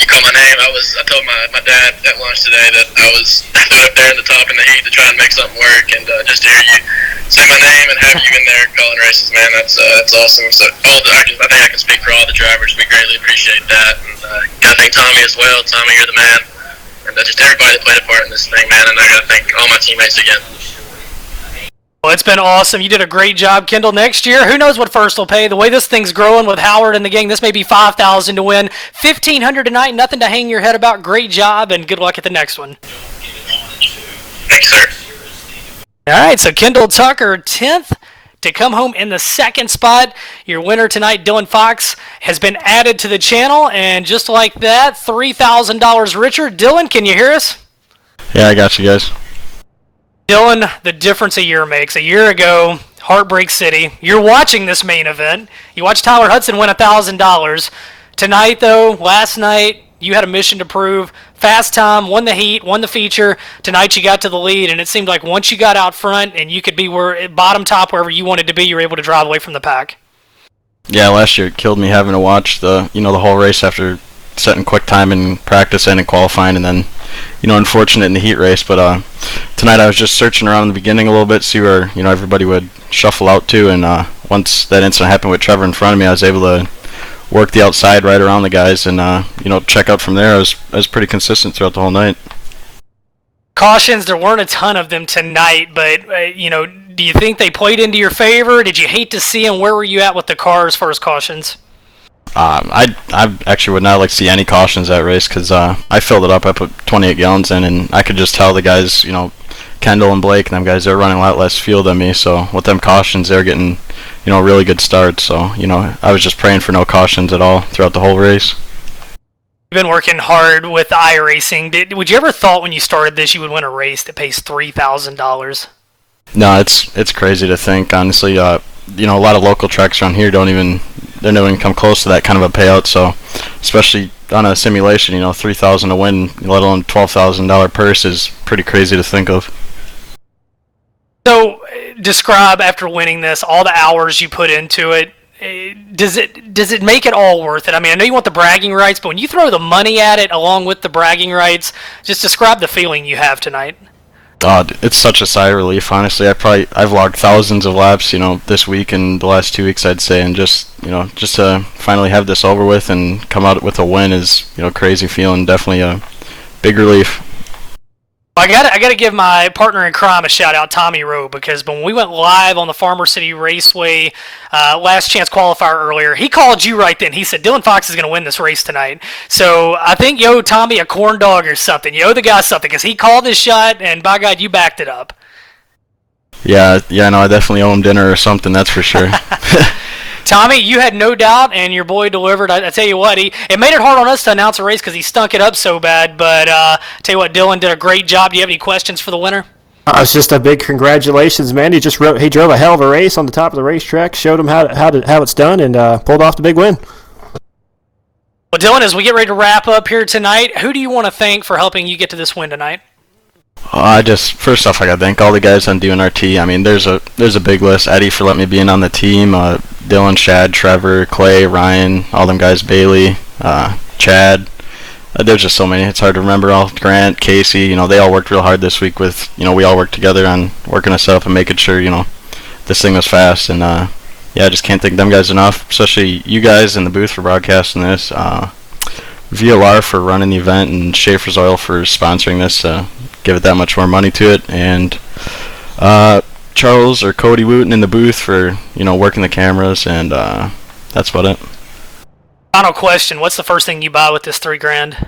you called my name. I told my dad at lunch today that I was up there in the top in the heat to try and make something work, and just to hear you say my name and have you in there calling races, man, that's awesome. So I think I can speak for all the drivers. We greatly appreciate that, and gotta thank Tommy as well. Tommy, you're the man, and just everybody that played a part in this thing, man. And I gotta thank all my teammates again. Well, it's been awesome. You did a great job, Kendall. Next year, who knows what first will pay? The way this thing's growing with Howard and the gang, this may be $5,000 to win. $1,500 tonight, nothing to hang your head about. Great job, and good luck at the next one. Thanks, sir. All right, so Kendall Tucker, 10th to come home in the second spot. Your winner tonight, Dylan Fox, has been added to the channel, and just like that, $3,000 richer. Dylan, can you hear us? Yeah, I got you guys. Dylan, the difference a year makes. A year ago, Heartbreak City. You're watching this main event. You watched Tyler Hudson win $1,000. Tonight, though, last night, you had a mission to prove. Fast time, won the heat, won the feature. Tonight, you got to the lead, and it seemed like once you got out front and you could be bottom top wherever you wanted to be, you were able to drive away from the pack. Yeah, last year it killed me having to watch the whole race after setting quick time in practice and in qualifying, and then unfortunate in the heat race. But tonight I was just searching around in the beginning a little bit, see where everybody would shuffle out to, and once that incident happened with Trevor in front of me, I was able to work the outside right around the guys and check out from there. I was pretty consistent throughout the whole night. Cautions, there weren't a ton of them tonight, but do you think they played into your favor? Did you hate to see them? Where were you at with the car as far as cautions? I actually would not like to see any cautions that race, because I filled it up. I put 28 gallons in, and I could just tell the guys, Kendall and Blake and them guys, they're running a lot less fuel than me. So with them cautions, they're getting really good starts. So I was just praying for no cautions at all throughout the whole race. You've been working hard with iRacing. Would you ever thought when you started this you would win a race that pays $3,000? No, it's crazy to think, honestly. A lot of local tracks around here don't even come close to that kind of a payout. So, especially on a simulation, $3,000 to win, let alone $12,000 purse, is pretty crazy to think of. So, describe after winning this all the hours you put into it. Does it make it all worth it? I mean, I know you want the bragging rights, but when you throw the money at it along with the bragging rights, just describe the feeling you have tonight. It's such a sigh of relief, honestly. I've logged thousands of laps, this week and the last 2 weeks, I'd say, and just to finally have this over with and come out with a win is, crazy feeling. Definitely a big relief. I gotta give my partner in crime a shout out, Tommy Rowe, because when we went live on the Farmer City Raceway last chance qualifier earlier, he called you right then. He said Dylan Fox is gonna win this race tonight. So I think you owe Tommy a corn dog or something. You owe the guy something, because he called his shot, and by God, you backed it up. Yeah, no, I definitely owe him dinner or something. That's for sure. Tommy, you had no doubt, and your boy delivered. I tell you what, it made it hard on us to announce a race because he stunk it up so bad. But I tell you what, Dylan did a great job. Do you have any questions for the winner? It's just a big congratulations, man. He drove a hell of a race on the top of the racetrack, showed him how it's done, and pulled off the big win. Well, Dylan, as we get ready to wrap up here tonight, who do you want to thank for helping you get to this win tonight? First off, I gotta thank all the guys on DNRT. I mean, there's a big list. Eddie for letting me be in on the team. Dylan, Shad, Trevor, Clay, Ryan, all them guys, Bailey, Chad. There's just so many. It's hard to remember all. Grant, Casey, they all worked real hard this week with, we all worked together on working us up and making sure, this thing was fast. And, I just can't thank them guys enough, especially you guys in the booth for broadcasting this. VLR for running the event, and Schaeffer's Oil for sponsoring this, give it that much more money to it, and Charles or Cody Wooten in the booth for working the cameras, and that's about it. Final question: what's the first thing you buy with this $3,000?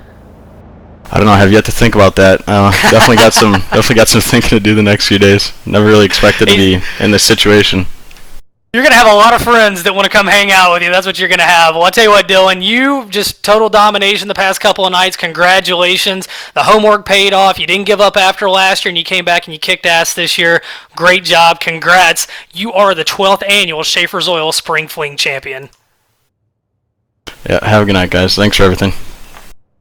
I don't know. I have yet to think about that. Definitely got some thinking to do the next few days. Never really expected to be in this situation. You're going to have a lot of friends that want to come hang out with you. That's what you're going to have. Well, I'll tell you what, Dylan, you just total domination the past couple of nights. Congratulations. The homework paid off. You didn't give up after last year, and you came back and you kicked ass this year. Great job. Congrats. You are the 12th annual Schaeffer's Oil Spring Fling champion. Yeah, have a good night, guys. Thanks for everything.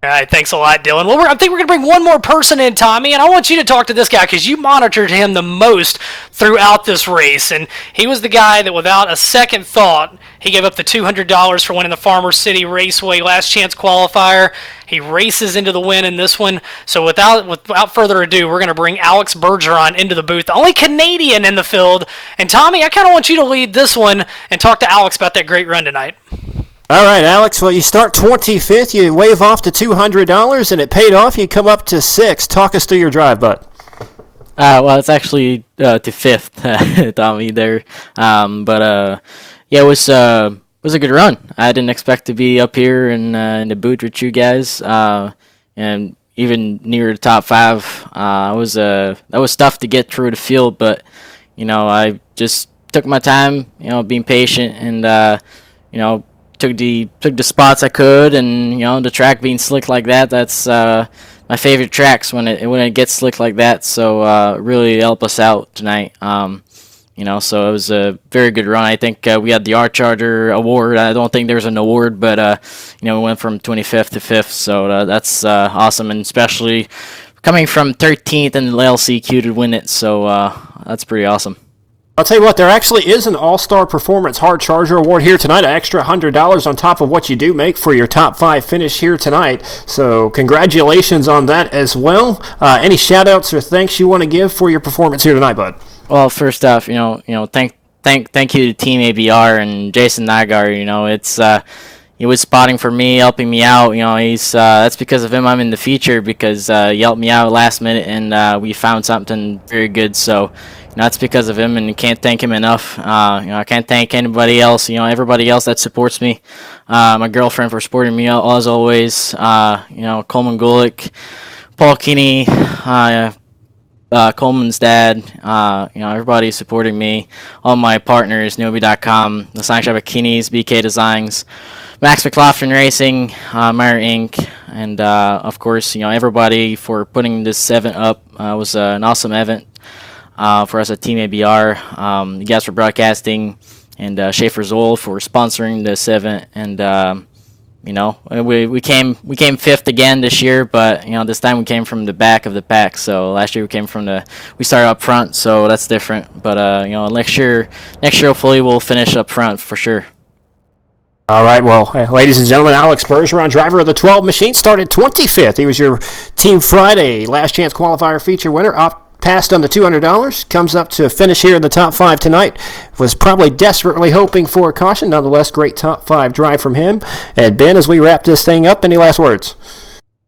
All right, thanks a lot, Dylan. Well, I think we're going to bring one more person in, Tommy, and I want you to talk to this guy because you monitored him the most throughout this race, and he was the guy that without a second thought, he gave up the $200 for winning the Farmer City Raceway Last Chance Qualifier. He races into the win in this one. So without further ado, we're going to bring Alex Bergeron into the booth, the only Canadian in the field. And Tommy, I kind of want you to lead this one and talk to Alex about that great run tonight. All right, Alex. Well, you start 25th. You wave off to $200, and it paid off. You come up to 6th. Talk us through your drive, bud. Well, it's actually to 5th, Tommy, there. Yeah, it was a good run. I didn't expect to be up here in the booth with you guys, and even near the top 5. That was tough to get through the field, but I just took my time, being patient, and took the spots I could, and the track being slick like that, that's my favorite tracks when it gets slick like that. So really helped us out tonight. So it was a very good run. I think we had the Art Charger award. I don't think there's an award, but we went from 25th to 5th. So that's awesome, and especially coming from 13th in the LCQ to win it. So that's pretty awesome. I'll tell you what, there actually is an All-Star Performance Hard Charger Award here tonight, an extra $100 on top of what you do make for your top 5 finish here tonight. So congratulations on that as well. Any shout-outs or thanks you want to give for your performance here tonight, bud? Well, first off, thank you to Team ABR and Jason Nygaard. He was spotting for me, helping me out. He's that's because of him I'm in the feature, because he helped me out last minute, and we found something very good. So that's because of him, and you can't thank him enough. I can't thank anybody else. Everybody else that supports me. My girlfriend for supporting me as always. Coleman Gulick, Paul Keeney, Coleman's dad. Everybody supporting me. All my partners, Newbie.com, the Sign Shop at Keeney's, BK Designs, Max McLaughlin Racing, Meyer Inc., and of course, everybody for putting this event up. It was an awesome event. For us at Team ABR, you guys for broadcasting, and Schaeffer's Oil for sponsoring this event. And we came 5th again this year, but this time we came from the back of the pack. So last year we started up front, so that's different. But next year hopefully we'll finish up front for sure. All right, well, ladies and gentlemen, Alex Bergeron, driver of the 12 machine, started 25th. He was your Team Friday Last Chance Qualifier feature winner, passed on the $200, comes up to finish here in the top 5 tonight. Was probably desperately hoping for a caution. Nonetheless, great top 5 drive from him. And Ben, as we wrap this thing up, any last words?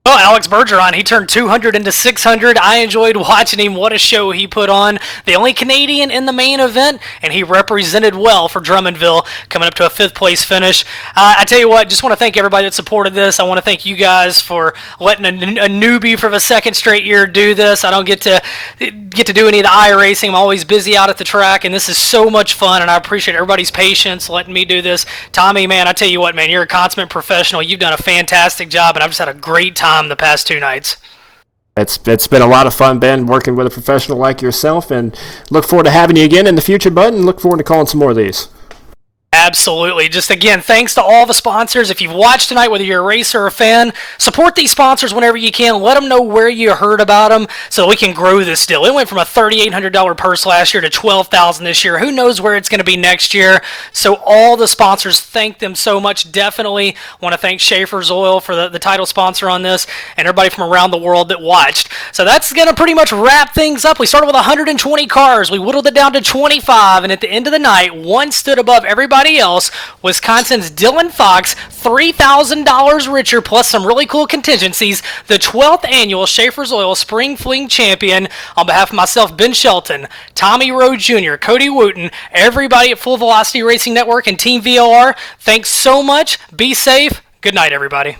Well, Alex Bergeron, he turned 200 into 600. I enjoyed watching him. What a show he put on. The only Canadian in the main event, and he represented well for Drummondville, coming up to a 5th place finish. I tell you what, just want to thank everybody that supported this. I want to thank you guys for letting a newbie for the 2nd straight year do this. I don't get to do any of the iRacing. I'm always busy out at the track, and this is so much fun, and I appreciate everybody's patience letting me do this. Tommy, man, I tell you what, man, you're a consummate professional. You've done a fantastic job, and I've just had a great time the past 2 nights. It's been a lot of fun, Ben, working with a professional like yourself, and look forward to having you again in the future, bud, and look forward to calling some more of these. Absolutely. Just again, thanks to all the sponsors. If you've watched tonight, whether you're a racer or a fan, support these sponsors whenever you can. Let them know where you heard about them so that we can grow this deal. It went from a $3,800 purse last year to $12,000 this year. Who knows where it's going to be next year? So all the sponsors, thank them so much. Definitely want to thank Schaeffer's Oil for the title sponsor on this, and everybody from around the world that watched. So that's going to pretty much wrap things up. We started with 120 cars. We whittled it down to 25, and at the end of the night, one stood above everybody else. Wisconsin's Dylan Fox, $3,000 richer, plus some really cool contingencies. The 12th annual Schaeffer's Oil Spring Fling champion. On behalf of myself, Ben Shelton, Tommy Rowe Jr., Cody Wooten, everybody at Full Velocity Racing Network and Team VOR, thanks so much. Be safe. Good night, everybody.